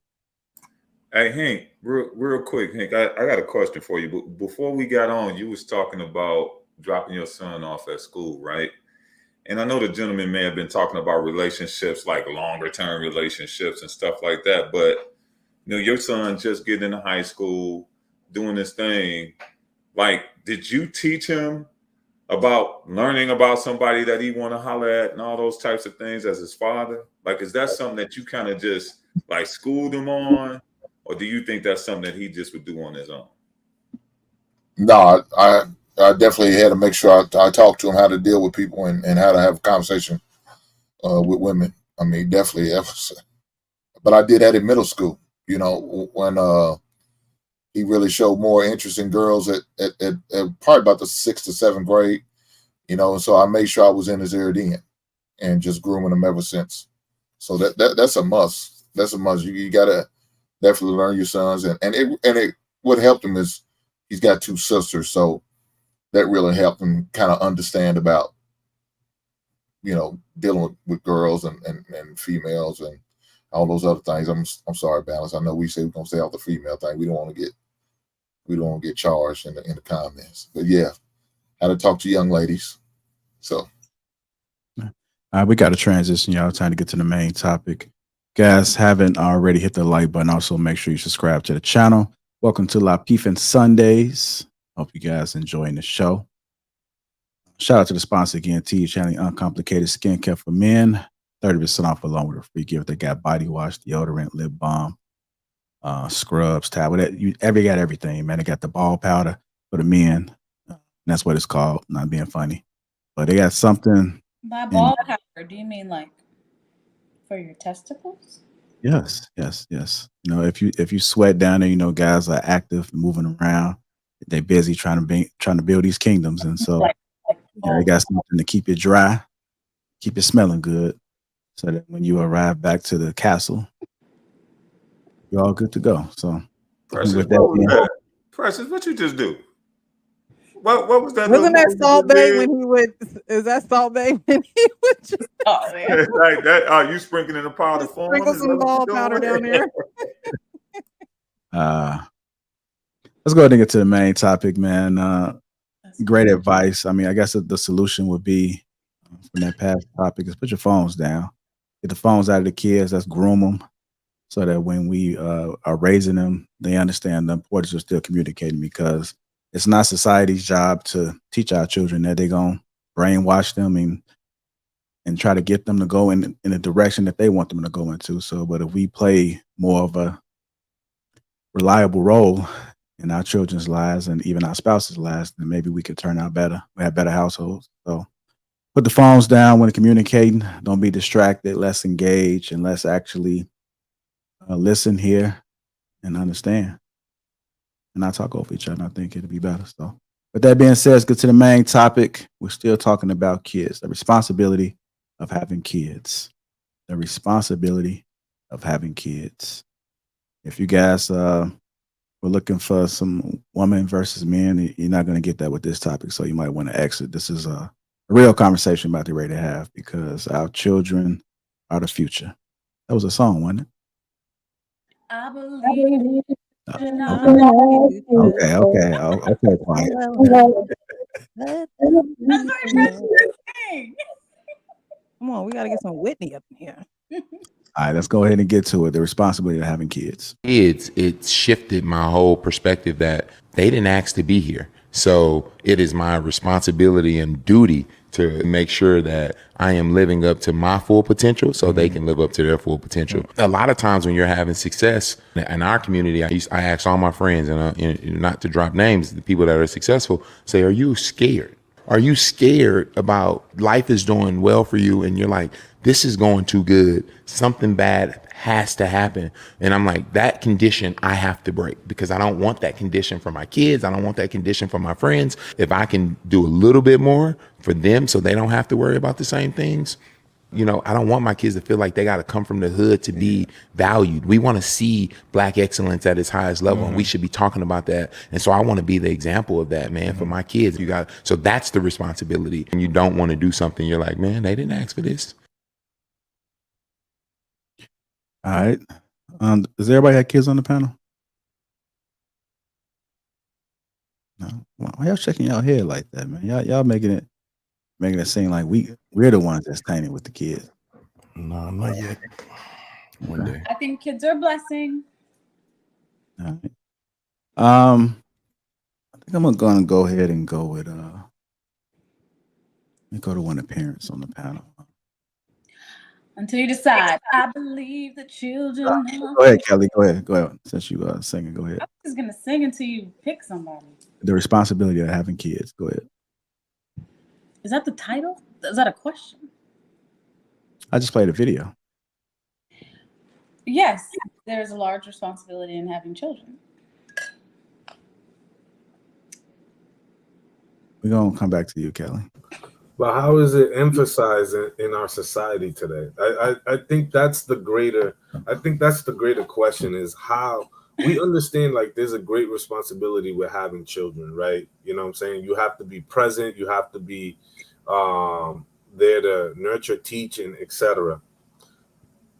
Hey Hank, real quick, Hank, I got a question for you. But before we got on, you was talking about dropping your son off at school, right? And I know the gentleman may have been talking about relationships, like longer term relationships and stuff like that. But you know, your son just getting into high school, doing this thing. Like, did you teach him about learning about somebody that he want to holler at and all those types of things as his father? Like, is that something that you kind of just like schooled him on, or do you think that's something that he just would do on his own? No, I definitely had to make sure I talked to him how to deal with people and how to have a conversation with women. I mean, definitely. But I did that in middle school, you know, when he really showed more interest in girls at probably about the 6th to 7th grade, you know, so I made sure I was in his ear then and just grooming him ever since. So that's a must. That's a must. You gotta definitely learn your sons, and it what helped him is he's got 2 sisters, so that really helped him kind of understand about, you know, dealing with girls and females and all those other things. I'm sorry, Balance. I know we say we're gonna stay off the female thing. We don't want to get charged in the comments. But yeah, how to talk to young ladies. So we got to transition, y'all. Time to get to the main topic. Guys, haven't already hit the like button. Also, make sure you subscribe to the channel. Welcome to Lapeef-ing Sundays. Hope you guys enjoying the show. Shout out to the sponsor again, TH Channeling Uncomplicated Skincare for Men. 30% off along with a free gift. They got body wash, deodorant, lip balm, scrubs, towel. Got everything, man. They got the ball powder for the men. That's what it's called. Not being funny, but they got something. By ball powder, do you mean like for your testicles? Yes. You know, if you sweat down there, you know, guys are active, moving around. They're busy trying to build these kingdoms, and so they got something to keep it dry, keep it smelling good, so that when you arrive back to the castle, you're all good to go. So, Precious, Precious, what you just do? What was that? Wasn't that Salt Bay when he would? Is that Salt Bay when he would just? Oh man! Like that? Are you sprinkling in the powder form? Sprinkle some ball powder down there. Let's go ahead and get to the main topic, man. Great advice. I mean, I guess the solution would be from that past topic is put your phones down. Get the phones out of the kids. Let's groom them so that when we are raising them, they understand the importance of still communicating, because it's not society's job to teach our children that they're going to brainwash them and try to get them to go in a direction that they want them to go into. So, but if we play more of a reliable role in our children's lives and even our spouses' lives, then maybe we could turn out better. We have better households. So put the phones down when communicating. Don't be distracted. Let's engage and let's actually listen, hear, and understand. And not talk over each other. I think it'll be better. So with that being said, let's get to the main topic. We're still talking about kids, the responsibility of having kids. The responsibility of having kids. If you guys were looking for some woman versus men, you're not going to get that with this topic. So you might want to exit. This is a real conversation about to ready to have, because our children are the future. That was a song, wasn't it? I believe Okay. Okay, quiet. Come on, we gotta get some Whitney up in here. All right, let's go ahead and get to it. The responsibility of having kids. It shifted my whole perspective that they didn't ask to be here. So it is my responsibility and duty to make sure that I am living up to my full potential so they can live up to their full potential. A lot of times when you're having success in our community, I ask all my friends, and not to drop names, the people that are successful, say, are you scared? Are you scared about life is doing well for you and you're like, this is going too good, something bad has to happen? And I'm like, that condition I have to break, because I don't want that condition for my kids. I don't want that condition for my friends. If I can do a little bit more for them so they don't have to worry about the same things, I don't want my kids to feel like they got to come from the hood to be valued. We want to see Black excellence at its highest level, and we should be talking about that. And so I want to be the example of that, man, for my kids. So that's the responsibility. And you don't want to do something, you're like, man, they didn't ask for this. All right. Does everybody have kids on the panel? No. Why y'all shaking y'all head like that, man? Y'all making it seem like we're the ones that's tainted with the kids. No, not yet. One day. I think kids are a blessing. All right. I think I'm gonna go ahead and go with let me go to one of the parents on the panel. Until you decide. I believe the children. Go ahead, Kelly. Go ahead. Since you singing, go ahead. I'm just gonna sing until you pick somebody. The responsibility of having kids. Go ahead. Is that the title? Is that a question? I just played a video. Yes, there's a large responsibility in having children. We're gonna come back to you, Kelly. But how is it emphasized in our society today? I think that's the greater question, is how we understand like there's a great responsibility with having children, right? You know what I'm saying? You have to be present, you have to be there to nurture, teach, and etc.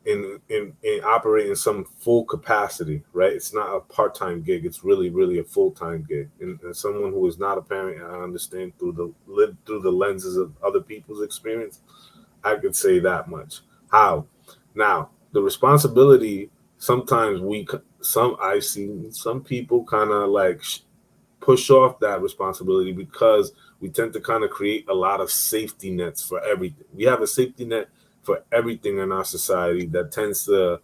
In operate in some full capacity, right? It's not a part-time gig. It's really a full-time gig. And someone who is not a parent, I understand through the lenses of other people's experience, I could say that much. How? Now, the responsibility, sometimes I've seen some people kind of like push off that responsibility because we tend to kind of create a lot of safety nets for everything. We have a safety net for everything in our society that tends to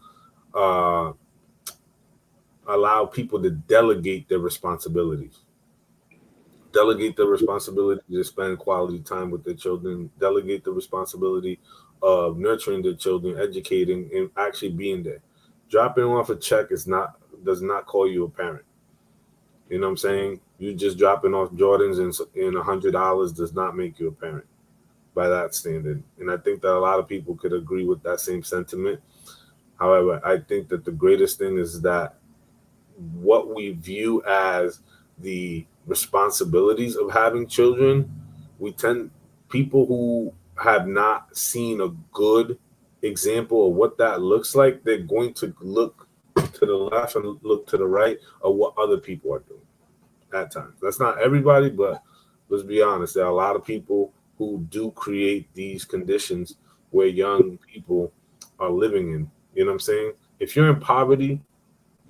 allow people to delegate their responsibilities. Delegate the responsibility to spend quality time with their children. Delegate the responsibility of nurturing their children, educating, and actually being there. Dropping off a check does not call you a parent. You know what I'm saying? You just dropping off Jordans and $100 does not make you a parent by that standard. And I think that a lot of people could agree with that same sentiment. However, I think that the greatest thing is that what we view as the responsibilities of having children, people who have not seen a good example of what that looks like, they're going to look to the left and look to the right of what other people are doing at times. That's not everybody, but let's be honest, there are a lot of people who do create these conditions where young people are living in. You know what I'm saying? If you're in poverty,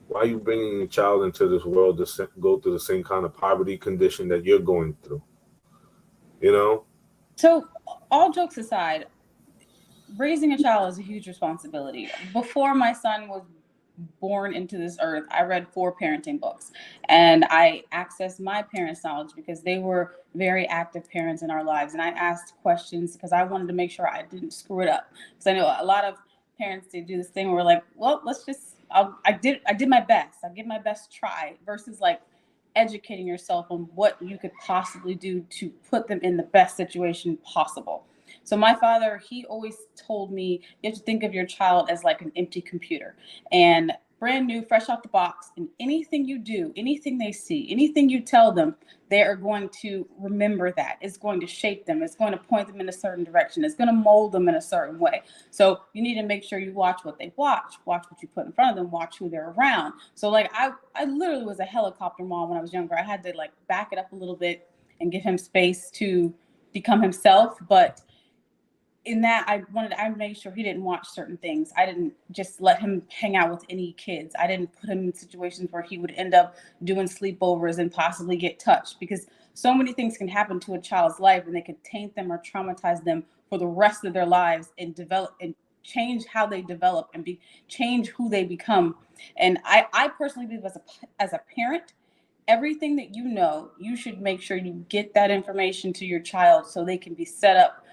why are you bringing a child into this world to go through the same kind of poverty condition that you're going through? You know? So, all jokes aside, raising a child is a huge responsibility. Before my son was born into this earth, I read 4 parenting books, and I accessed my parents' knowledge because they were very active parents in our lives. And I asked questions because I wanted to make sure I didn't screw it up. Because I know a lot of parents, they do this thing where we're like, well, I did my best. I'll give my best try, versus like educating yourself on what you could possibly do to put them in the best situation possible. So my father, he always told me, you have to think of your child as like an empty computer. And brand new, fresh out the box. And anything you do, anything they see, anything you tell them, they are going to remember that. It's going to shape them. It's going to point them in a certain direction. It's going to mold them in a certain way. So you need to make sure you watch what they watch what you put in front of them, watch who they're around. So like I literally was a helicopter mom when I was younger. I had to like back it up a little bit and give him space to become himself. But in that, I made sure he didn't watch certain things. I didn't just let him hang out with any kids. I didn't put him in situations where he would end up doing sleepovers and possibly get touched, because so many things can happen to a child's life and they can taint them or traumatize them for the rest of their lives and develop and change how they develop and change who they become. And I personally believe as a parent, everything that you know, you should make sure you get that information to your child so they can be set up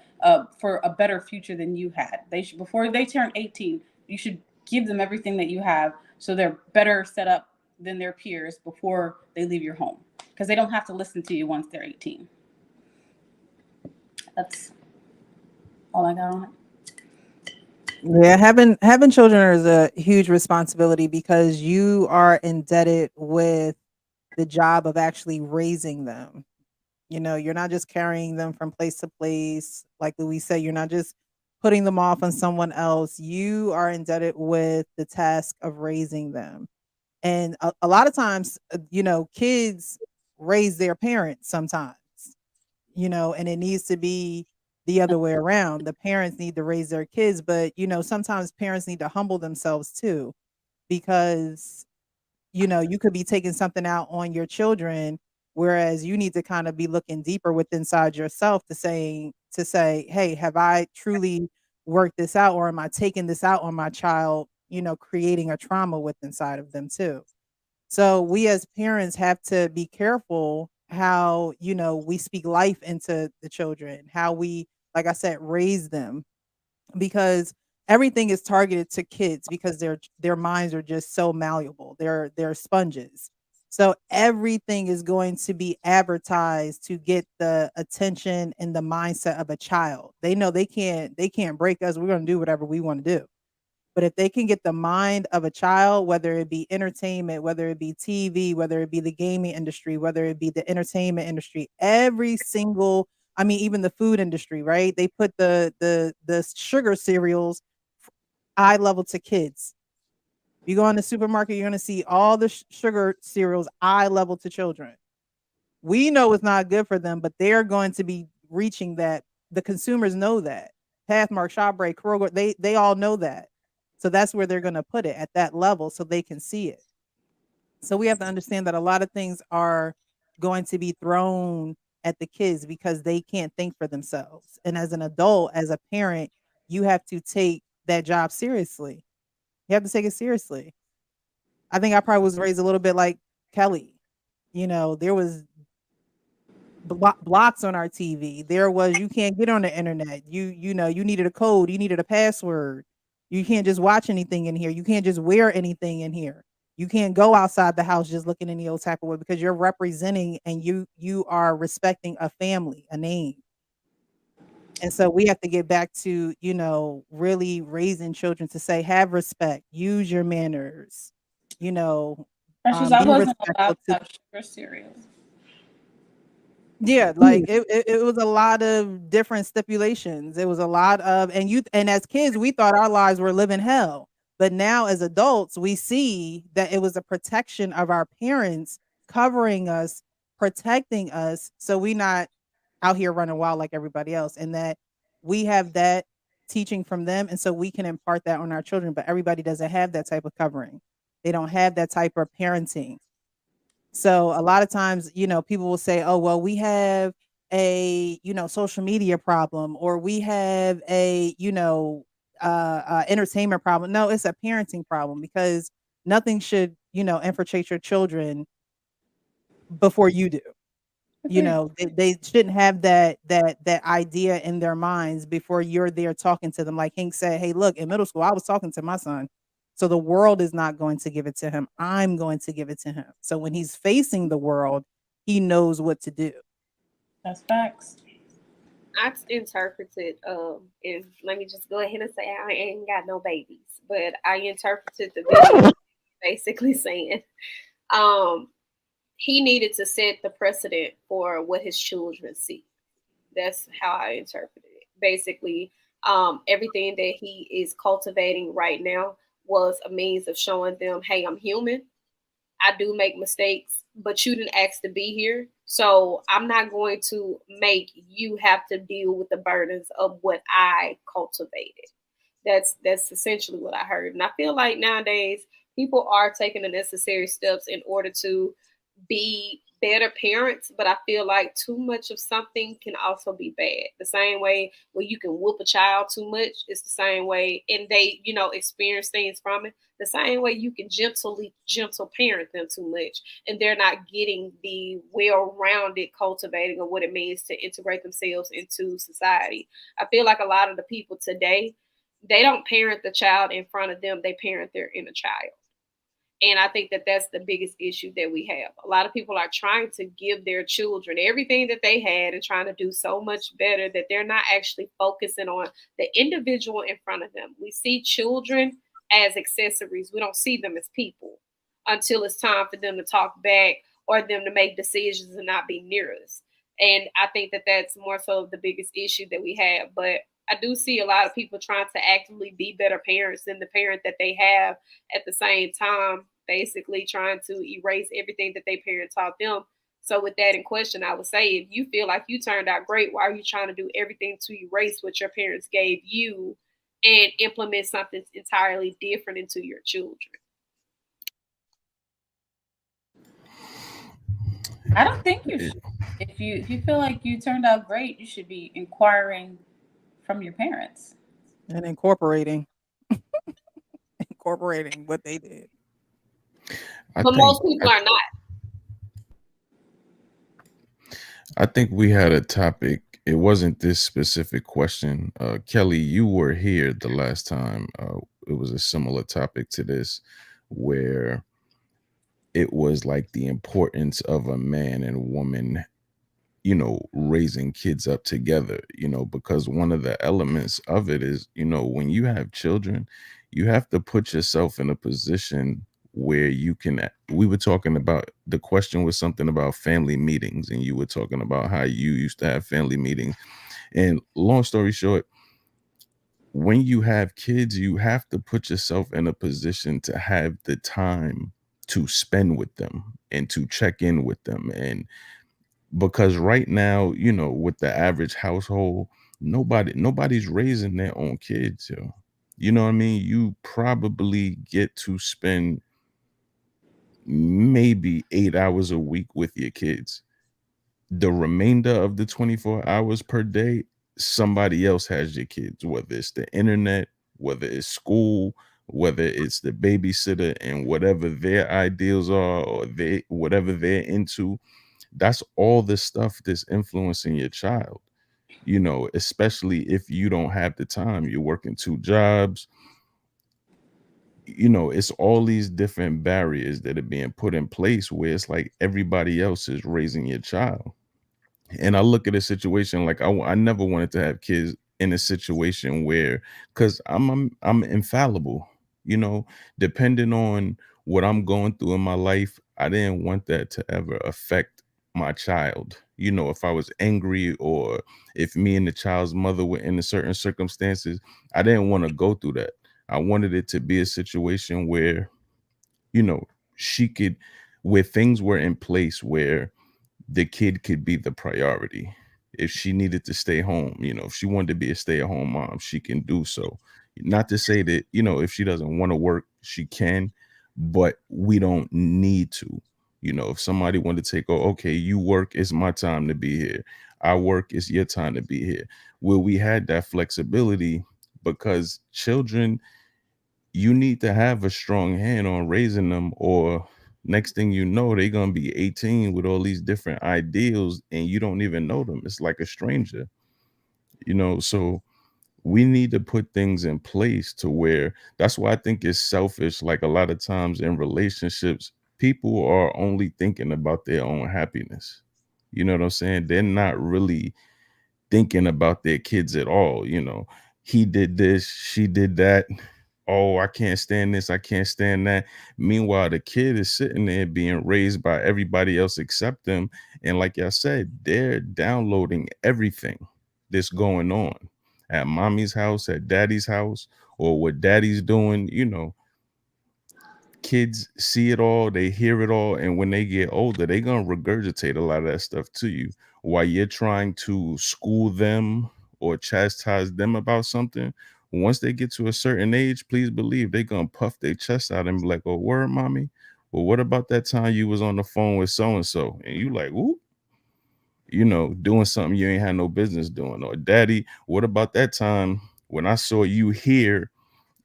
for a better future than you had. They should, before they turn 18, you should give them everything that you have so they're better set up than their peers before they leave your home, because they don't have to listen to you once they're 18. That's all I got on it. Yeah, having children is a huge responsibility because you are indebted with the job of actually raising them. You know, you're not just carrying them from place to place. Like Louise said, you're not just putting them off on someone else. You are indebted with the task of raising them. And a lot of times, you know, kids raise their parents sometimes, you know, and it needs to be the other way around. The parents need to raise their kids, but, you know, sometimes parents need to humble themselves too, because you know, you could be taking something out on your children, whereas you need to kind of be looking deeper within inside yourself to say, hey, have I truly worked this out, or am I taking this out on my child, you know, creating a trauma within inside of them too. So we as parents have to be careful how, you know, we speak life into the children, how we, like I said, raise them, because everything is targeted to kids because their minds are just so malleable. They're sponges. So everything is going to be advertised to get the attention and the mindset of a child. They know they can't break us. We're going to do whatever we want to do. But if they can get the mind of a child, whether it be entertainment, whether it be TV, whether it be the gaming industry, whether it be the entertainment industry, every single, I mean, even the food industry, right? They put the sugar cereals eye level to kids. You go in the supermarket, you're going to see all the sugar cereals eye level to children. We know it's not good for them, but they're going to be reaching that. The consumers know that. Pathmark, Shopbreak, Kroger, they all know that. So that's where they're going to put it, at that level, so they can see it. So we have to understand that a lot of things are going to be thrown at the kids because they can't think for themselves. And as an adult, as a parent, you have to take that job seriously. You have to take it seriously. I think I probably was raised a little bit like Kelly. You know, there was blocks on our TV. There was, you can't get on the internet. You know, you needed a code, you needed a password. You can't just watch anything in here. You can't just wear anything in here. You can't go outside the house just looking any old type of way, because you're representing and you are respecting a family, a name. And so we have to get back to, you know, really raising children to say, have respect, use your manners, you know, I be wasn't respectful allowed to to. have sugar cereals. Yeah, like it was a lot of different stipulations. It was a lot of, and as kids, we thought our lives were living hell. But now as adults, we see that it was a protection of our parents covering us, protecting us, so we not out here running wild like everybody else, and that we have that teaching from them, and so we can impart that on our children. But everybody doesn't have that type of covering. They don't have that type of parenting. So a lot of times, you know, people will say, oh, well, we have a, you know, social media problem, or we have a, you know, entertainment problem. No, it's a parenting problem, because nothing should, you know, infiltrate your children before you do. You know, they shouldn't have that idea in their minds before you're there talking to them. Like Hank said, hey, look, in middle school, I was talking to my son. So the world is not going to give it to him. I'm going to give it to him. So when he's facing the world, he knows what to do. That's facts. I interpreted, and let me just go ahead and say I ain't got no babies, but I interpreted the video basically saying. He needed to set the precedent for what his children see. That's how I interpreted it. Basically, everything that he is cultivating right now was a means of showing them, hey, I'm human. I do make mistakes, but you didn't ask to be here. So I'm not going to make you have to deal with the burdens of what I cultivated. That's essentially what I heard. And I feel like nowadays people are taking the necessary steps in order to be better parents, but I feel like too much of something can also be bad. The same way where you can whoop a child too much, it's the same way, and they, experience things from it. The same way you can gentle parent them too much, and they're not getting the well-rounded cultivating of what it means to integrate themselves into society. I feel like a lot of the people today, they don't parent the child in front of them, they parent their inner child. And I think that that's the biggest issue that we have. A lot of people are trying to give their children everything that they had and trying to do so much better that they're not actually focusing on the individual in front of them. We see children as accessories. We don't see them as people until it's time for them to talk back or them to make decisions and not be near us. And I think that that's more so the biggest issue that we have. But I do see a lot of people trying to actively be better parents than the parent that they have, at the same time, basically trying to erase everything that their parents taught them. So with that in question, I would say, if you feel like you turned out great, why are you trying to do everything to erase what your parents gave you and implement something entirely different into your children? I don't think you should. If you feel like you turned out great, you should be inquiring from your parents and incorporating what they did. But most people are not. I think we had a topic. It wasn't this specific question. Kelly, you were here the last time. It was a similar topic to this, where it was like the importance of a man and woman, raising kids up together, because one of the elements of it is, when you have children, you have to put yourself in a position where you can. We were talking about, the question was something about family meetings, and you were talking about how you used to have family meetings. And long story short, when you have kids, you have to put yourself in a position to have the time to spend with them and to check in with them. And because right now, with the average household, nobody's raising their own kids. You know what I mean? You probably get to spend maybe 8 hours a week with your kids. The remainder of the 24 hours per day, somebody else has your kids, whether it's the internet, whether it's school, whether it's the babysitter, and whatever their ideals are, or whatever they're into. That's all the stuff that's influencing your child, especially if you don't have the time. You're working 2 jobs. It's all these different barriers that are being put in place where it's like everybody else is raising your child. And I look at a situation like, I never wanted to have kids in a situation where, because I'm infallible, depending on what I'm going through in my life. I didn't want that to ever affect my child. If I was angry, or if me and the child's mother were in a certain circumstances, I didn't want to go through that. I wanted it to be a situation where, she could, where things were in place where the kid could be the priority. If she needed to stay home, if she wanted to be a stay-at-home mom, she can do so. Not to say that, if she doesn't want to work, she can, but we don't need to. If somebody wanted to take, okay, you work, it's my time to be here. I work, it's your time to be here. Where we had that flexibility, because children, you need to have a strong hand on raising them, or next thing you know, they're going to be 18 with all these different ideals and you don't even know them. It's like a stranger, so we need to put things in place to where, that's why I think it's selfish. Like a lot of times in relationships, people are only thinking about their own happiness. You know what I'm saying? They're not really thinking about their kids at all. He did this, she did that. oh, I can't stand this, I can't stand that. Meanwhile, the kid is sitting there being raised by everybody else except them. And like I said, they're downloading everything that's going on at mommy's house, at daddy's house, or what daddy's doing. You know, kids see it all, they hear it all, and when they get older, they're gonna regurgitate a lot of that stuff to you while you're trying to school them or chastise them about something. Once they get to a certain age, please believe they're gonna puff their chest out and be like, oh, word, mommy, well, what about that time you was on the phone with so and so and you like, whoop, you know, doing something you ain't had no business doing? Or daddy, what about that time when I saw you here?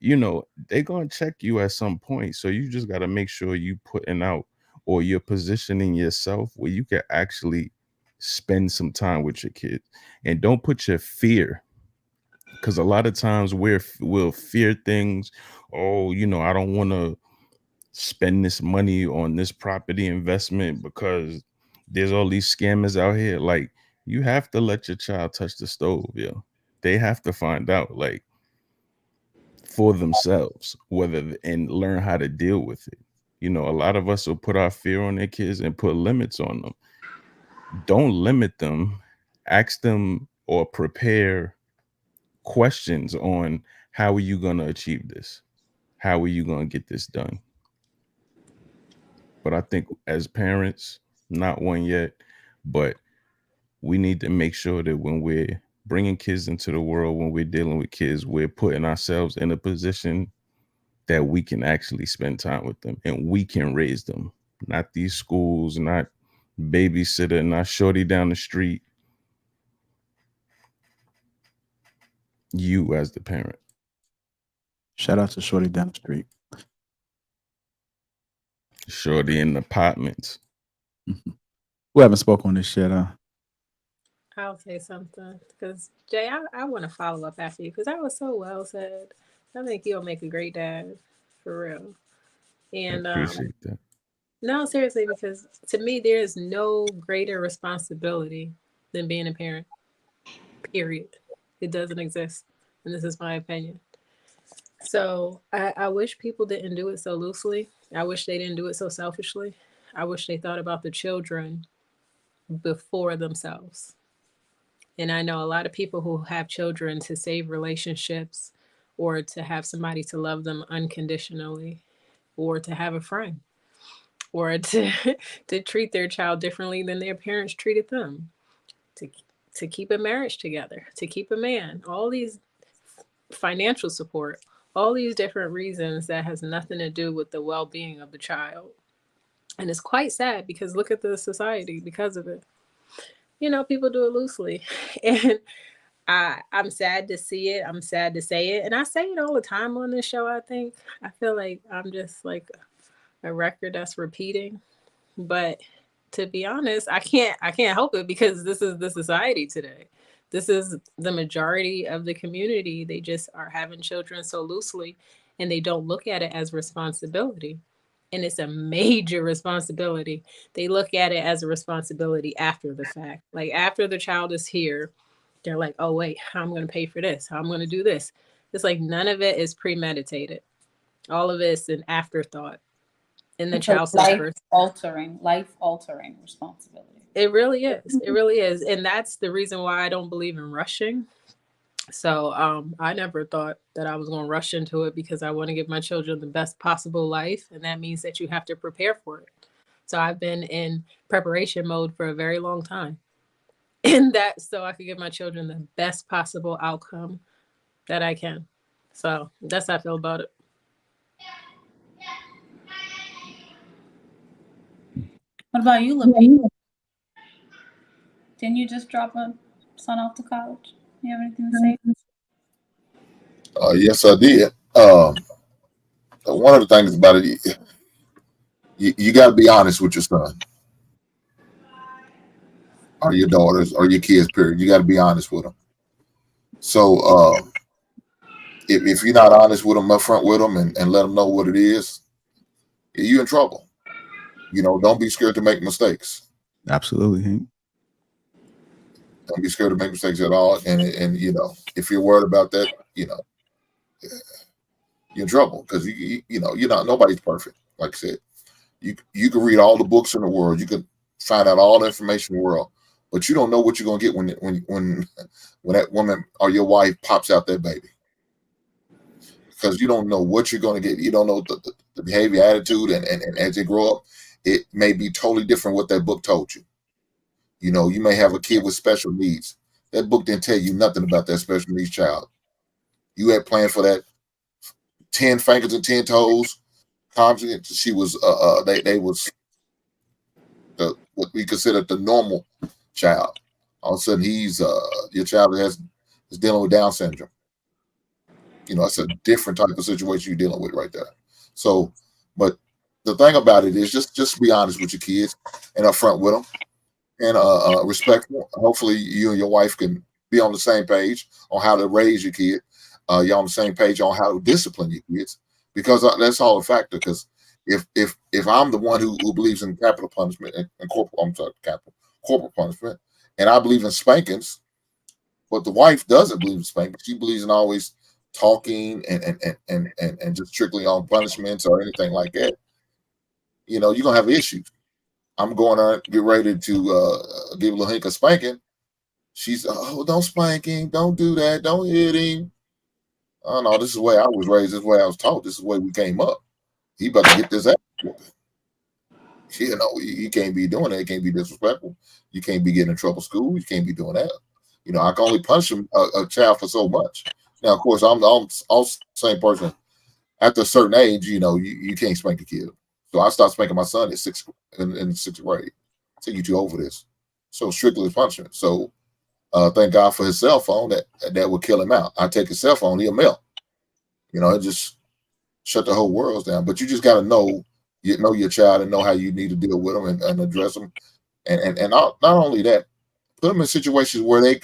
You know, they're gonna check you at some point. So you just gotta make sure you putting out, or you're positioning yourself where you can actually spend some time with your kids. And don't put your fear, because a lot of times we'll fear things. Oh, you know, I don't want to spend this money on this property investment because there's all these scammers out here. Like, you have to let your child touch the stove, yo. They have to find out, like, for themselves, and learn how to deal with it. You know, a lot of us will put our fear on their kids and put limits on them. Don't limit them. Ask them or prepare questions on, how are you going to achieve this? How are you going to get this done? But I think as parents, not one yet, but we need to make sure that when we're bringing kids into the world, when we're dealing with kids, we're putting ourselves in a position that we can actually spend time with them and we can raise them. Not these schools, not babysitter, not shorty down the street. You as the parent. Shout out to shorty down the street. Shorty in the apartments. Who haven't spoken on this yet? I'll say something because Jay, I want to follow up after you because that was so well said. I think you'll make a great dad, for real. And I appreciate that. No, seriously, because to me, there is no greater responsibility than being a parent. Period. It doesn't exist, and this is my opinion. So I wish people didn't do it so loosely. I wish they didn't do it so selfishly. I wish they thought about the children before themselves. And I know a lot of people who have children to save relationships or to have somebody to love them unconditionally or to have a friend or to treat their child differently than their parents treated them, to keep a marriage together, to keep a man, all these financial support, all these different reasons that has nothing to do with the well-being of the child. And it's quite sad because look at the society because of it. You know, people do it loosely. And I'm sad to see it. I'm sad to say it. And I say it all the time on this show, I think. I feel like I'm just like a record that's repeating. But to be honest, I can't help it because this is the society today. This is the majority of the community. They just are having children so loosely and they don't look at it as responsibility. And it's a major responsibility. They look at it as a responsibility after the fact. Like after the child is here, they're like, oh, wait, how I'm going to pay for this? How I'm going to do this? It's like none of it is premeditated. All of it is an afterthought. And the child suffers. Life-altering responsibility. It really is. It really is. And that's the reason why I don't believe in rushing. So I never thought that I was going to rush into it because I want to give my children the best possible life. And that means that you have to prepare for it. So I've been in preparation mode for a very long time. And that so I could give my children the best possible outcome that I can. So that's how I feel about it. What about you, Lapeef? Didn't you just drop a son off to college? You have anything to say? Yes, I did. One of the things about it, you got to be honest with your son or your daughters or your kids, period. You got to be honest with them. So if you're not honest with them up front with them and let them know what it is, you're in trouble. You know, don't be scared to make mistakes. Absolutely, Hank. Don't be scared to make mistakes at all. And you know, if you're worried about that, you know, you're in trouble because you know you're not nobody's perfect. Like I said, you can read all the books in the world, you can find out all the information in the world, but you don't know what you're gonna get when that woman or your wife pops out that baby. Because you don't know what you're going to get. You don't know the behavior, attitude, and as they grow up, it may be totally different what that book told you. You know, you may have a kid with special needs. That book didn't tell you nothing about that special needs child. You had planned for that 10 fingers and 10 toes. She was, they was what we consider the normal child. All of a sudden, he's your child is dealing with Down syndrome. You know, it's a different type of situation you're dealing with right there. So, but the thing about it is just be honest with your kids and upfront with them and respectful. Hopefully you and your wife can be on the same page on how to raise your kid. You're on the same page on how to discipline your kids, because that's all a factor. Because if I'm the one who believes in capital punishment and corporal punishment, and I believe in spankings, but the wife doesn't believe in spankings. She believes in always talking and just strictly on punishments or anything like that. You know, you're gonna have issues. I'm going to get ready to give a little hink of spanking. She's, oh, don't spank him, don't do that, don't hit him. Oh no, this is the way I was raised, this is the way I was taught, this is the way we came up. He about to get this ass whooping. You know, you can't be doing that, you can't be disrespectful, you can't be getting in trouble school, you can't be doing that. You know, I can only punish a child for so much. Now, of course, I'm the same person. After a certain age, you know, you can't spank a kid. So I stopped spanking my son in sixth grade. I think you too over this. So strictly punishment. So thank God for his cell phone that would kill him out. I take his cell phone, he'll melt. You know, it just shut the whole world down. But you just got to know your child and know how you need to deal with them and address them. And not only that, put them in situations where they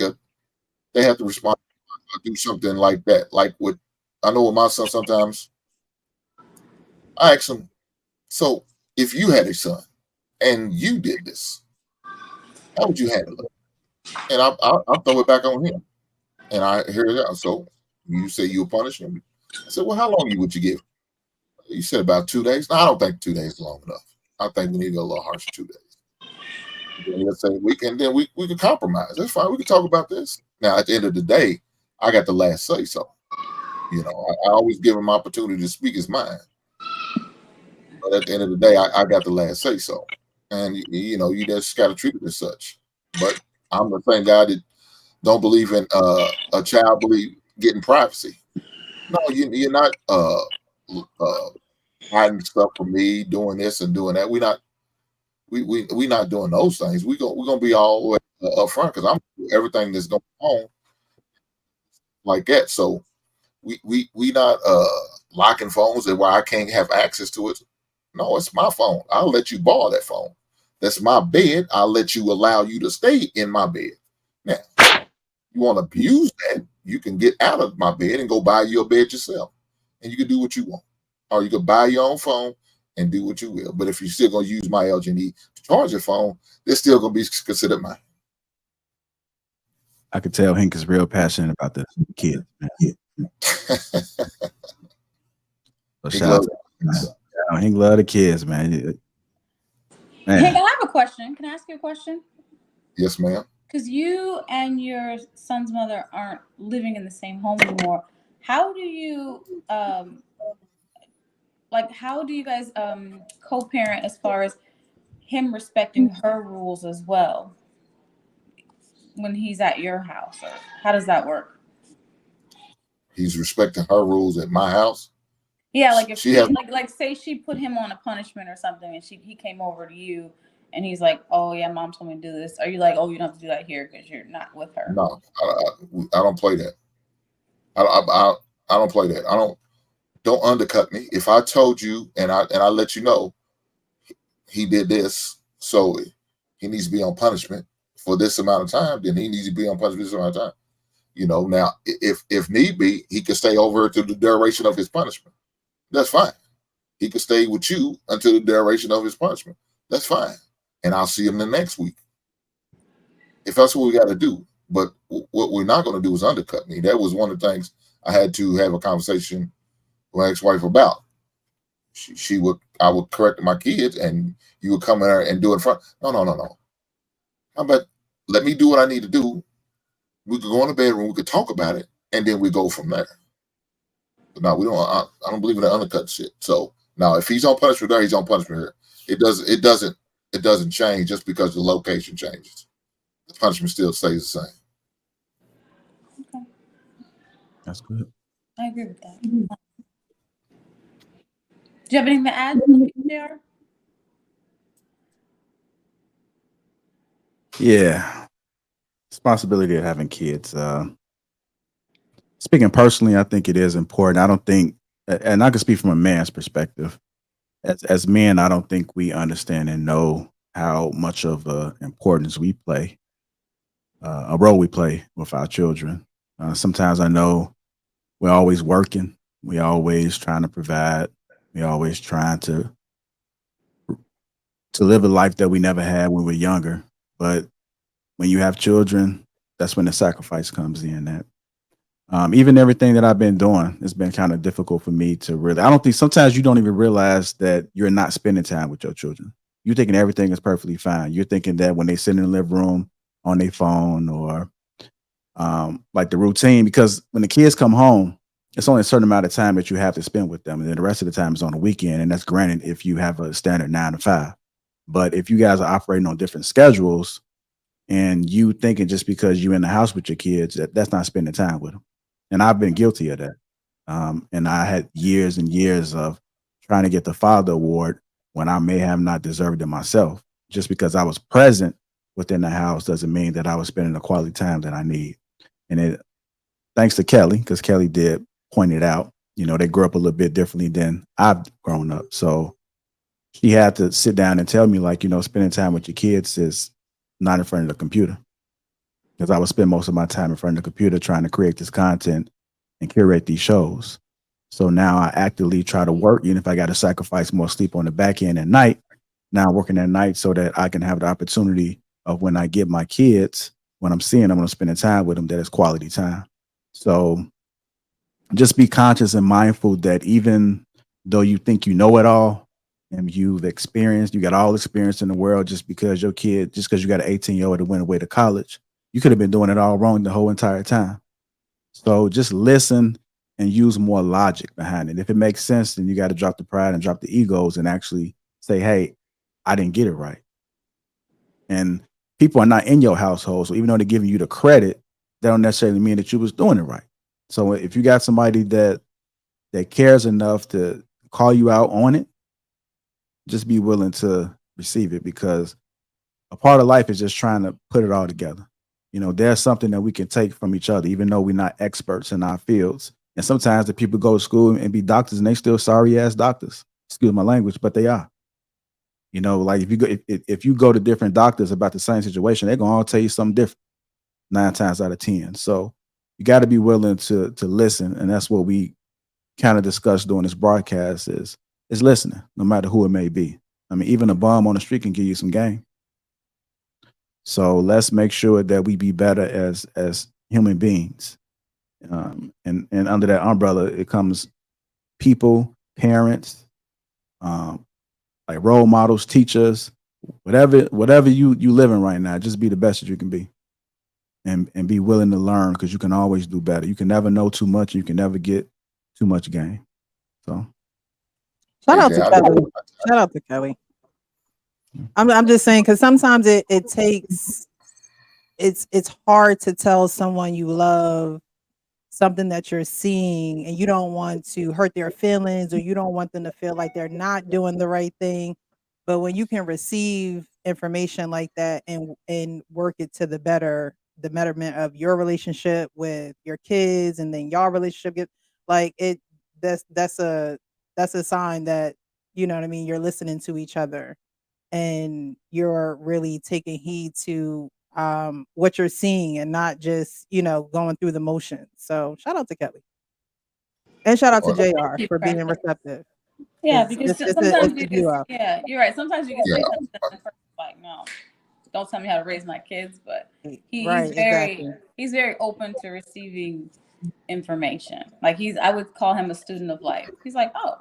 have to respond, do something like that. Like I know with my son sometimes, I ask him, so if you had a son and you did this, how would you handle it? And I'll throw it back on him. And I hear it out. So you say you'll punish him. I said, well, how long would you give? You said about 2 days. No, I don't think 2 days is long enough. I think we need to go a little harsher 2 days. Then let's say we can compromise. That's fine. We can talk about this. Now, at the end of the day, I got the last say so. You know, I always give him opportunity to speak his mind. But at the end of the day, I got the last say so. And, you know, you just got to treat it as such. But I'm the same guy that don't believe in a child getting privacy. No, you're not hiding stuff from me, doing this and doing that. We not doing those things. We're gonna be all the way up front because I'm everything that's going on like that. So we not locking phones where I can't have access to it. No, it's my phone. I'll let you borrow that phone. That's my bed. I'll let you allow you to stay in my bed. Now, you want to abuse that, you can get out of my bed and go buy your bed yourself. And you can do what you want. Or you can buy your own phone and do what you will. But if you're still going to use my LG&E to charge your phone, it's still going to be considered mine. I could tell Hank is real passionate about the kids, man. So Hank love the kids, man. Hank, I have a question. Can I ask you a question? Yes, ma'am. Because you and your son's mother aren't living in the same home anymore. How do you how do you guys co-parent as far as him respecting her rules as well when he's at your house? Or how does that work? He's respecting her rules at my house. Yeah, like if she like say she put him on a punishment or something, and he came over to you, and he's like, "Oh yeah, mom told me to do this." Are you like, "Oh, you don't have to do that here because you're not with her"? No, I don't play that. I don't play that. Don't undercut me. If I told you and I let you know he did this, so he needs to be on punishment for this amount of time, then he needs to be on punishment this amount of time. You know, now if need be, he can stay over to the duration of his punishment. That's fine. He can stay with you until the duration of his punishment. That's fine. And I'll see him the next week. If that's what we got to do. But what we're not going to do is undercut me. That was one of the things I had to have a conversation my ex-wife about. I would correct my kids, and you would come in there and do it in front. No. How about let me do what I need to do? We could go in the bedroom, we could talk about it, and then we go from there. But no, we don't. I don't believe in the undercut shit. So now, if he's on punishment there, he's on punishment here. It doesn't change just because the location changes. The punishment still stays the same. Okay. That's good. I agree with that. Do you have anything to add, JR? Yeah. Responsibility of having kids. Speaking personally, I think it is important. I don't think, and I can speak from a man's perspective. As men, I don't think we understand and know how much of importance we play, a role we play with our children. Sometimes I know we're always working. We're always trying to provide. We're always trying to live a life that we never had when we were younger. But when you have children, that's when the sacrifice comes in. That even everything that I've been doing, it's been kind of difficult for me to really. I don't think sometimes you don't even realize that you're not spending time with your children. You're thinking everything is perfectly fine. You're thinking that when they sit in the living room on their phone or like the routine, because when the kids come home, it's only a certain amount of time that you have to spend with them. And then the rest of the time is on the weekend. And that's granted if you have a standard 9 to 5. But if you guys are operating on different schedules and you thinking just because you're in the house with your kids, that's not spending time with them. And I've been guilty of that. And I had years and years of trying to get the father award when I may have not deserved it myself. Just because I was present within the house doesn't mean that I was spending the quality time that I need. And it, thanks to Kelly, because Kelly did point it out, they grew up a little bit differently than I've grown up. So she had to sit down and tell me, like, spending time with your kids is not in front of the computer. Because I would spend most of my time in front of the computer trying to create this content and curate these shows. So now I actively try to work, even if I got to sacrifice more sleep on the back end at night. Now I'm working at night so that I can have the opportunity of when I get my kids, when I'm seeing them, I'm going to spend time with them, that is quality time. So just be conscious and mindful that even though you think you know it all and you got all experience in the world, just because you got an 18-year-old that went away to college, you could have been doing it all wrong the whole entire time. So just listen and use more logic behind it. If it makes sense, then you got to drop the pride and drop the egos and actually say, hey, I didn't get it right. And people are not in your household. So even though they're giving you the credit, that don't necessarily mean that you was doing it right. So if you got somebody that cares enough to call you out on it, just be willing to receive it, because a part of life is just trying to put it all together. There's something that we can take from each other, even though we're not experts in our fields. And sometimes the people go to school and be doctors and they still sorry ass doctors. Excuse my language, but they are. Like if you go to different doctors about the same situation, they're gonna all tell you something different 9 times out of 10. So you got to be willing to listen, and that's what we kind of discussed during this broadcast is listening, no matter who it may be. I mean, even a bum on the street can give you some game. So let's make sure that we be better as human beings. And under that umbrella, it comes people, parents, like role models, teachers, whatever you living right now, just be the best that you can be. And be willing to learn, because you can always do better. You can never know too much. You can never get too much game. So shout out to Kelly. Shout out to Kelly. I'm just saying, because sometimes it takes, it's hard to tell someone you love something that you're seeing, and you don't want to hurt their feelings, or you don't want them to feel like they're not doing the right thing. But when you can receive information like that and work it to the betterment of your relationship with your kids, and then your relationship get like it, that's a sign that, you know what I mean, you're listening to each other and you're really taking heed to what you're seeing, and not just going through the motions. So shout out to Kelly, and shout out to JR for being receptive. Yeah, because sometimes you're right. Sometimes you can say something and the person's like, no, don't tell me how to raise my kids. But he's very open to receiving information. Like I would call him a student of life. He's like, oh,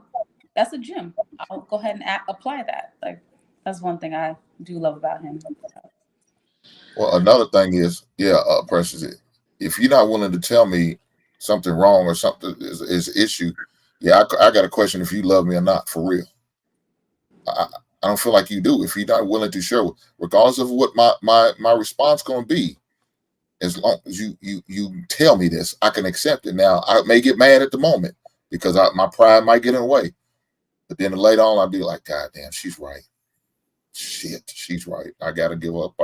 that's a gem. I'll go ahead and apply that. Like, that's one thing I do love about him. Well, another thing is, Precious, if you're not willing to tell me something wrong or something is an issue, I got a question if you love me or not, for real. I don't feel like you do. If you're not willing to share, regardless of what my response going to be, as long as you tell me this, I can accept it. Now, I may get mad at the moment because my pride might get in the way. But then later on, I'll be like, God damn, she's right. Shit, she's right. I got to give up.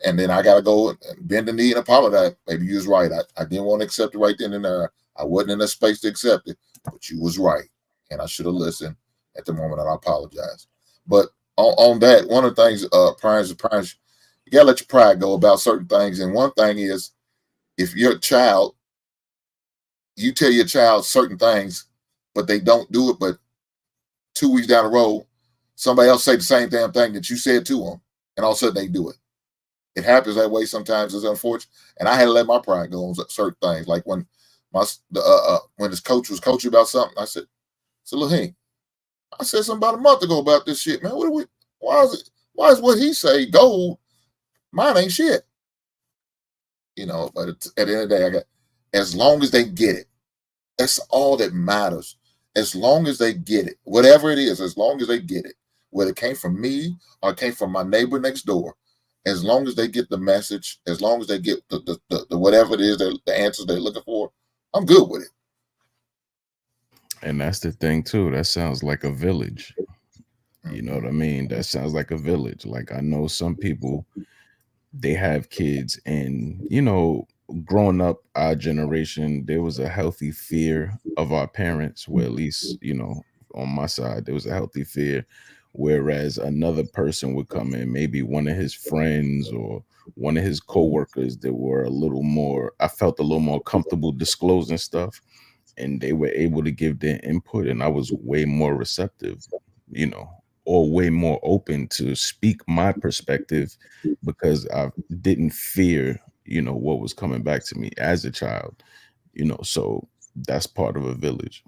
And then I got to go and bend the knee and apologize. Maybe you was right. I didn't want to accept it right then and there. I wasn't in a space to accept it, but you was right. And I should have listened at the moment, and I apologize. But on that, one of the things, pride, you got to let your pride go about certain things. And one thing is, if your child, you tell your child certain things, but they don't do it, but 2 weeks down the road, somebody else say the same damn thing that you said to them, and all of a sudden they do it. It happens that way sometimes. It's unfortunate, and I had to let my pride go on certain things. Like when his coach was coaching about something, I said, "Laheem, I said something about a month ago about this shit, man. Why is what he say gold? Mine ain't shit." But at the end of the day, as long as they get it, that's all that matters. As long as they get it, whatever it is, as long as they get it, whether it came from me or it came from my neighbor next door, as long as they get the message, as long as they get the whatever it is, the answers they're looking for, I'm good with it. And that's the thing too. That sounds like a village. You know what I mean? That sounds like a village. Like, I know some people, they have kids, and growing up, our generation, there was a healthy fear of our parents, where at least, on my side, there was a healthy fear. Whereas another person would come in, maybe one of his friends or one of his coworkers that were I felt a little more comfortable disclosing stuff, and they were able to give their input, and I was way more receptive, or way more open to speak my perspective, because I didn't fear, what was coming back to me as a child, so that's part of a village.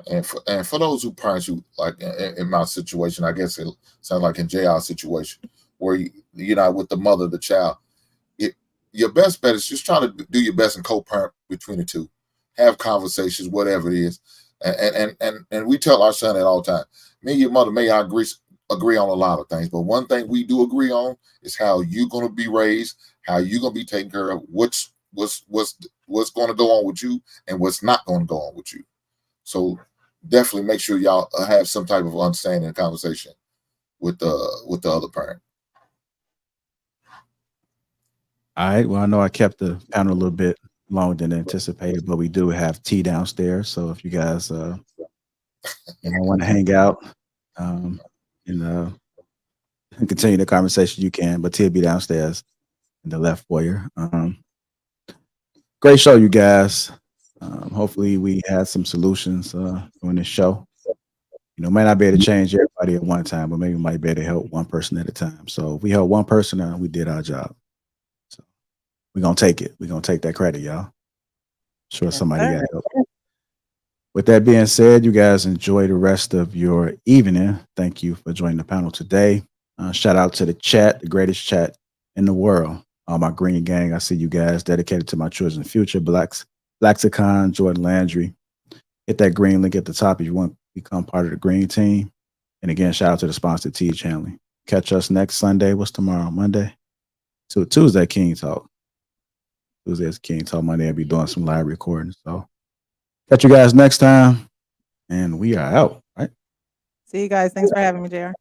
And for those parents who, like in my situation, I guess it sounds like in JR's situation, where you're not with the mother of the child, your best bet is just try to do your best and co-parent between the two, have conversations, whatever it is, and we tell our son that all the time. Me and your mother may agree on a lot of things, but one thing we do agree on is how you're going to be raised, how you're going to be taken care of, what's going to go on with you, and what's not going to go on with you. So definitely make sure y'all have some type of understanding and conversation with the other parent. All right. Well, I know I kept the panel a little bit longer than anticipated, but we do have tea downstairs. So if you guys want to hang out and continue the conversation, you can. But tea will be downstairs in the left foyer. Great show, you guys. Hopefully we had some solutions during this show. Might not be able to change everybody at one time, but maybe we might be able to help one person at a time. So if we help one person out, we did our job. So we're going to take it. We're going to take that credit, y'all. Sure, somebody got help. With that being said, you guys enjoy the rest of your evening. Thank you for joining the panel today. Shout out to the chat, the greatest chat in the world. All my green gang, I see you guys. Dedicated to my children's future. Blaxicon, Jordan Landry. Hit that green link at the top if you want to become part of the green team. And again, shout out to the sponsor, T Chanley. Catch us next Sunday. What's tomorrow? Monday? So Tuesday, King Talk. Tuesday's King Talk. Monday, I'll be doing some live recordings. So catch you guys next time. And we are out. Right? See you guys. Thanks for having me, JR.